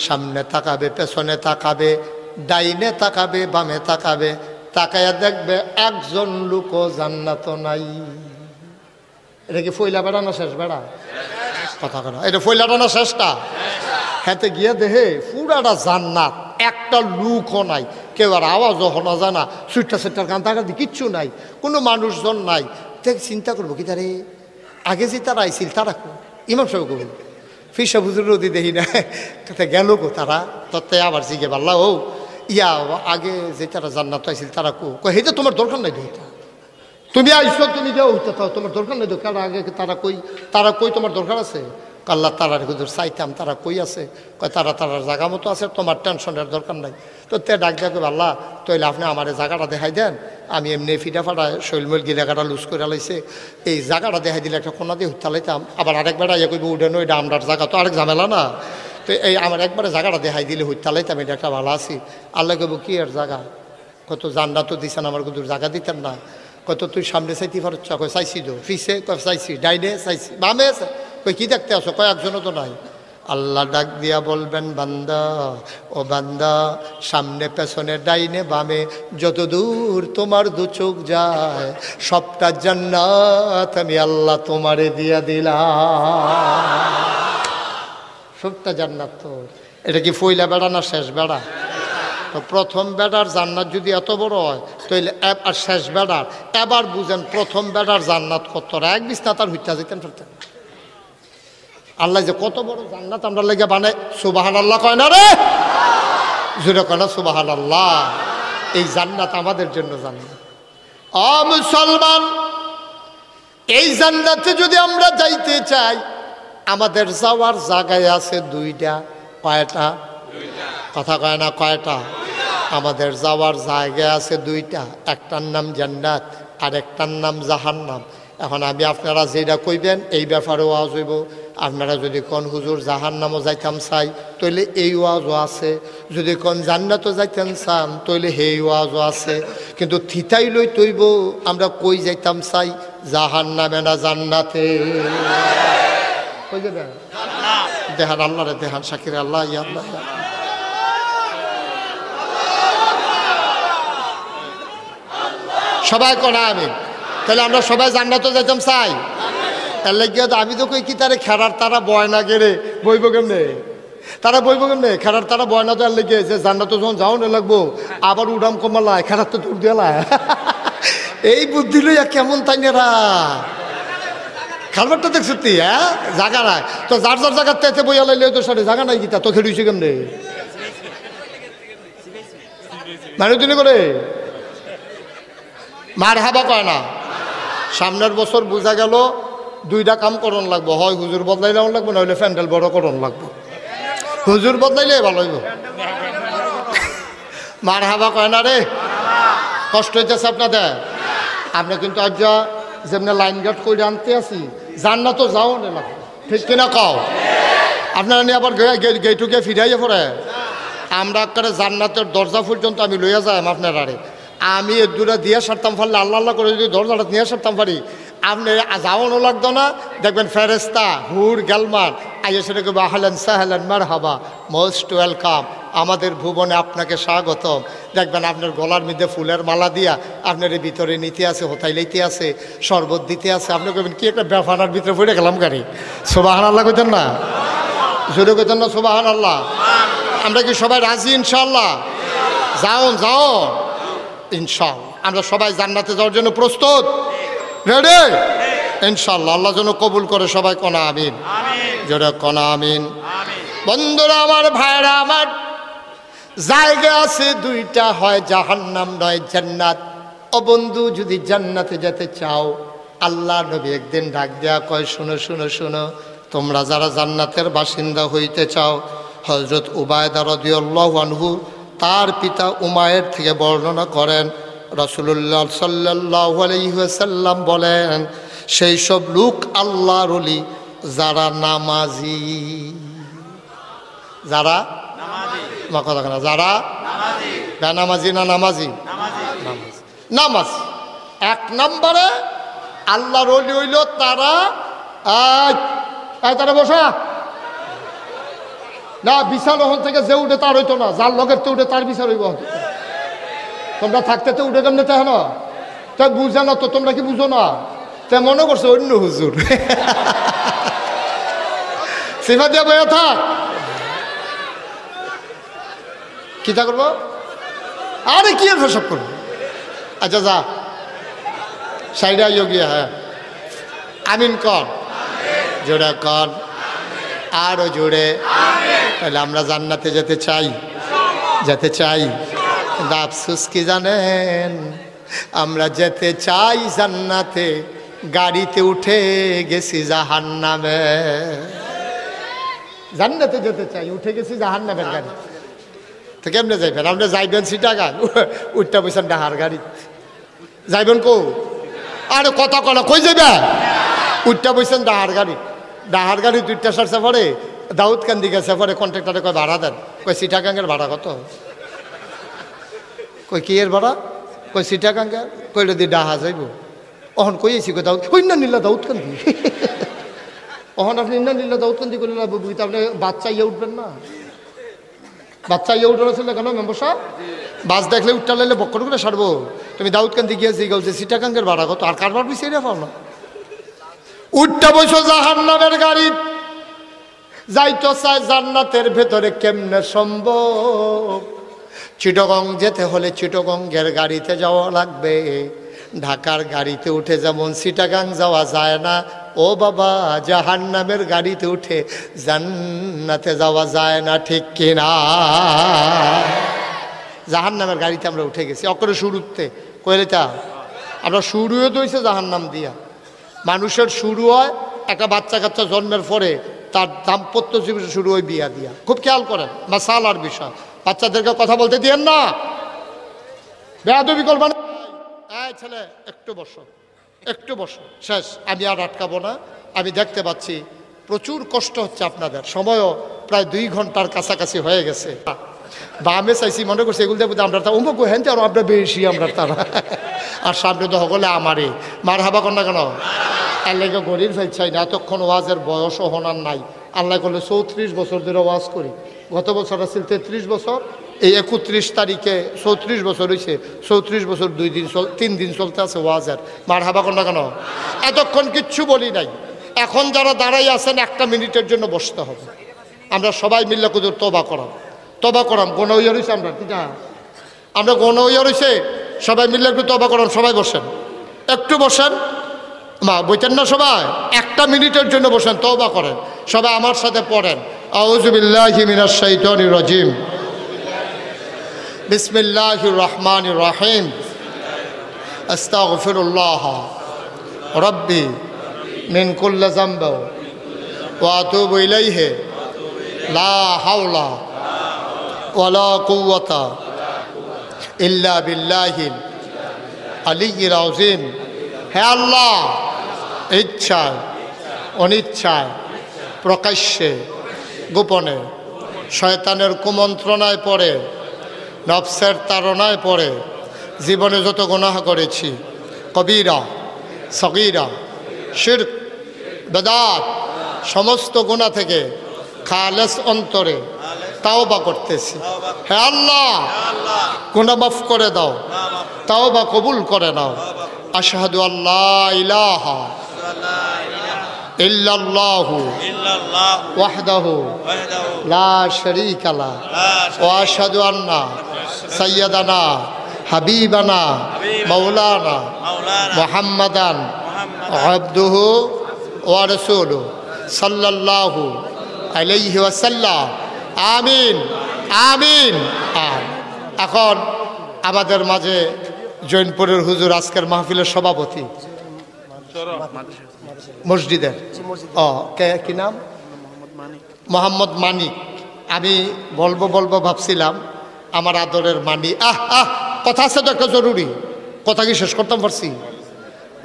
সামনে তাকাবে, পেছনে তাকাবে, ডাইনে তাকাবে, বামে তাকাবে, তাকায়া দেখবে একজন লোকও জান্নাত নাই। এটা কি ফইলা বেড়া না শেষ বেড়া? কথা কেন, এটা ফইলাটা না শেষটা? হাতে গিয়ে দেহে পুরাটা জান্নাত, একটা লুকও নাই, কেউ আর আওয়াজও শোনা যায় না, সুইটটা সেটার গান তাকাতে কিচ্ছু নাই, কোনো মানুষজন নাই। দেখ চিন্তা করবো কি তারে আগে যে তারা আইছিল তারা ইমাম সাহেব কবুল ফিসা হুজুর রদি দেখি না গেল কো তারা, তত্ত্বে আবার জিগে পারলা ও ইয়া আগে যে তারা জান্নাত আইছিল তারা কো হেটা তোমার দরকার নাই ধরতা, তুমি আইসো তুমি যাও হইতে তাও তোমার দরকার নাই, দরকার আগে তারা কই তোমার দরকার আছে? আল্লাহ তারার হুজুর চাইতাম, তারা কই আছে? কয় তারা তারার জায়গা মতো আছে, তোমার টেনশনের দরকার নাই। তো তে ডাক দেখো আল্লাহ তৈলে আপনি আমার জায়গাটা দেখাই দেন, আমি এমনি ফিটা ফাটা শৈলমৈল গিয়ে জায়গাটা লুজ করে লাইছে, এই জায়গাটা দেখাই দিলে একটা কোনা দিয়ে হুত্তা লাইতাম, আবার আরেকবার ইয়ে করবো উঠে নই, এটা আমরার জায়গা তো আরেক ঝামেলা না, তো এই আমার একবারে জায়গাটা দেখাই দিলে হুত্তা লাইতাম, এটা একটা ভালো আছি। আল্লাহ কইব কি আর জায়গা? কত জান্নাত তো দিছেন আমার হুজুর, জায়গা দিতেন না? কত তুই সামনে চাইতে পারছ? কয় চাইছি তো, ফিসে কয় চাইছি, ডাইনে চাইছি, বামে কই কি দেখতে আসো? কয় একজনও তো নাই। আল্লাহ ডাক দিয়া বলবেন বান্দা ও বান্দা সামনে পেছনে ডাইনে বামে যত দূর তোমার দু চোখ যায় সবটা জান্নাত আমি আল্লাহ তোমারে দিয়া দিলাম, সবটা জান্নাত তোর। এটা কি ফইলা বেড়া না শেষ বেড়া? তো প্রথম বেড়ার জান্নাত যদি এত বড় হয় তাহলে আর শেষ বেড়ার এবার বুঝেন প্রথম বেড়ার জান্নাত কত, এক বিছনা তার হইতা যেতেন ফেরতেন। আল্লাহ যে কত বড় জান্নাত আমরা লেগে বানাই, সুবহানাল্লাহ কয় না রে? জোরে কয় না সুবহানাল্লাহ? এই জান্নাত আমাদের জন্য জান্নাত। ও মুসলমান, এই জান্নাতে যদি আমরা যাইতে চাই আমাদের যাওয়ার জায়গায় আছে দুইটা। কয়টা? কথা কয় না কয়টা? আমাদের যাওয়ার জায়গা আছে দুইটা, একটার নাম জান্নাত আর একটার নাম জাহান্নাম। এখন আমি আপনারা যেটা কইবেন এই ব্যাপারে ওয়াজ হইব। আপনারা যদি কোন হুজুর জাহান্নামও যাইতাম চাই তাইলে এই ওয়াজও আছে, যদি কোন জান্নাতও যাইতাম চান তাইলে সেই ওয়াজও আছে, কিন্তু থিতাই লই তৈব আমরা কই যাইতাম চাই জাহান্নামে না জান্নাতে? কই যাবে? দেহান আল্লাহ রে, দেহান শাকির আল্লাহ, ইয়া আল্লাহ, ইয়া আল্লাহ। সবাই কোনা আমি, তাহলে আমরা সবাই জান্নাতে যাইতাম চাই। তার লাগিয়া আমি তো কই কি তারে খেরার তারা বয়না গেড়ে বইব কেমনে, তারা বইব কেমনে? খেরার তারা বয়না দেওয়ার লেগে যে জান্নাতে যখন যাও না লাগবো, আবার উড়াম কমালায় খেরার তো দূর দিয়ালায়। এই বুদ্ধি লইয়া কেমন তাইনেরা খালবারটা দেখছ তুই? হ্যাঁ, জাগা নাই তো, যার যার জায়গার তেতে বইয়া লাইলে তো সাথে জাগা নাই গীতা তো খেলুইছে কেমনে মানে দিনে করে মার হাবা কয় না। সামনের বছর বোঝা গেল দুইটা কাম করণ লাগবো, হয় হুজুর বদলাইলে লাগবো, না হইলে প্যান্ডেল বড় করণ লাগবো। হুজুর বদলাইলে ভালো হইব। মার হাবা কয় না রে, কষ্ট হইতেছে আপনাদের। আপনি কিন্তু আজ যেমনি লাইন গার্ড করে আনতে আসি, জান্নাত যাও না লাগবে, ঠিক কিনা কও? আপনারা নিয়ে আবার গেটুকে ফিরাইয়া পড়ে। আমরা একটা জান্নাতের দরজা পর্যন্ত আমি লইয়া যাই আপনার আরে। আমি এর দূরে দিয়ে সারতাম পারলে, আল্লাহ আল্লাহ করে যদি দরজাটা নিয়ে সারতাম পারি, আপনি যাওয়ানো লাগতো না। দেখবেন ফেরেস্তা হুর গেলমান আইয়া সেটা কেবো আহলেন সাহলেন মারহাবা, মোস্ট ওয়েলকাম, আমাদের ভুবনে আপনাকে স্বাগতম। দেখবেন আপনার গলার মধ্যে ফুলের মালা দিয়া আপনার ভিতরে নিতে আছে, হোতাই লইতে আছে, শরবত দিতে আছে। আপনি কবেন কি একটা ব্যাপার ভিতরে পড়ে গেলাম গাড়ি। সোবাহান আল্লাহ কইতেন না? জোরে কইতেন না সোবাহান আল্লাহ? আমরা কি সবাই রাজি ইনশাল্লাহ? যাও যাও ইনশাল্লাহ। আমরা সবাই জান্নাতে যাওয়ার জন্য প্রস্তুত, রেডি ইনশাল্লাহ। আল্লাহ যেন কবুল করে, সবাই কনা আমিন, জোরে কনা আমিন। বন্ধুরা আমার, ভাইরা আমার, জায়গা আছে দুইটা, হয় জাহান্নাম নয় জান্নাত। ও বন্ধু, যদি জান্নাতে যেতে চাও, আল্লাহ নবী একদিন ডাক দেয়া কয়, শুনো শুনো শুনো, তোমরা যারা জান্নাতের বাসিন্দা হইতে চাও, হযরত উবায়দা রাদিয়াল্লাহু আনহু তার পিতা উমায়ের থেকে বর্ণনা করেন, রাসূলুল্লাহ সাল্লাল্লাহু আলাইহি ওয়াসাল্লাম বলেন, সেই সব লোক আল্লাহর ওলি যারা নামাজি, যারা যারা বেনামাজি না নামাজি, নামাজ এক নম্বরে আল্লাহর ওলি হইল তারা। তারা বসা না, বিছান ওখান থেকে যে উঠে তার হইতো না, যার লগের তো উঠে তার বিচার হইব। তোমরা থাকতে তো উঠে কেমনে তাই না, তাই বুঝে না তো, তোমরা কি বুঝো না? তাই মনে করছো অন্য হুজুর সিফা দিয়া বইয়া থাক, কি তা করবো? আরে কি আর সব করবো? আচ্ছা যা সাইডে আইও গিয়া, হ্যাঁ আমিন কর, জোরে কর, আরো জোরে। তাহলে আমরা জান্নাতে যেতে চাই, যেতে চাই, কিন্তু আফসোস কি জানেন, আমরা যেতে চাই জান্নাতে, গাড়িতে উঠে গেছি জাহান্নামে। জান্নাতে যেতে চাই, উঠে গেছি জাহান্নামের গাড়ি। তো কেমনে যাইবেন? আপনি যাইবেন চিটাগাং, উঠটা বসেন ডাহার গাড়ি, যাইবেন কো? আরে কথা কলা কই যাবে? উঠটা বসেন ডাহার গাড়ি, ডাহার গাড়ি দুইটা সারছে পরে দাউদকান্দি গেছে পরে কন্ট্রাক্টরে কয় ভাড়া দেন, কই চিটাগাঙ্গের ভাড়া কত? কই কি এর ভাড়া? কই চিটাগাঙ্গের, কইলে দিয়ে ডাহা যাইব। অহন কইছি কই দাউদ, কই না নিল্লা দাউদকান্দি। অহন আপনি না নিল্লা দাউদকান্দি করলেন, আপনি বাচ্চা ইয়ে উঠবেন না, বাচ্চা ইয়ে উঠে ছিল কেন মেম্বার সাহেব? বাস দেখলে উঠটা লাইলে বক্কর করে সারবো। তুমি দাউদকান্দি গিয়েছি গেছে চিটাগাঙ্গের ভাড়া কত? আর কারবার পিছিয়ে রে পাও না, উঠটা বসো জাহান্নামের গাড়ি, যাইতো চাই জান্নাতের ভেতরে কেমনে সম্ভব? চিটাগং যেতে হলে চিটাগংয়ের গাড়িতে যাওয়া লাগবে, ঢাকার গাড়িতে উঠে যেমন চিটাগাং যাওয়া যায় না, ও বাবা জাহান্নামের গাড়িতে উঠে জান্নাতে যাওয়া যায় না, ঠিক কিনা? জাহান্নামের গাড়িতে আমরা উঠে গেছি, অকরে সুর উঠতে কইলে তা আমরা শুরুও দইছে জাহান্নাম দিয়া। মানুষের শুরু হয় একটা বাচ্চা কাচ্চা জন্মের পরে, তার দাম্পত্য জীবন শুরু হয় বিয়া দিয়া। খুব খেয়াল করেন, মাসালার বিষয়, বাচ্চাদেরকে কথা বলতে দিয়েন না, বেয়াদবি করবেন। এই ছেলে একটু বসো, একটু বসো, শেষ, আমি আর আটকাবো না। আমি দেখতে পাচ্ছি প্রচুর কষ্ট হচ্ছে আপনাদের, সময়ও প্রায় 2 ঘন্টার কাছাকাছি হয়ে গেছে। বামে চাইছি, মনে করছি এগুলো দেখবো আমরা তা অমুক হেনতে আরো আপনার বেশি, আমরা তারা আর সামনে তো হলে আমারই মার হাবা কর না কেন? আল্লাহকে গরিব চাই না, এতক্ষণ ওয়াজের বয়সও হনার নাই। আল্লাহ করলে 34 বছর ধরে ওয়াজ করি। গত বছর আসছিল 33 বছর, এই 31 তারিখে 34 বছর হয়েছে। 34 বছর 3 দিন চলতে আছে ওয়াজের। মার হাবা কর না কেন? এতক্ষণ কিচ্ছু বলি নাই। এখন যারা দাঁড়াই আছেন 1 মিনিটের জন্য বসতে হবে। আমরা সবাই মিল্লা কুদুর তবা করাম গোনা হইয়া রয়েছে। আমরা গোনা হইয়া রয়েছে, সবাই মিল্লা একটু তবা করাম। সবাই বসেন, একটু বসেন। মা বইতেন না সবাই? 1 মিনিটের জন্য বসেন, তওবা করেন। সবাই আমার সাথে পড়েন, আউযু বিল্লাহি মিনাশ শাইতানির রাজিম, বিসমিল্লাহির রহমানির রহিম, আস্তাগফিরুল্লাহ রাব্বি মিন কুল্লি যামবি ওয়া আতুবু ইলাইহি লা হাওলা ওয়ালা কুওয়াতা ইল্লা বিল্লাহিল আলিয়্যিল আযীম। হে আল্লাহ, ইচ্ছায় অনিচ্ছায় প্রকাশ্যে গোপনে শয়তানের কুমন্ত্রণায় পড়ে, নফসের তাড়নায় পড়ে জীবনে যত গুনাহ করেছি, কবিরা সগীরা শিরক বেদাত, সমস্ত গুনাহ থেকে খালেস অন্তরে তাওবা করতেছি। হে আল্লাহ, গুনাহ মাফ করে দাও, তাওবা কবুল করে নাও। আশহাদু আল্লা ইলাহা ইল্লাল্লাহু ওয়াহদাহু লা শারীকা লা ওয়া আশহাদু আন্না সাইয়্যিদানা হাবিবানা মাওলানা মুহাম্মাদান আবদুহু ওয়া রাসূলুহু সাল্লাল্লাহু আলাইহি ওয়াসাল্লাম। আমিন আমিন। এখন আমাদের মাঝে জৈনপুরের হুজুর আজকের মাহফিলের সভাপতি মসজিদের, কি নাম? মোহাম্মদ মানিক। আমি বলবো ভাবছিলাম, আমার আদরের মানি। কথা আছে তো একটা জরুরি কথা, কি শেষ করতাম পারছি?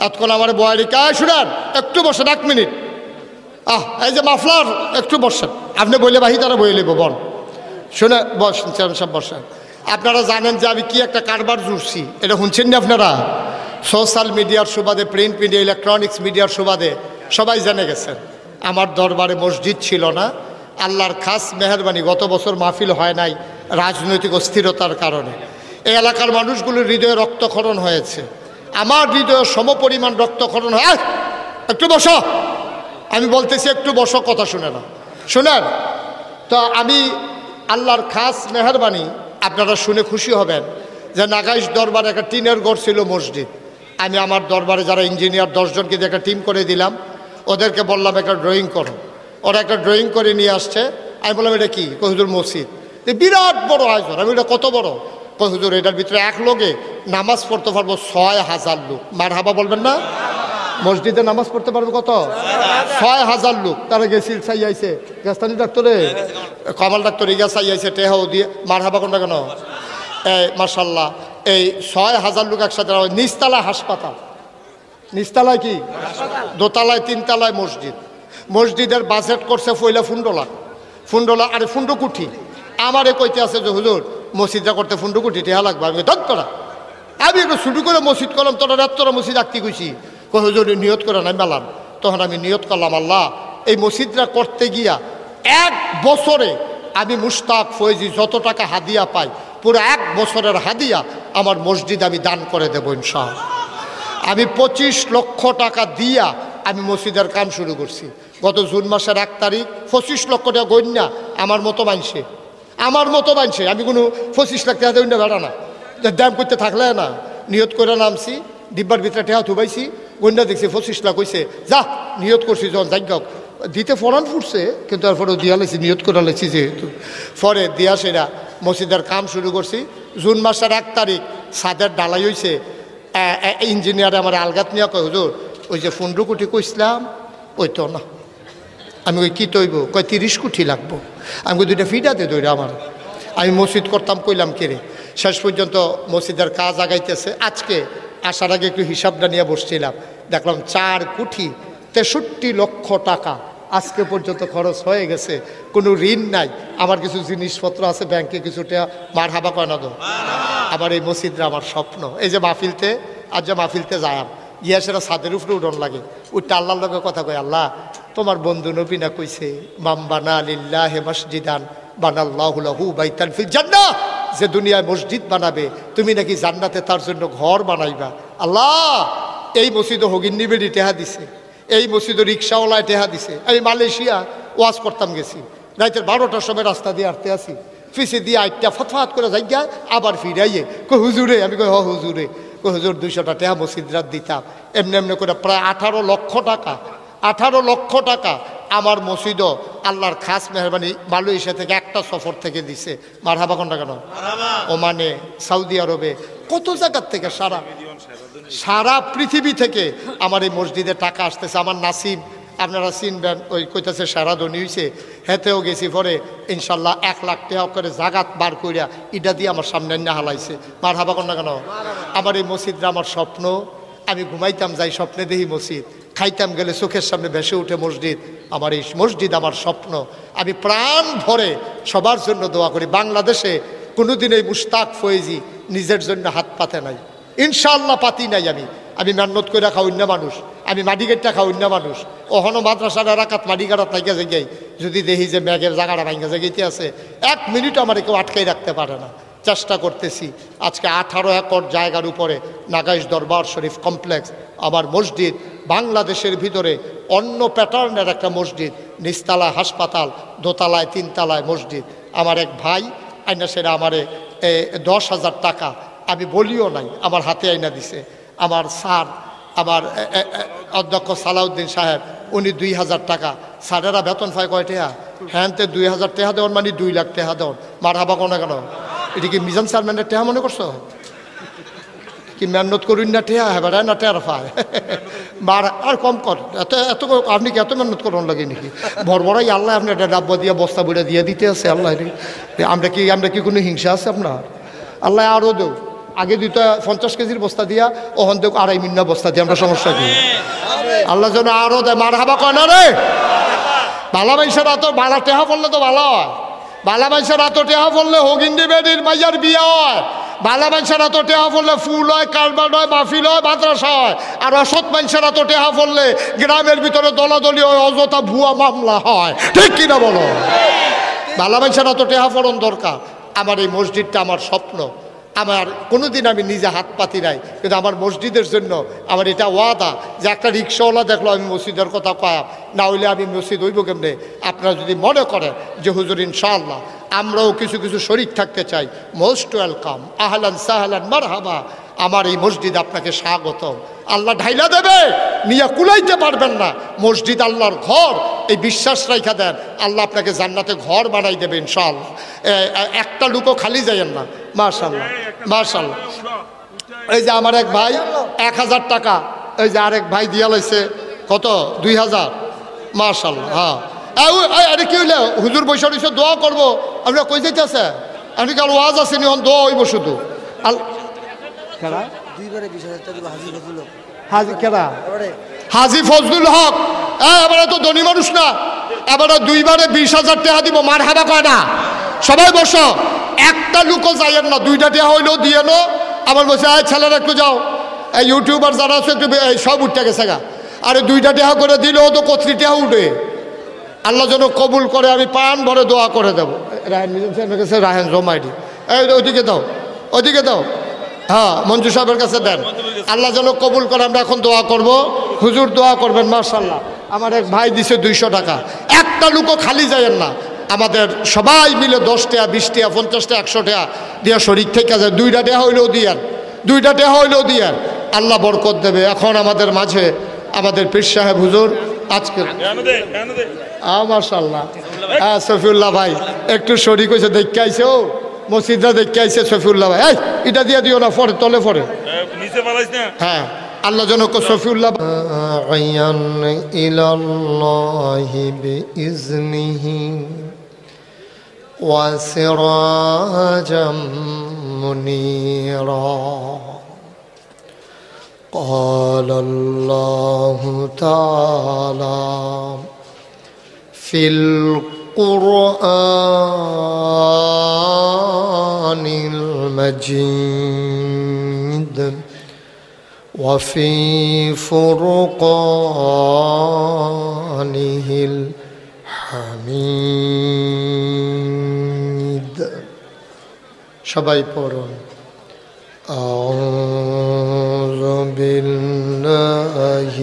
এতক্ষণ আমার বয়ারি কায় শুনেন, একটু বসেন 1 মিনিট। এই যে মাফলার, একটু বসেন। আপনি বইলে বাহি তারা বই লিব বন শুনে বসেন, সব বসেন। আপনারা জানেন যে আমি কি একটা কারবার জুড়ছি, এটা শুনছেন না আপনারা? সোশ্যাল মিডিয়ার সুবাদে, প্রিন্ট মিডিয়া, ইলেকট্রনিক্স মিডিয়ার সুবাদে সবাই জেনে গেছেন আমার দরবারে মসজিদ ছিল না। আল্লাহর খাস মেহেরবানি, গত বছর মাহফিল হয় নাই রাজনৈতিক অস্থিরতার কারণে। এই এলাকার মানুষগুলোর হৃদয়ে রক্তক্ষরণ হয়েছে, আমার হৃদয়ে সমপরিমাণ রক্তক্ষরণ হয়। একটু বসো, আমি বলতেছি একটু বসো, কথা শুনে না শুনেন তো। আমি আল্লাহর খাস মেহেরবানি, আপনারা শুনে খুশি হবেন যে নাগাইশ দরবারে একটা টিনের ঘর ছিল মসজিদ। আমি আমার দরবারে যারা ইঞ্জিনিয়ার 10 জনকে দিয়ে একটা টিম করে দিলাম, ওদেরকে বললাম একটা ড্রয়িং করো। ওরা একটা ড্রয়িং করে নিয়ে আসছে। আমি বললাম এটা কি? কই হুজুর মসজিদ। বিরাট বড় আয়োজন। আমি এটা কত বড়? কই হুজুর এটার ভিতরে এক লোকে নামাজ পড়তে পারবো 6000 লোক। মারহাবা বলবেন না? মসজিদে নামাজ পড়তে পারবো কত? 6000 লোক। তারা গেছিল চাইয়াইছে, গেস্তানি ডাক্তারে কামাল ডাক্তার ইগা চাইয়াইছে টেহাও দিয়ে। মারহাবা কোনটা কেন? এই মাশাল্লাহ, এই 6000 লোক একসাথে। নিচতলায় হাসপাতাল, নিচতলায় কি দোতলায় 3 তলায় মসজিদ। মসজিদের বাজেট করছে পয়লা 15 লাখ। 15 লাখ আরে 15 কোটি। আমারে কইতে আছে যে হুজুর মসজিদটা করতে 15 কোটি টাকা লাগবে। আমি ধরা আমি একটু শুরু করে মসজিদ করলাম, তোরা রাত্তরা মসজিদ আঁকতে গেছি। কই হুজুর নিয়ত করে নাই মেলান। তখন আমি নিয়ত করলাম, আল্লাহ এই মসজিদটা করতে গিয়া 1 বছরে আমি মুশতাক ফয়েজি যত টাকা হাদিয়া পাই, পুরো 1 বছরের হাদিয়া আমার মসজিদ আমি দান করে দেবো ইনশাআল্লাহ। আমি 25 লক্ষ টাকা দিয়া আমি মসজিদের কাম শুরু করছি। গত জুন মাসের 1 তারিখ 25 লক্ষ টাকা গণ্যা আমার মতো মানছে, আমার মতো মানছে। আমি কোনো 25 লাখ টাকা গণ্যা বেড়া না, দাম করতে থাকলে না। নিয়ত করে নামছি, ডিব্বার ভিতরে টেহা থুবাইছি, গণ্যা দেখছি 25 লাখ হয়েছে। যা নিয়ত করছি যখন যাই দিতে ফরান ফুটছে, কিন্তু তারপরেও দিয়া লেছি, নিয়ত করে লেছি যেহেতু। পরে দিয়া সেরা মসজিদের কাম শুরু করছি। জুন মাসের 1 তারিখ ছাদের ডালাই হয়েছে। ইঞ্জিনিয়ারে আমার আলগাত নিয়ে কয় হুজুর ওই যে 15 কোটি কইছিলাম ওই তো না। আমি ওই কী তৈব? কয় 30 কোটি লাগবো। আমি কই 2টা ফিটাতে দৌড়ে আমার। আমি মসজিদ করতাম, কইলাম কেরে। শেষ পর্যন্ত মসজিদের কাজ আগাইতেছে। আজকে আসার আগে একটু হিসাবটা নিয়ে বসছিলাম, দেখলাম 4 কোটি 63 লক্ষ টাকা আজকে পর্যন্ত খরচ হয়ে গেছে। কোনো ঋণ নাই। আমার কিছু জিনিসপত্র আছে ব্যাংকে, কিছুটা মার হাবা কয় না দো। আমার এই মসজিদটা আমার স্বপ্ন। এই যে মাহফিলতে আজ যে মাহফিলতে যায়াম গিয়া সেটা ছাদের উপরে উঠন লাগে ওইটা আল্লাহর লগে কথা কয়, আল্লাহ তোমার বন্ধু নবী না কইছে মাম বানা লিল্লাহি মসজিদান বানাল্লাহু লাহু বাইতান ফিল জান্নাহ, যে দুনিয়ায় মসজিদ বানাবে তুমি নাকি জান্নাতে তার জন্য ঘর বানাইবা। আল্লাহ এই মসজিদে হগিন্নি বেড়ি টেহা দিছে, এই মসজিদে রিক্সাওয়ালায় টেহা দিছে। আমি মালয়েশিয়া ওয়াজ করতাম গেছি, রাতের 12টার সময় রাস্তা দিয়ে হাঁটতে আসি, ফিসে দিয়ে আইটা ফতফাত করে যাই গা আবার ফিরাইয়ে কই হুজুরে, আমি কই হ হুজুরে, কই হুজুর 200টা টেহা মসজিদ রাত দিতাম। এমনি এমনি করে প্রায় 18 লক্ষ টাকা, 18 লক্ষ টাকা আমার মসজিদও আল্লাহর খাস মেহরবানি মালয়েশিয়া থেকে একটা সফর থেকে দিছে। মারহাবা কোনটা কেন? ওমানে, সৌদি আরবে, কত জায়গার থেকে সারা পৃথিবী থেকে আমার এই মসজিদে টাকা আসতেছে। আমার নাসিব আপনারা চিনবেন, ওই কইতাছে সারা ধনী হয়েছে, হেতেও গেছি পরে ইনশাল্লাহ 1 লাখ টাকা করে জাগাত বার কইরা ইটা দিয়ে আমার সামনে না হালাইছে। মারহাবা কোনটা কেন? আমার এই মসজিদটা আমার স্বপ্ন। আমি ঘুমাইতাম যাই স্বপ্নে দেখি মসজিদ, খাইতাম গেলে চোখের সামনে ভেসে উঠে মসজিদ। আমার এই মসজিদ আমার স্বপ্ন। আমি প্রাণ ভরে সবার জন্য দোয়া করি। বাংলাদেশে কোনোদিন এই মুশতাক ফয়েজি নিজের জন্য হাত পাতে নাই, ইনশাআল্লাহ পাতি নাই। আমি মেহনত করে রাখা অন্য মানুষ, আমি মাটিগাড়টা খাওয়া অন্য মানুষ। ওহনো মাদ্রাসার এলাকাত মাটিগাড়া থাইকা যাই, যদি দেখি যে ব্যাগের জায়গাটা ভাঙ্গা জায়গাতে আছে 1 মিনিট আমার কেউ আটকাই রাখতে পারে না। চেষ্টা করতেছি। আজকে 18 একর জায়গার উপরে নাগাইশ দরবার শরীফ কমপ্লেক্স আমার মসজিদ, বাংলাদেশের ভিতরে অন্য প্যাটার্নের একটা মসজিদ, নিচতলায় হাসপাতাল, দোতলায় 3 তলায় মসজিদ। আমার এক ভাই আইনা সেটা আমারে 10,000 টাকা, আমি বলিও নাই, আমার হাতে আইনা দিছে। আমার স্যার, আমার অধ্যক্ষ সালাউদ্দিন সাহেব, উনি 2,000 টাকা। স্যারেরা বেতন পায় কয় টাকা? হ্যাঁ, 2,000 টাকা দেওয়ার মানে 2 লাখ টাকা দেওয়ার। মারহাবা কোন কেন? এটা কি মিজান চেয়ারম্যানের টেহা মনে করছো? কি মেহনত করুন না টেহা হেবার না টের পায়? মার আর কম কর, এত এত আপনি কি এত মেহনত করুন লাগে নাকি? বড়াই আল্লাহ আপনি একটা ডাব্বা দিয়ে বস্তা বইটা দিয়ে দিতে আছে আল্লাহ। আমরা কি কোনো হিংসা আছে আপনার? আল্লাহ আরও দেও, আগে দিত 50 কেজির বস্তা দিয়া, ওখান থেকে 2.5 মিন্না বস্তা দিয়ে, আমরা সমস্যা কি? আল্লাহ যেন আরও দেয়। মারহাবা কয় না রে? বালা মাইসের এত বালা টেহা পড়লে তো ভালো হয়। বালা মাইসের এত টেহা পড়লে হগিন্দি বেডির মাইয়ার বিয়ে হয়। বালা মানুষের এত টেহা পড়লে ফুল হয়, কারবার হয়, মাহফিল হয়, মাদ্রাসা হয়। আর অসৎ মানুষের এত টেহা পড়লে গ্রামের ভিতরে দলাদলি হয়, অযথা ভুয়া মামলা হয়। ঠিক কিনা বলো? বালা মানুষের এত টেহা পড়ন দরকার। আমার এই মসজিদটা আমার স্বপ্ন। আমার কোনোদিন আমি নিজে হাত পাতি নাই, কিন্তু আমার মসজিদের জন্য আমার এটা ওয়াদা যে একটা রিক্সাওয়ালা দেখলো আমি মসজিদের কথা কয়াম, না হইলে আমি মসজিদ হইব কেমনে? আপনারা যদি মনে করেন যে হুজুর ইনশাআল্লাহ আমরাও কিছু কিছু শরীক থাকতে চাই, মোস্ট ওয়েলকাম, আহলান সাহলান মারহাবা। আমার এই মসজিদ আপনাকে স্বাগতম। আল্লাহ ঢাইলা দেবে, নিয়ে কুলাইতে পারবেন না। মসজিদ আল্লাহর ঘর, এই বিশ্বাস রাইখা দেন, আল্লাহ আপনাকে জান্নাতে ঘর বানাই দেবে ইনশাআল্লাহ। একটা লুকও খালি যাইয়েন না। মাশাআল্লাহ মাশাআল্লাহ। এই যে আমার এক ভাই 1,000 টাকা, এই যে আরেক ভাই দিয়া লাইছে কত? 2,000। মাশাআল্লাহ। হ্যাঁ, আরে কি হইলে হুজুর বৈশা রয়েছে দোয়া করবো, আপনার কই যাইতেছে? আপনি কাল ওয়াজ আছে নি, দোয়া হইব শুধু। হাজি ফজলুল হক, এবারে তো ধনী মানুষ না, এবারে 2বারে 20,000 টাকা দিব। মারহাবা কয় না? সবাই বসো, একটা লুকও যাইয়েন না, 2টা টাকা হইলেও দিয়ে নো। আমার বলছে ছেলেরা একটু যাও, এই ইউটিউবার যারা আছে একটু সব উঠতে গেছে গা। আরে 2টা টাকা করে দিলেও তো 30 টাকা উঠে। আল্লাহ যেন কবুল করে, আমি পান ভরে দোয়া করে দেবো। রাহেন মিজান সাহেবের কাছে, রাহেন জমাইডি, এই ওইদিকে দাও, ওইদিকে দাও। হ্যাঁ, মঞ্জু সাহেবের কাছে দেন। আল্লাহ যেন কবুল করে, আমরা এখন দোয়া করব। হুজুর দোয়া করবেন। মাশাআল্লাহ। আমার এক ভাই দিছে 200 টাকা। একটা লুকও খালি যায়েন না। আমাদের সবাই মিলে 10 টাকা, 20 টাকা, 50 টাকা, 100 টাকা দিয়া শরীর থেকে যায়। 2টা টাকা হইলেও দিয়েন, 2টা টাকা হইলেও দিয়েন, আল্লাহ বরকত দেবে। এখন আমাদের মাঝে আমাদের পীর সাহেব হুজুর আজকে মাশাআল্লাহ। হ্যাঁ, সফিউল্লাহ ভাই একটু শরীক হয়েছে, দেখতে আইছে, ও মসজিদটা দেখতে আইছে সফিউল্লাহ ভাই। এই এটা দিয়ে দিও না, পরে তলে পরে। হ্যাঁ, আল্লাহ জনক সফিউল্লাহ ইলাল্লাহি বিইজনিহি ওয়া সিরাজাম মুনীরা। قال الله تعالى في القرآن المجيد وفي فرقانه الحميد সবাই পড়ুন أعوذ بالله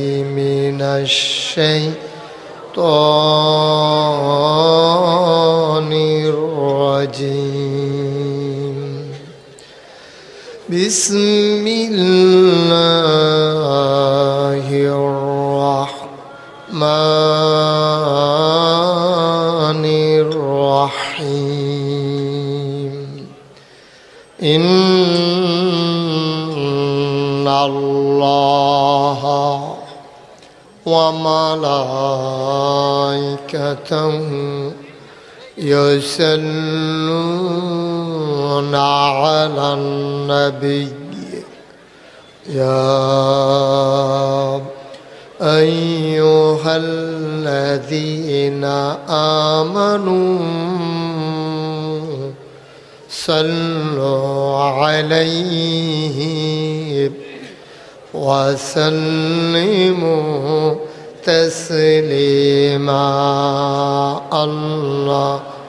من الشيطان الرجيم بسم الله الرحمن الرحيم إن الله وملائكته يصلون على النبي يا أيها الذين آمنوا صلوا عليه وسلموا تسليما اللهم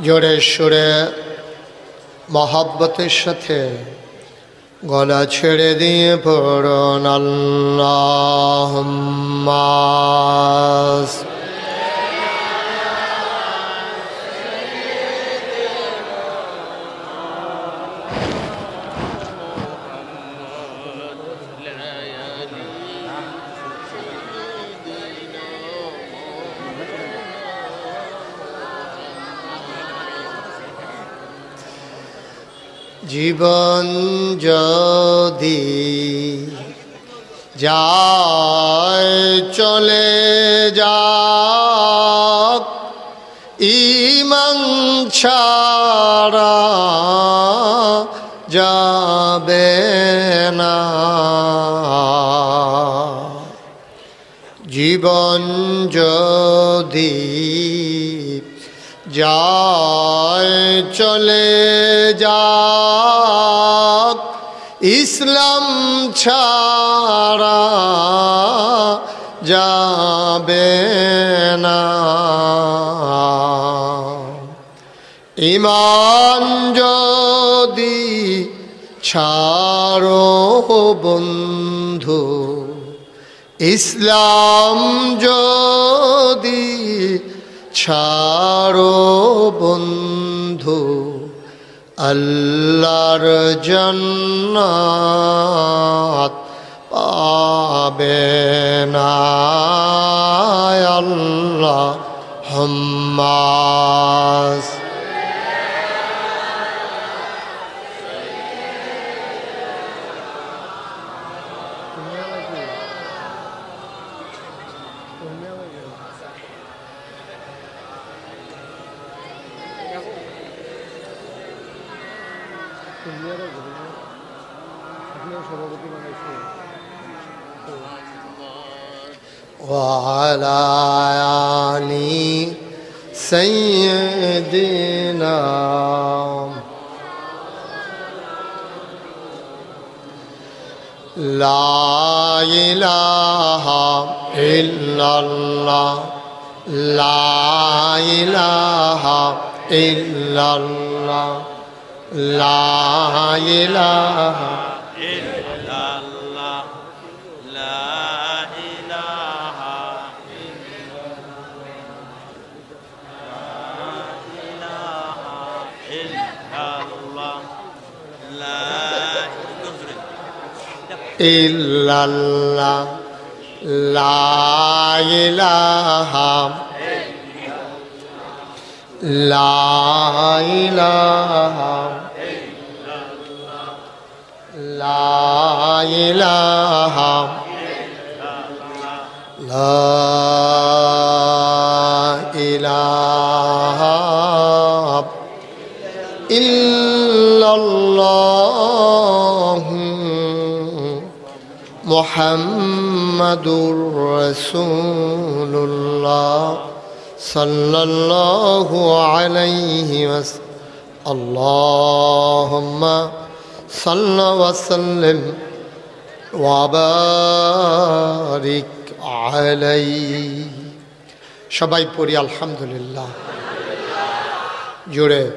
জোরে সুরে মহব্বতের সাথে গলা ছেড়ে দিয়ে পড়ুন আল্লাহুম্মা জীবন যদি যায় চলে যাক ঈমান ছাড়া যাবে না জীবন যদি যায় চলে যাক ইসলাম ছাড়া যাবে না ঈমান যদি ছাড়ো বন্ধু ইসলাম যদি ছাড়ো বন্ধু আল্লাহর জান্নাত পাবে না আল্লাহুম্মা وعلى آل سيدنا لا إله إلا الله لا إله إلا الله لا إله إلا الله لا إله إلا الله لا إلا الله لا إله لا إله لا إله لا ইলাহা ইল্লাল্লাহু মুহাম্মাদুর রাসূলুল্লাহ সাল্লাল্লাহু আলাইহি ওয়াসাল্লাম আল্লাহুম্মা সাল্লি ওয়া সাল্লিম ওয়া বারিক আলাইহি। সবাই পড়ি আলহামদুলিল্লাহ। জোরে,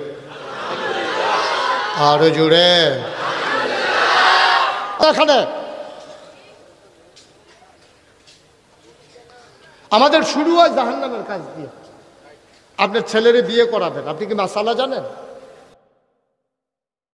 আরো জোরে। এখানে আমাদের শুরু হয় জাহান্নামের কাজ দিয়ে। আপনার ছেলেরে বিয়ে করাবেন, আপনি কি মাসালা জানেন?